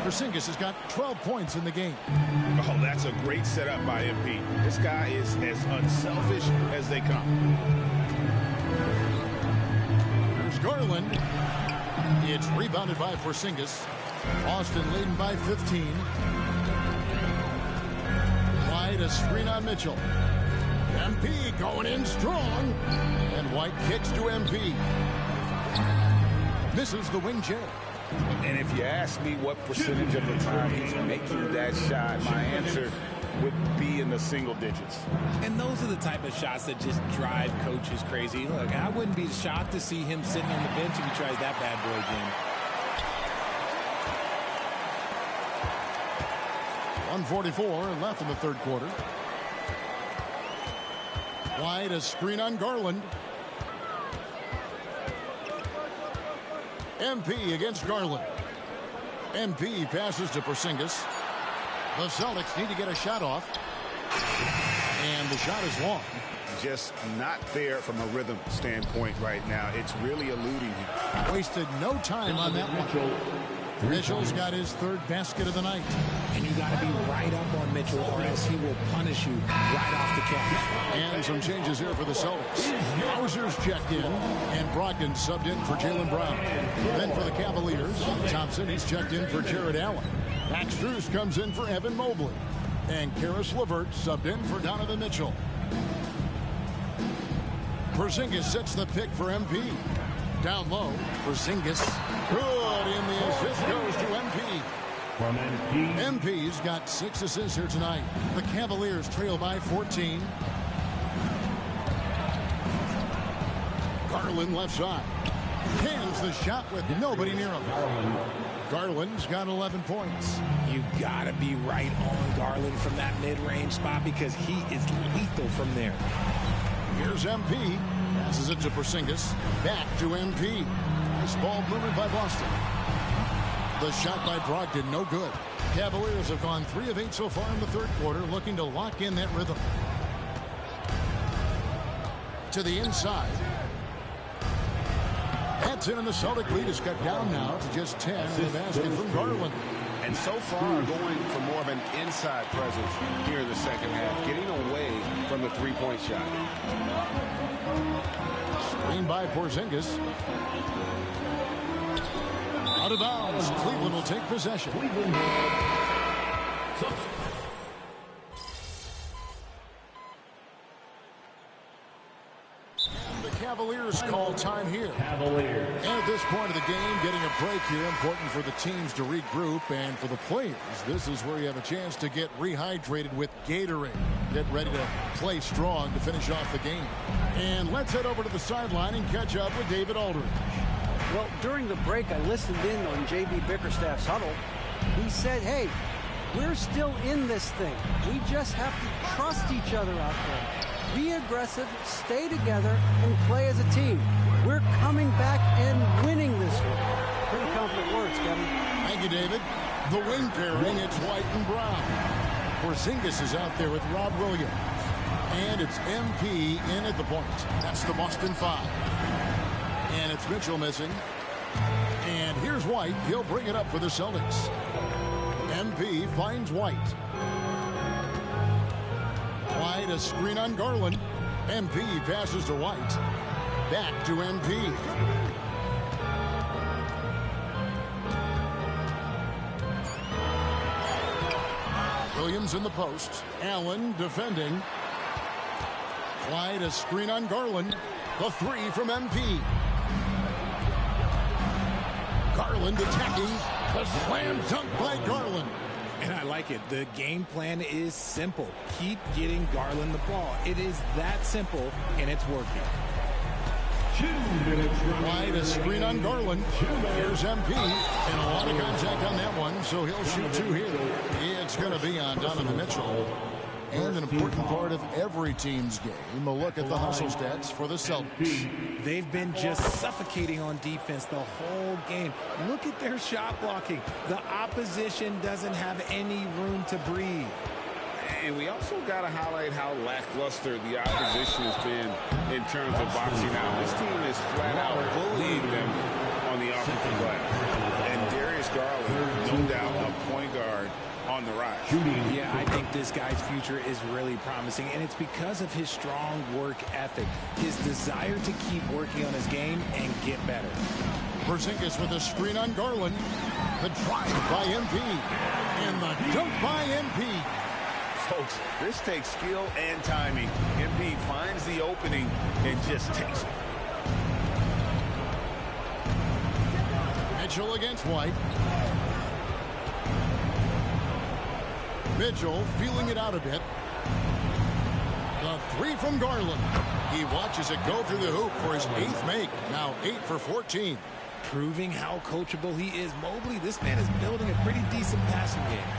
Porzingis has got 12 points in the game. Oh, that's a great setup by MP. This guy is as unselfish as they come. Here's Garland. It's rebounded by Porzingis. Austin leading by 15. White, a screen on Mitchell. MP going in strong. And White kicks to MP. Misses the wing J. And if you ask me what percentage of the time he's making that shot, my answer would be in the single digits. And those are the type of shots that just drive coaches crazy. Look, I wouldn't be shocked to see him sitting on the bench if he tries that bad boy again. 1:44 left in the 3rd quarter. White, a screen on Garland. MP against Garland. MP passes to Porzingis. The Celtics need to get a shot off. And the shot is long. Just not there from a rhythm standpoint right now. It's really eluding him. Wasted no time on that one. Mitchell's got his third basket of the night. And you got to be right up on Mitchell or else he will punish you right off the catch. And some changes here for the Celtics. Hauser's checked in, and Brogdon subbed in for Jaylen Brown. Then for the Cavaliers, Thompson, he's checked in for Jared Allen. Max Strus comes in for Evan Mobley. And Karis LeVert subbed in for Donovan Mitchell. Porzingis sets the pick for MP. Down low, Porzingis. Good, and the assist goes to MP. From MP. MP's got 6 assists here tonight. The Cavaliers trail by 14. Garland left side. Cans the shot with nobody near him. Garland's got 11 points. You got to be right on Garland from that mid-range spot because he is lethal from there. Here's MP. Passes it to Porzingis. Back to MP. Nice ball movement by Boston. The shot by Brogdon, no good. Cavaliers have gone 3 of 8 so far in the third quarter, looking to lock in that rhythm. To the inside. That's in, and the Celtic lead is cut down now to just 10 in the basket from Garland. And so far, going for more of an inside presence here in the second half, getting away from the three-point shot. Screen by Porzingis. Out of bounds. Cleveland will take possession. And the Cavaliers call time here. Cavaliers. And at this point of the game, getting a break here, important for the teams to regroup, and for the players, this is where you have a chance to get rehydrated with Gatorade. Get ready to play strong to finish off the game. And let's head over to the sideline and catch up with David Aldridge. Well, during the break, I listened in on J.B. Bickerstaff's huddle. He said, hey, we're still in this thing. We just have to trust each other out there. Be aggressive, stay together, and play as a team. We're coming back and winning this one. Pretty confident words, Kevin. Thank you, David. The wing pairing, it's White and Brown. Porzingis is out there with Rob Williams. And it's MP in at the point. That's the Boston 5. And it's Mitchell missing. And here's White. He'll bring it up for the Celtics. MP finds White. White, a screen on Garland. MP passes to White. Back to MP. Williams in the post. Allen defending. White, a screen on Garland. The 3 from MP. Garland attacking. The slam dunk by Garland. And I like it. The game plan is simple. Keep getting Garland the ball. It is that simple, and it's working. 2 minutes. White, a screen on Garland. Here's MP. And a lot of contact on that one, so he'll shoot 2 here. It's going to be on Donovan Mitchell. And an important part of every team's game, a look at the hustle stats for the Celtics. They've been just suffocating on defense the whole game. Look at their shot blocking. The opposition doesn't have any room to breathe. And we also got to highlight how lackluster the opposition has been in terms of boxing out. This team is flat out bullying them on the offensive glass. And Darius Garland, no doubt a point guard on the rise. Yeah, I think this guy's future is really promising, and it's because of his strong work ethic, his desire to keep working on his game and get better. Porzingis with a screen on Garland. The drive by MP. And the dunk by MP. Folks, this takes skill and timing. MP finds the opening and just takes it. Mitchell against White. Mitchell feeling it out a bit. The 3 from Garland. He watches it go through the hoop for his 8th make. Now 8 for 14. Proving how coachable he is. Mobley, this man is building a pretty decent passing game.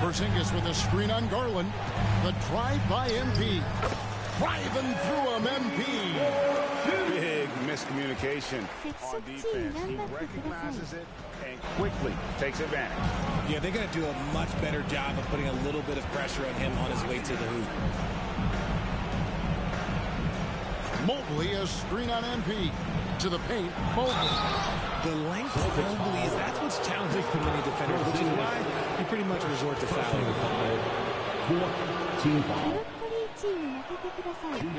Porzingis with a screen on Garland. The drive by MP. Driving through him, MP. Big miscommunication on defense. He recognizes it and quickly takes advantage. Yeah, they're going to do a much better job of putting a little bit of pressure on him on his way to the hoop. Mobley, a screen on MP. To the paint, Mobley. The length of Mobley, that's what's challenging for many defenders, which is why you pretty much resort to fouling. Team foul.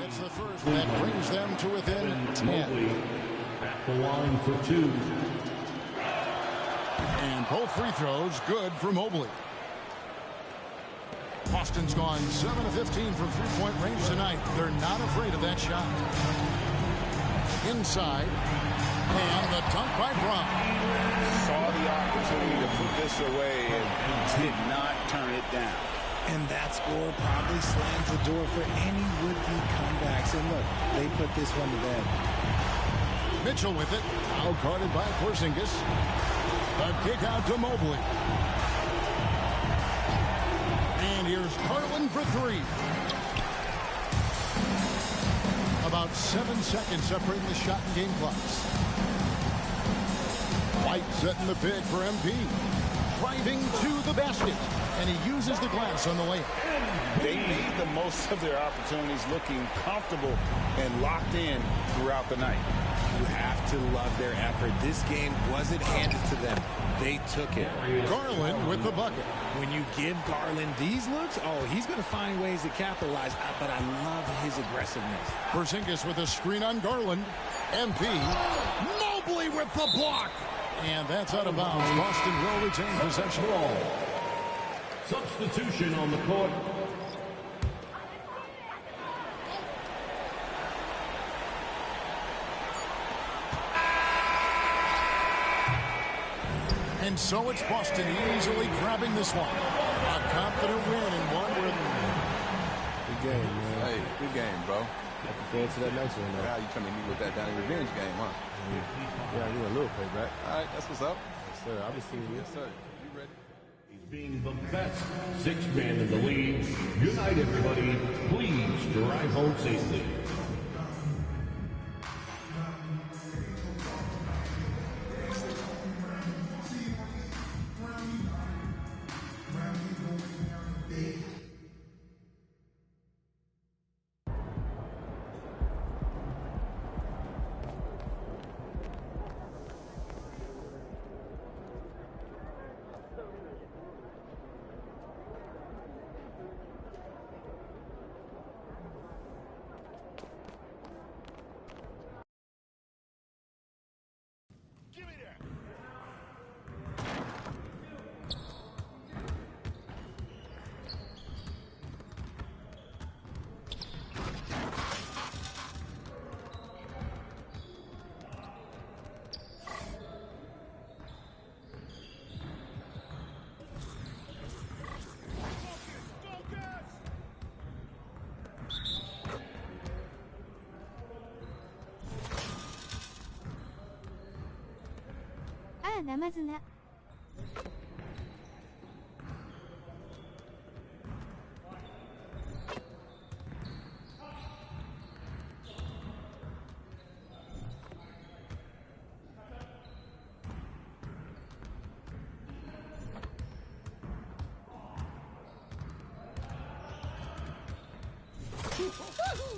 It's the first that brings them to within 10. Mobley at the line for 2. And both free throws good for Mobley. Boston's gone 7 of 15 from three-point range tonight. They're not afraid of that shot. Inside. And the dunk by Brown. Saw the opportunity to put this away and did not turn it down. And that score probably slams the door for any would-be comebacks. And look, they put this one to bed. Mitchell with it. Now guarded by Porzingis. A kick out to Mobley. And here's Garland for 3. About 7 seconds separating the shot and game clocks. White setting the pick for MP. Driving to the basket. And he uses the glass on the layup. They made the most of their opportunities, looking comfortable and locked in throughout the night. You have to love their effort. This game wasn't handed to them. They took it. Garland with the bucket. When you give Garland these looks, oh, he's going to find ways to capitalize. But I love his aggressiveness. Porzingis with a screen on Garland. MP. Mobley with the block. And that's out of bounds. Boston will retain possession. Substitution on the court. And so it's Boston easily grabbing this one. A confident win and one where... Good game, man. Hey, good game, bro. Looking forward to that next one, though. Now you trying to meet with that down in revenge game, huh? Yeah, I need a little payback. All right, that's what's up. Yes, sir. I'll be seeing you. Yes, sir. You ready? He's being the best sixth man in the league. Good night, everybody. Please drive home safely.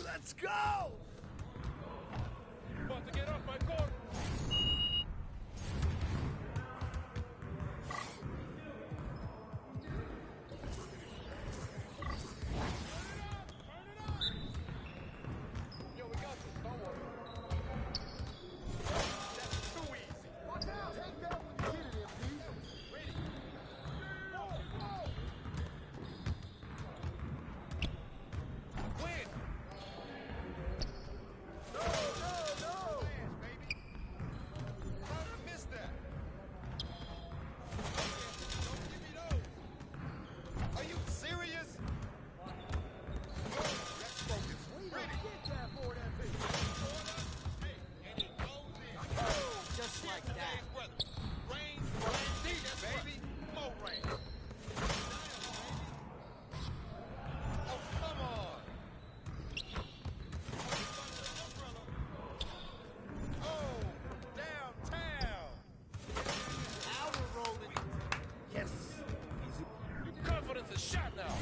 Let's go! About to get off my court. Yo, we got this. Don't worry. That's too easy. Watch out. Take that when you get it, MP. Ready. Go, go. Win. No, no, no. Hands, baby. How did I miss that? Don't give me those. Are you serious? That's broken. Ready. Get that for that bitch. Hey, and it goes in. Just like that. Rain, rain, baby. More rain. Oh, come on. Oh, downtown. Now we're rolling. Yes. Easy. Confidence is shot now.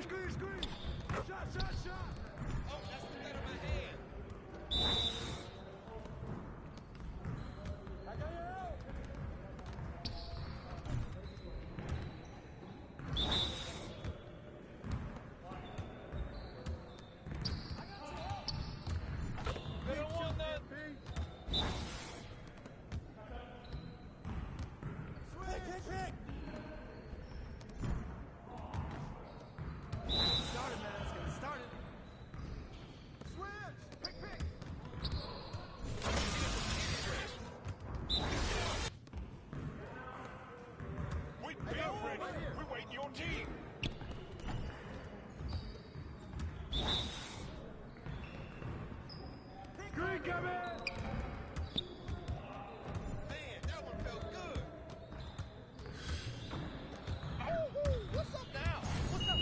Screen, screen. Shot, shot, shot. Oh, that's the net of my hand. I got your help. They don't want that. Pick. Started, man. Let's get it started. Switch. Pick. We've been ready. We're waiting your team. Green coming! Man, that one felt good. Oh, what's up now? What's up?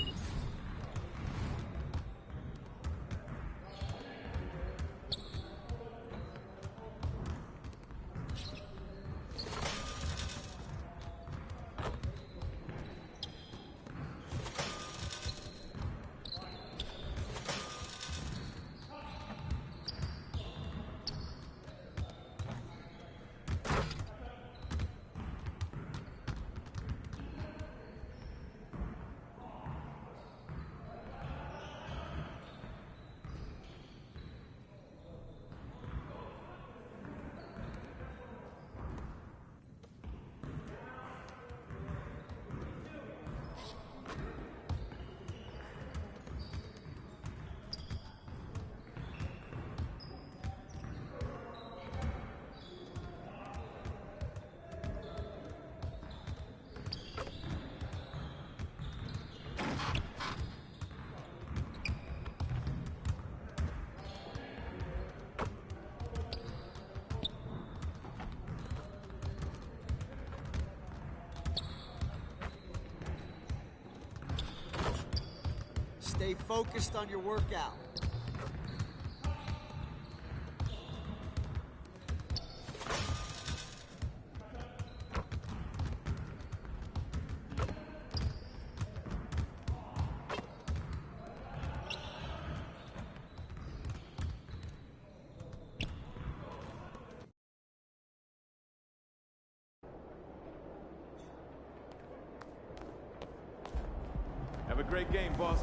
Stay focused on your workout. Have a great game, boss.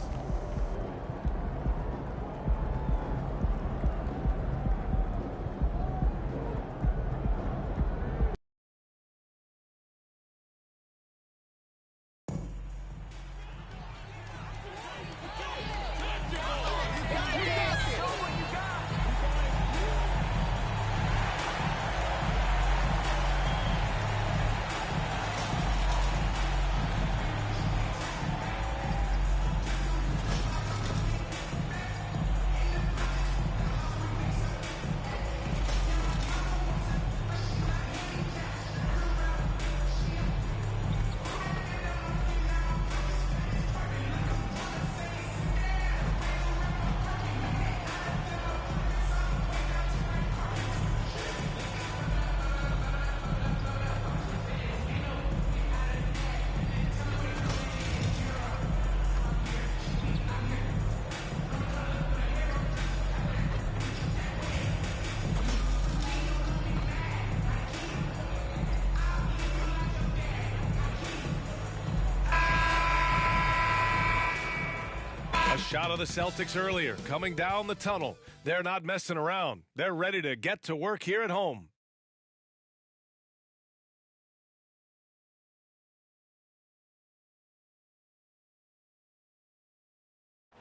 A shot of the Celtics earlier, coming down the tunnel. They're not messing around. They're ready to get to work here at home.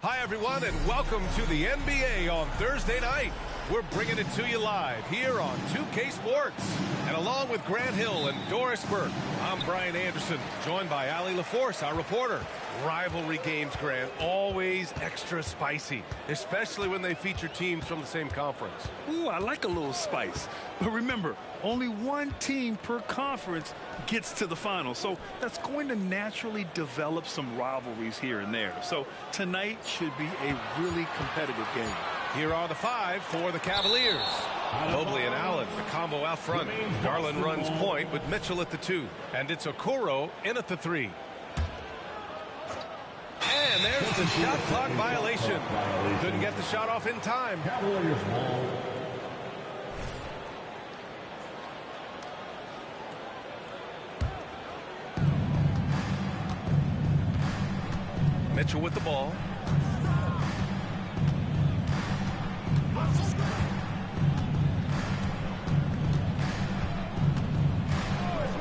Hi, everyone, and welcome to the NBA on Thursday night. We're bringing it to you live here on 2K Sports. And along with Grant Hill and Doris Burke, I'm Brian Anderson, joined by Allie LaForce, our reporter. Rivalry games, Grant, always extra spicy, especially when they feature teams from the same conference. Ooh, I like a little spice. But remember, only one team per conference gets to the final. So that's going to naturally develop some rivalries here and there. So tonight should be a really competitive game. Here are the five for the Cavaliers. Mobley and Allen, the combo out front. Garland runs point with Mitchell at the 2. And it's Okoro in at the 3. And there's the shot clock violation. Couldn't get the shot off in time. Cavaliers ball. Mitchell with the ball.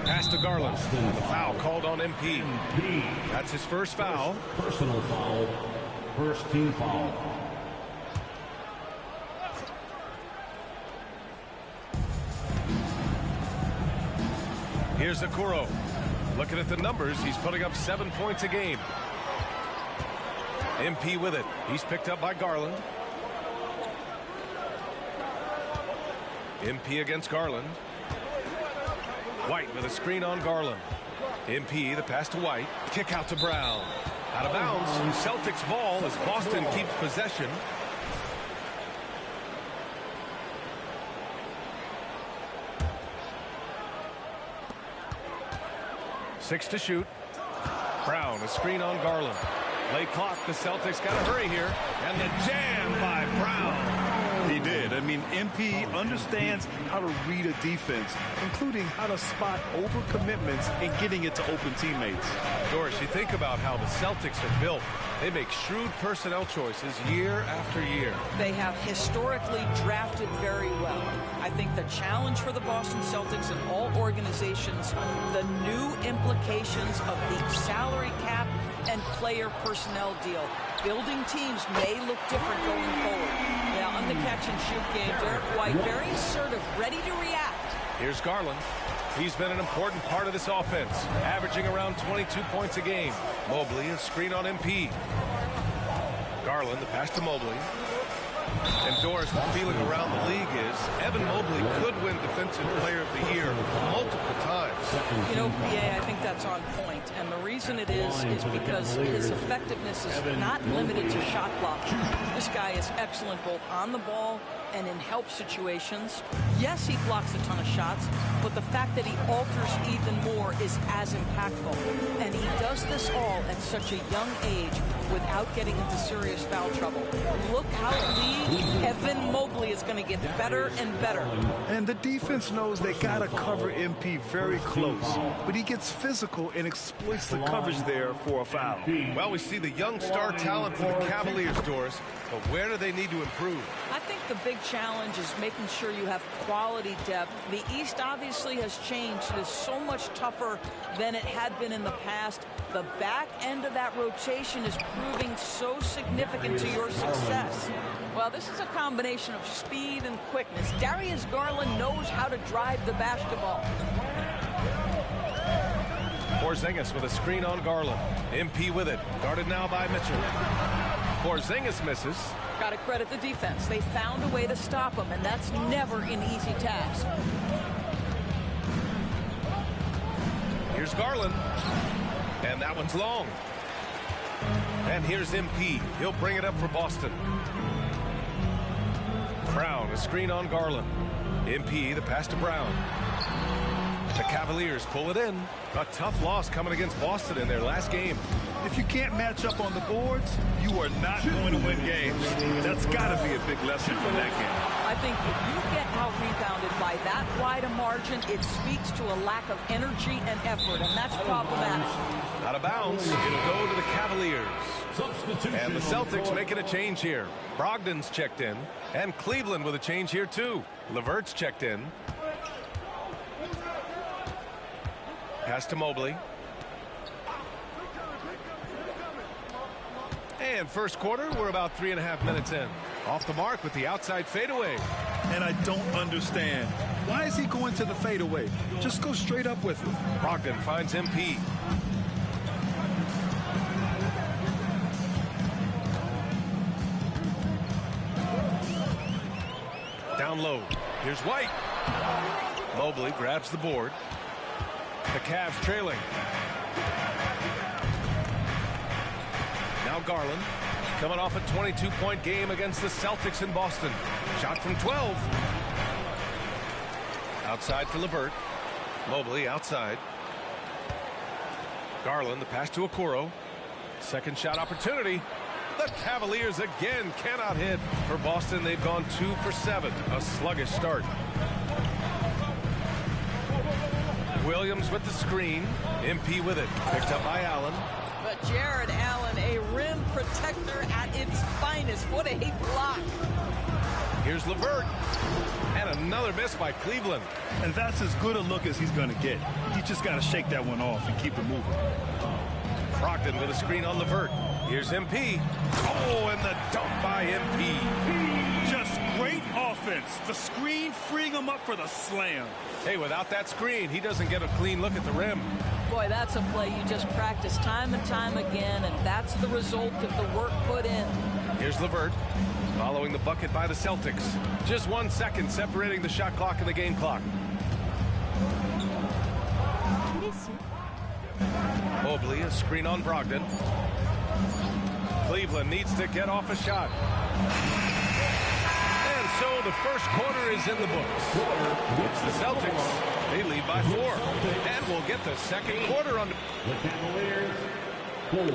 Pass to Garland. The foul called on MP. That's his first foul. Personal foul. First team foul. Here's Okoro. Looking at the numbers, he's putting up 7 points a game. MP with it. He's picked up by Garland. MP against Garland. White with a screen on Garland. MP, the pass to White. Kick out to Brown. Out of bounds. Celtics ball as Boston keeps possession. Six to shoot. Brown, a screen on Garland. Late clock, the Celtics got to hurry here. And the jam by Brown. He did. I mean, MP understands how to read a defense, including how to spot overcommitments and getting it to open teammates. Doris, you think about how the Celtics are built. They make shrewd personnel choices year after year. They have historically drafted very well. I think the challenge for the Boston Celtics and all organizations, the new implications of the salary cap and player personnel deal. Building teams may look different going forward. Now, on the catch-and-shoot game, Derek White very assertive, ready to react. Here's Garland. He's been an important part of this offense, averaging around 22 points a game. Mobley, a screen on MP. Garland, the pass to Mobley. And Doris, the feeling around the league is Evan Mobley could win Defensive Player of the Year multiple times. You know, BA, I think that's on point. And the reason it is because his effectiveness is not limited to shot blocking. This guy is excellent both on the ball and in help situations. Yes, he blocks a ton of shots, but the fact that he alters even more is as impactful. And he does this all at such a young age without getting into serious foul trouble. Look how Evan Mobley is going to get better and better. And the defense knows they got to cover MP very close, but he gets physical and exploits the coverage there for a foul. Well, we see the young star talent for the Cavaliers, Doris, but where do they need to improve? I think the big challenge is making sure you have quality depth. The East obviously has changed. It is so much tougher than it had been in the past. The back end of that rotation is proving so significant to your success. Well, this is a combination of speed and quickness. Darius Garland knows how to drive the basketball. Porzingis with a screen on Garland. MP with it. Guarded now by Mitchell. Porzingis misses. Got to credit the defense. They found a way to stop him, and that's never an easy task. Here's Garland. And that one's long. And here's MP. He'll bring it up for Boston. Brown, a screen on Garland. MP, the pass to Brown. The Cavaliers pull it in. A tough loss coming against Boston in their last game. If you can't match up on the boards, you are not going to win games. That's got to be a big lesson from that game. I think if you get out-rebounded by that wide a margin, it speaks to a lack of energy and effort, and that's problematic. Out of bounds, it'll go to the Cavaliers. And the Celtics making a change here. Brogdon's checked in, and Cleveland with a change here too. LeVert's checked in. Pass to Mobley. And first quarter, we're about 3.5 minutes in. Off the mark with the outside fadeaway. And I don't understand. Why is he going to the fadeaway? Just go straight up with it. Brogdon finds MP. Down low. Here's White. Mobley grabs the board. The Cavs trailing. Now Garland, coming off a 22-point game against the Celtics in Boston. Shot from 12. Outside for LeVert. Mobley outside. Garland, the pass to Okoro. Second shot opportunity. The Cavaliers again cannot hit. For Boston, they've gone 2 for 7. A sluggish start. Williams with the screen. MP with it. Picked up by Allen. But Jared Allen, a rim protector at its finest. What a block. Here's LeVert. And another miss by Cleveland. And that's as good a look as he's going to get. He just got to shake that one off and keep it moving. Brogdon with a screen on LeVert. Here's MP. Oh, and the dunk by MP. Just great offense. The screen freeing him up for the slam. Hey, without that screen, he doesn't get a clean look at the rim. Boy, that's a play you just practice time and time again, and that's the result of the work put in. Here's LeVert. Following the bucket by the Celtics. Just 1 second separating the shot clock and the game clock. Mobley, a screen on Brogdon. Cleveland needs to get off a shot. And so the first quarter is in the books. It's the Celtics. They lead by 4. And we'll get the second quarter on. The Cavaliers, 4.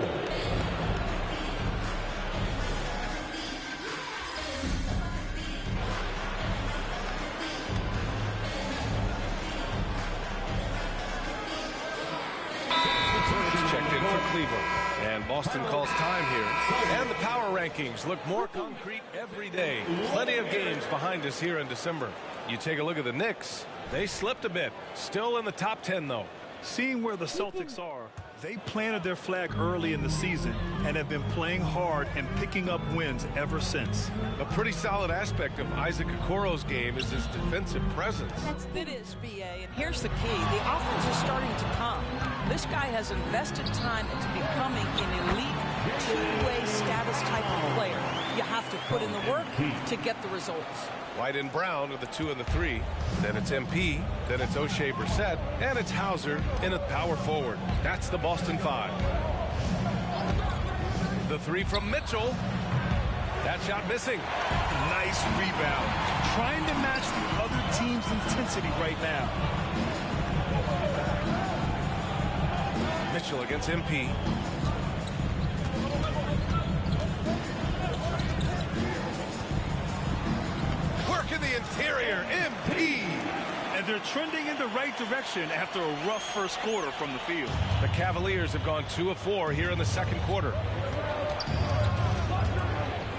Checked in for Cleveland. And Boston calls time here. And the power rankings look more concrete every day. Plenty of games behind us here in December. You take a look at the Knicks. They slipped a bit. Still in the top 10, though. Seeing where the Celtics are, they planted their flag early in the season and have been playing hard and picking up wins ever since. A pretty solid aspect of Isaac Okoro's game is his defensive presence. It is, BA, and here's the key. The offense is starting to come. This guy has invested time into becoming an elite two-way status type of player. You have to put in the work to get the results. White and Brown are the 2 and the 3. Then it's MP. Then it's O'Shea Brissett. And it's Hauser in a power forward. That's the Boston 5. The 3 from Mitchell. That shot missing. Nice rebound. Trying to match the other team's intensity right now. Mitchell against MP. Work in the interior, MP. And they're trending in the right direction after a rough first quarter from the field. The Cavaliers have gone 2 of 4 here in the second quarter.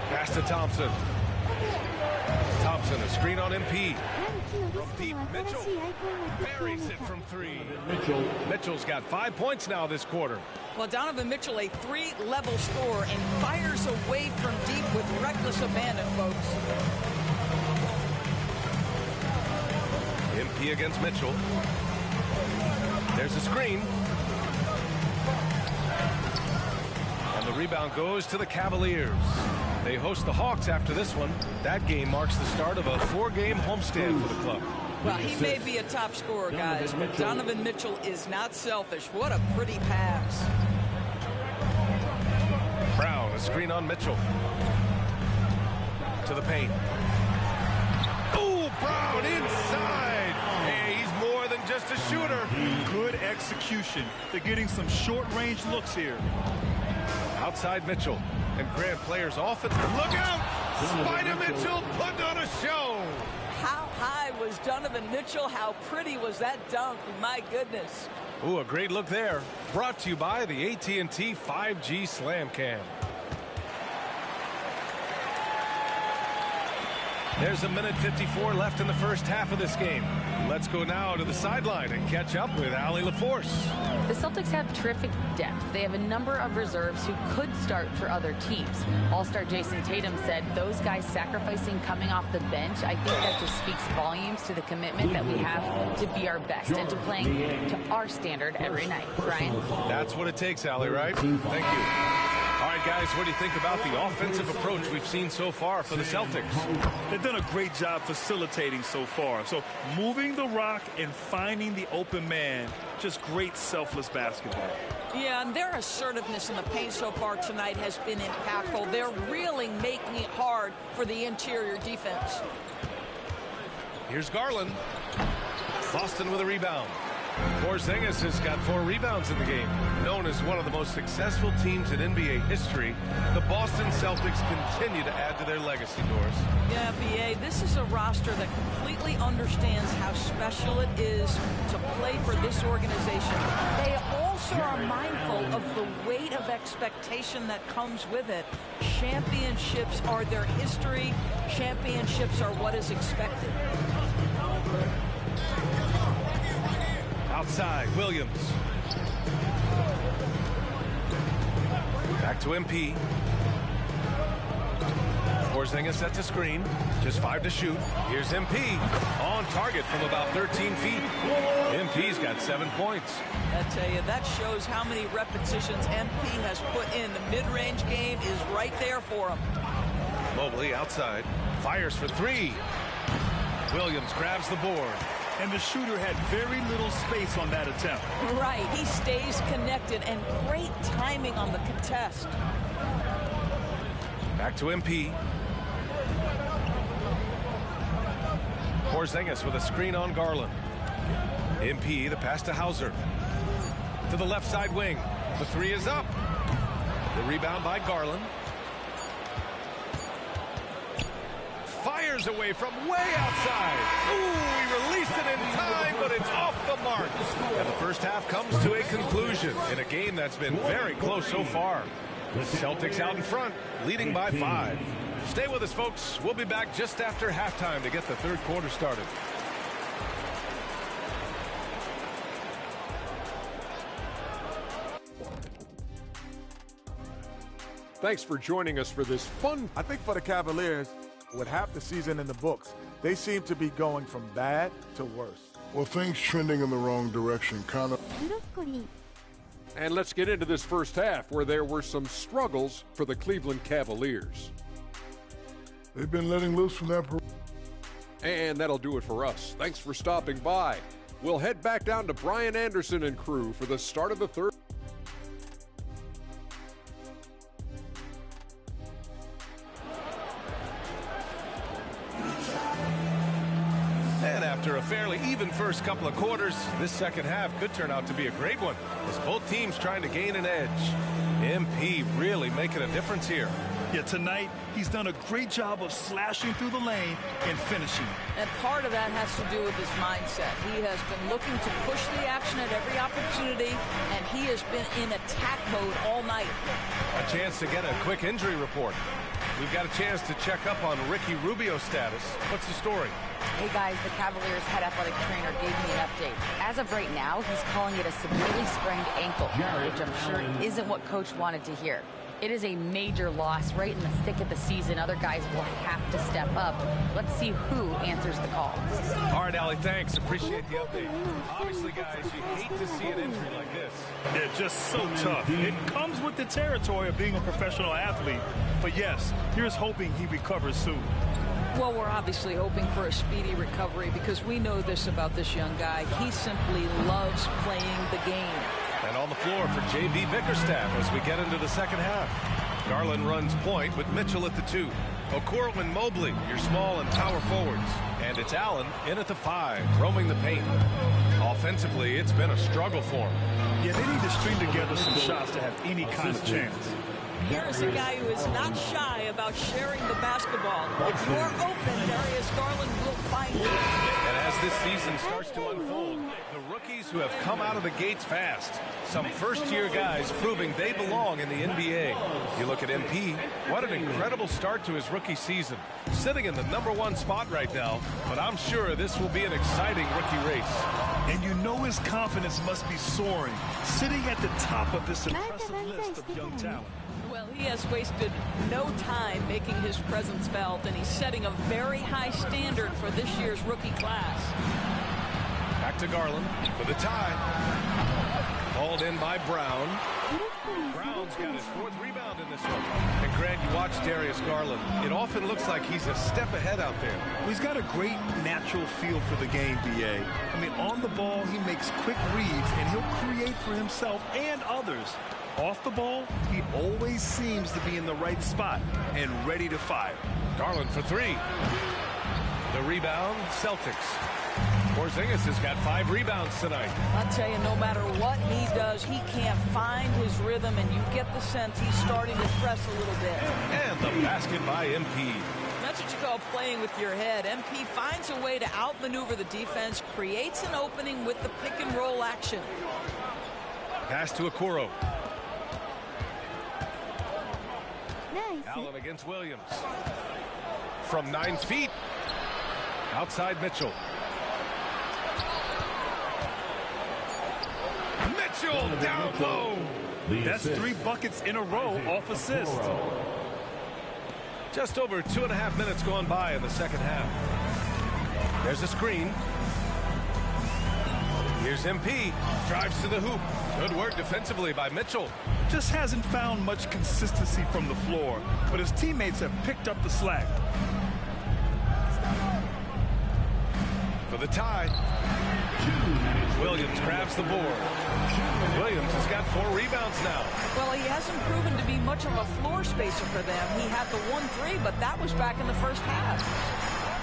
Pass to Thompson. Thompson, a screen on MP. From deep, Mitchell buries it from 3. Mitchell's got 5 points now this quarter. Well, Donovan Mitchell, a 3-level scorer, and fires away from deep with reckless abandon, folks. MP against Mitchell. There's a screen. And the rebound goes to the Cavaliers. They host the Hawks after this one. That game marks the start of a 4-game homestand for the club. Well, he may be a top scorer, guys, but Donovan Mitchell is not selfish. What a pretty pass. Brown, a screen on Mitchell. To the paint. Oh, Brown inside. Hey, he's more than just a shooter. Good execution. They're getting some short-range looks here. Outside Mitchell. And Grant players often. Look out! Spider Mitchell putting on a show. How high was Donovan Mitchell? How pretty was that dunk? My goodness. Ooh, a great look there. Brought to you by the AT&T 5G Slam Cam. There's a minute 54 left in the first half of this game. Let's go now to the sideline and catch up with Allie LaForce. The Celtics have terrific depth. They have a number of reserves who could start for other teams. All-star Jason Tatum said those guys sacrificing coming off the bench, I think that just speaks volumes to the commitment that we have to be our best and to playing to our standard every night. Brian? That's what it takes, Allie, right? Thank you. All right, guys, what do you think about the offensive approach we've seen so far for the Celtics? They've done a great job facilitating so far. So moving the rock and finding the open man, just great selfless basketball. Yeah, and their assertiveness in the paint so far tonight has been impactful. They're really making it hard for the interior defense. Here's Garland. Boston with a rebound. Porzingis has got 4 rebounds in the game. Known as one of the most successful teams in NBA history, the Boston Celtics continue to add to their legacy, Doris. Yeah, B.A., this is a roster that completely understands how special it is to play for this organization. They also are mindful of the weight of expectation that comes with it. Championships are their history. Championships are what is expected. Outside, Williams. Back to MP. Porzingis sets a screen. Just 5 to shoot. Here's MP. On target from about 13 feet. MP's got 7 points. I tell you, that shows how many repetitions MP has put in. The mid-range game is right there for him. Mobley outside. Fires for 3. Williams grabs the board. And the shooter had very little space on that attempt. Right. He stays connected, and great timing on the contest. Back to MP. Porzingis with a screen on Garland. MP, the pass to Hauser. To the left side wing. The 3 is up. The rebound by Garland. Fires away from way outside. Ooh, he released it in time, but it's off the mark. And the first half comes to a conclusion in a game that's been very close so far. The Celtics out in front, leading by 5. Stay with us, folks. We'll be back just after halftime to get the third quarter started. Thanks for joining us for this fun. I think for the Cavaliers, with half the season in the books, they seem to be going from bad to worse. Well, things trending in the wrong direction, kind of. And let's get into this first half where there were some struggles for the Cleveland Cavaliers. They've been letting loose from that. And that'll do it for us. Thanks for stopping by. We'll head back down to Brian Anderson and crew for the start of the third. And after a fairly even first couple of quarters, this second half could turn out to be a great one, as both teams trying to gain an edge. MP really making a difference here. Yeah, tonight, he's done a great job of slashing through the lane and finishing. And part of that has to do with his mindset. He has been looking to push the action at every opportunity, and he has been in attack mode all night. A chance to get a quick injury report. We've got a chance to check up on Ricky Rubio's status. What's the story? Hey guys, the Cavaliers head athletic trainer gave me an update. As of right now, he's calling it a severely sprained ankle, which I'm sure isn't what coach wanted to hear. It is a major loss right in the thick of the season. Other guys will have to step up. Let's see who answers the call. All right, Allie, thanks. Appreciate the update. Obviously, guys, you hate to see an injury like this. They're just so tough. It comes with the territory of being a professional athlete. But yes, here's hoping he recovers soon. Well, we're obviously hoping for a speedy recovery because we know this about this young guy. He simply loves playing the game. And on the floor for J.B. Bickerstaff as we get into the second half. Garland runs point with Mitchell at the 2. Okoro and Mobley, your small and power forwards. And it's Allen in at the 5, roaming the paint. Offensively, it's been a struggle for him. Yeah, they need to string together some shots to have any kind of chance. Here's a guy who is not shy about sharing the basketball. If you're open, Darius Garland will find you. And as this season starts to unfold, the rookies who have come out of the gates fast, some first-year guys proving they belong in the NBA. You look at MP, what an incredible start to his rookie season. Sitting in the #1 spot right now, but I'm sure this will be an exciting rookie race. And you know his confidence must be soaring, sitting at the top of this impressive list of young talent. Well, he has wasted no time making his presence felt, and he's setting a very high standard for this year's rookie class. Back to Garland for the tie. Hauled in by Brown. Brown's got his 4th rebound in this one. And Grant, you watch Darius Garland. It often looks like he's a step ahead out there. Well, he's got a great natural feel for the game, B.A. I mean, on the ball, he makes quick reads, and he'll create for himself and others. Off the ball, he always seems to be in the right spot and ready to fire. Garland for 3. The rebound, Celtics. Porzingis has got 5 rebounds tonight. I'll tell you, no matter what he does, he can't find his rhythm, and you get the sense he's starting to press a little bit. And the basket by MP. That's what you call playing with your head. MP finds a way to outmaneuver the defense, creates an opening with the pick-and-roll action. Pass to Okoro. Nice. Allen against Williams. From 9 feet. Outside Mitchell. Mitchell down low. That's 3 buckets in a row off assist. Just over 2.5 minutes gone by in the second half. There's a screen. Here's MP. Drives to the hoop. Good work defensively by Mitchell. Just hasn't found much consistency from the floor, but his teammates have picked up the slack. For the tie. Williams grabs the board. Williams has got 4 rebounds now. Well, he hasn't proven to be much of a floor spacer for them. He had the 1-3, but that was back in the first half.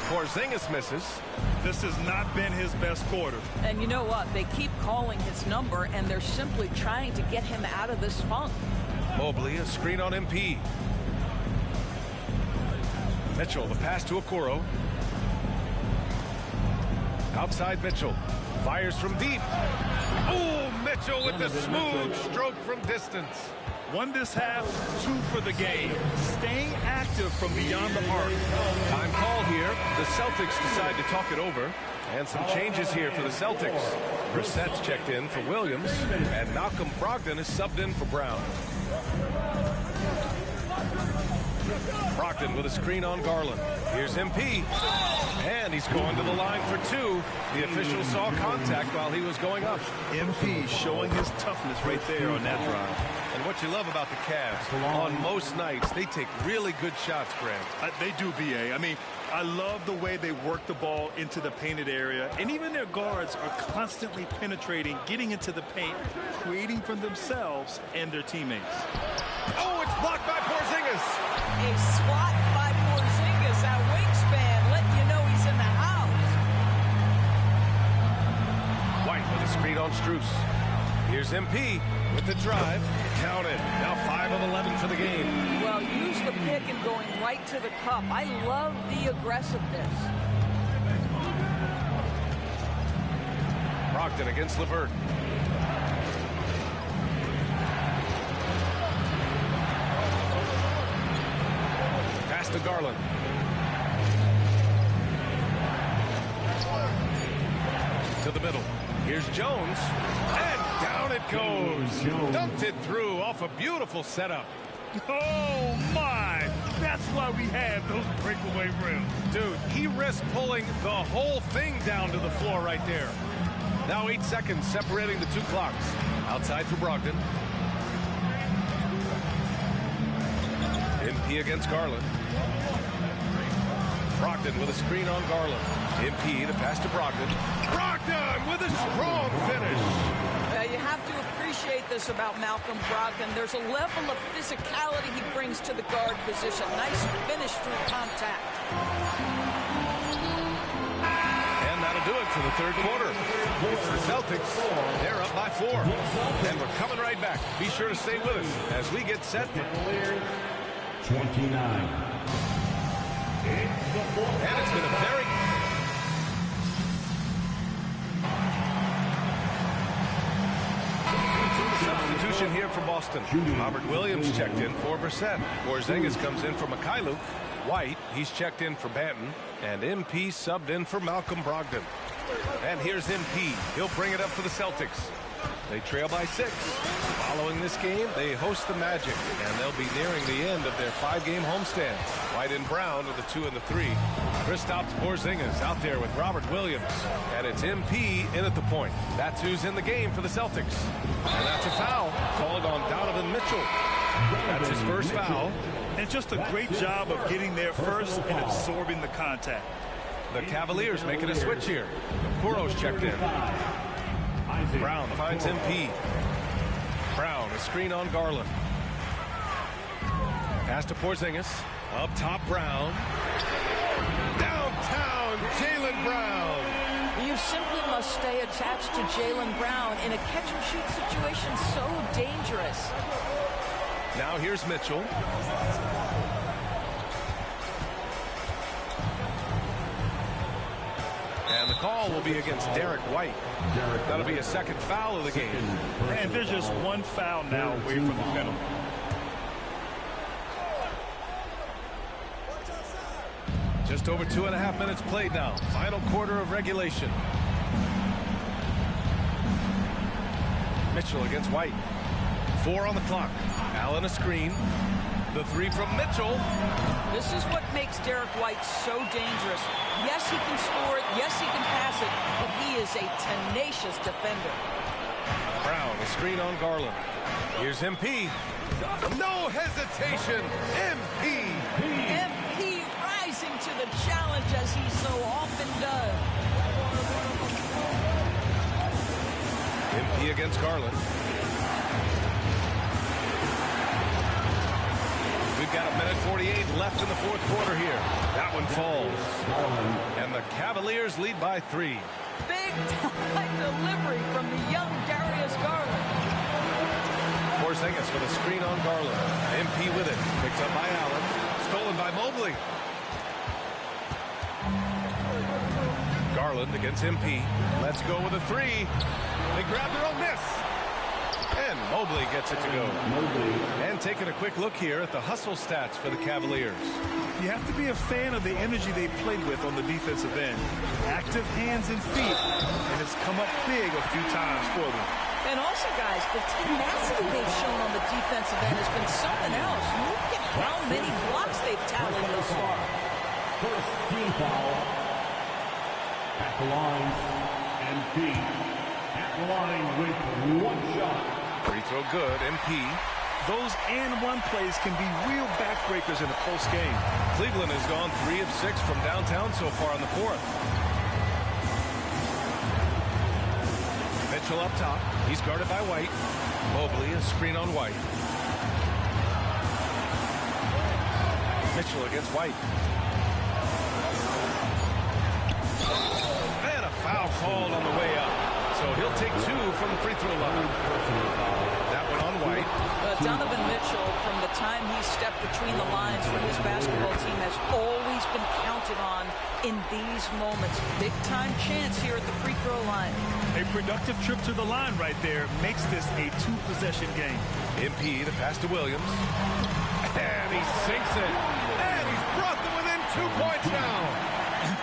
Porzingis misses. This has not been his best quarter. And you know what? They keep calling his number, and they're simply trying to get him out of this funk. Mobley, a screen on MP. Mitchell, the pass to Okoro. Outside Mitchell. Fires from deep. Oh, Mitchell with the smooth stroke from distance. 1 this half, 2 for the game. Staying active from beyond the arc. Time call here. The Celtics decide to talk it over. And some changes here for the Celtics. Brissett's checked in for Williams. And Malcolm Brogdon is subbed in for Brown. Brogdon with a screen on Garland. Here's MP. And he's going to the line for 2. The official saw contact while he was going up. MP showing his toughness right there on that drive. And what you love about the Cavs, on most nights, they take really good shots, Grant. They do, B.A. I mean, I love the way they work the ball into the painted area. And even their guards are constantly penetrating, getting into the paint, creating for themselves and their teammates. Oh, it's blocked by Porzingis. A swat by Porzingis, that wingspan, letting you know he's in the house. White with a screen on Strus. Here's MP with the drive. Counted. Now 5 of 11 for the game. Well, use the pick and going right to the cup. I love the aggressiveness. Brogdon against LeVert. Pass to Garland. To the middle. Here's Jones. And down it goes. Dumped it through off a beautiful setup. Oh, my. That's why we have those breakaway rims. Dude, he risked pulling the whole thing down to the floor right there. Now 8 seconds separating the 2 clocks. Outside for Brogdon. MP against Garland. Brogdon with a screen on Garland. MP to pass to Brogdon. Brogdon with a strong finish. You have to appreciate this about Malcolm Brogdon. There's a level of physicality he brings to the guard position. Nice finish through contact. And that'll do it for the third quarter. It's the Celtics. They're up by 4. And we're coming right back. Be sure to stay with us as we get set for 29. And it's been a very... Substitution here for Boston. Robert Williams checked in for Brissett. Porzingis comes in for Mikhailuk. White, he's checked in for Banton. And MP subbed in for Malcolm Brogdon. And here's MP. He'll bring it up for the Celtics. They trail by 6. Following this game, they host the Magic, and they'll be nearing the end of their 5-game homestand. White and Brown are the 2 and the 3. Kristaps Porzingis out there with Robert Williams, and it's MP in at the point. That's who's in the game for the Celtics. And that's a foul falling on Donovan Mitchell. That's his first foul. And just a great job of getting there first and absorbing the contact. The Cavaliers making a switch here. Okoro's checked in. Brown finds MP. Brown, a screen on Garland. Pass to Porzingis. Up top, Brown. Downtown, Jaylen Brown. You simply must stay attached to Jaylen Brown in a catch-and-shoot situation so dangerous. Now here's Mitchell. And the call will be against Derek White. That'll be a second foul of the game. And there's just one foul now away from the penalty. Just over 2.5 minutes played now. Final quarter of regulation. Mitchell against White. 4 on the clock. Allen a screen. The three from Mitchell. This is what makes Derek White so dangerous. Yes, he can score it. Yes, he can pass it. But he is a tenacious defender. Brown, a screen on Garland. Here's MP. No hesitation. MP. MP rising to the challenge as he so often does. MP against Garland. We've got 1:48 left in the fourth quarter here. That one falls. And the Cavaliers lead by 3. Big time delivery from the young Darius Garland. Porzingis with a screen on Garland. MP with it. Picked up by Allen. Stolen by Mobley. Garland against MP. Let's go with a 3. They grab their own miss. And Mobley gets it to go. And taking a quick look here at the hustle stats for the Cavaliers. You have to be a fan of the energy they've played with on the defensive end. Active hands and feet, and it's come up big a few times for them. And also, guys, the tenacity they've shown on the defensive end has been something else. Look at how many blocks they've tallied thus far. First team foul at the line, MP at the line with 1 shot. Free throw good, MP. Those and one plays can be real backbreakers in a close game. Cleveland has gone 3 of 6 from downtown so far in the fourth. Mitchell up top. He's guarded by White. Mobley, a screen on White. Mitchell against White. And a foul called on the way up. So he'll take 2 from the free throw line. That one on White. Donovan Mitchell, from the time he stepped between the lines for his basketball team, has always been counted on in these moments. Big time chance here at the free throw line. A productive trip to the line right there makes this a 2-possession game. MP, the pass to Williams. And he sinks it. And he's brought them within 2 points now.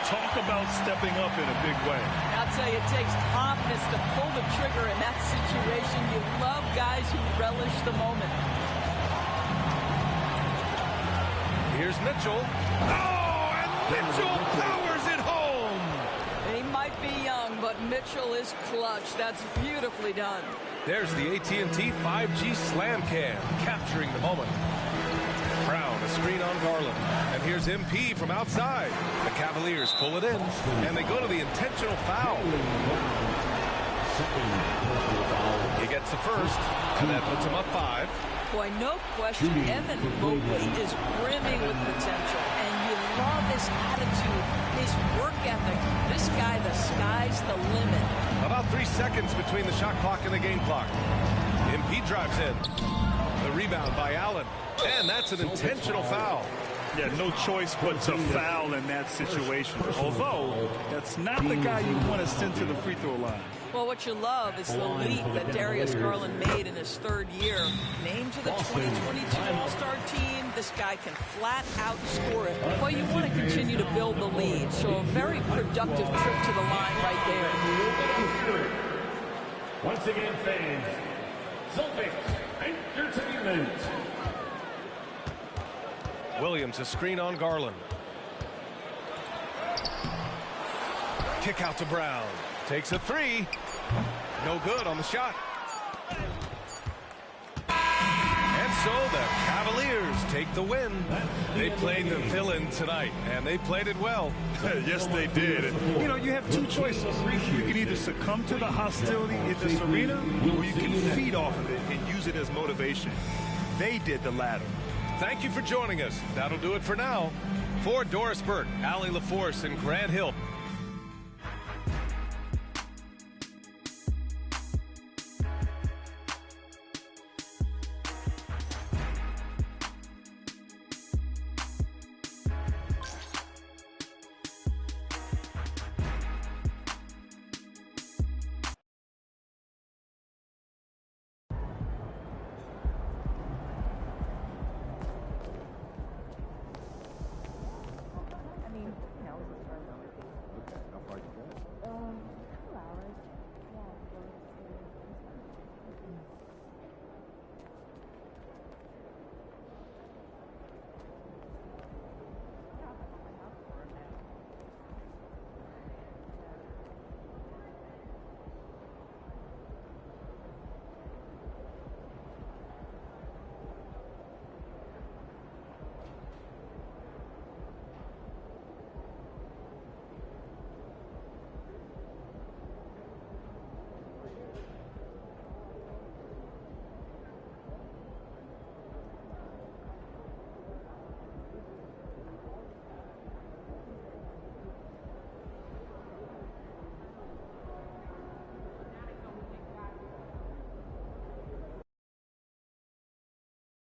Talk about stepping up in a big way. I'll tell you, it takes confidence to pull the trigger in that situation. You love guys who relish the moment. Here's Mitchell. Oh, and Mitchell powers it home. He might be young, but Mitchell is clutch. That's beautifully done. There's the AT&T 5G Slam Cam, capturing the moment. Brown, a screen on Garland. And here's MP from outside. The Cavaliers pull it in, and they go to the intentional foul. He gets the first, and that puts him up 5. Boy, no question, Evan Mobley is brimming with potential, and you love his attitude, his work ethic. This guy, the sky's the limit. About 3 seconds between the shot clock and the game clock. MP drives in. The rebound by Allen. And that's an intentional foul. Yeah, no choice but to foul in that situation. Although, that's not the guy you want to send to the free throw line. Well, what you love is the leap that Darius Garland made in his 3rd year. Named to the 2022 All-Star team, this guy can flat out score it. Well, you want to continue to build the lead, so a very productive trip to the line right there. Once again, fans, Celtics Entertainment. Williams, a screen on Garland. Kick out to Brown. Takes a 3. No good on the shot. And so the Cavaliers take the win. They played the villain tonight, and they played it well. Yes, they did. And, you know, you have 2 choices. You can either succumb to the hostility in this arena, or you can feed off of it and use it as motivation. They did the latter. Thank you for joining us. That'll do it for now. For Doris Burke, Allie LaForce, and Grant Hill,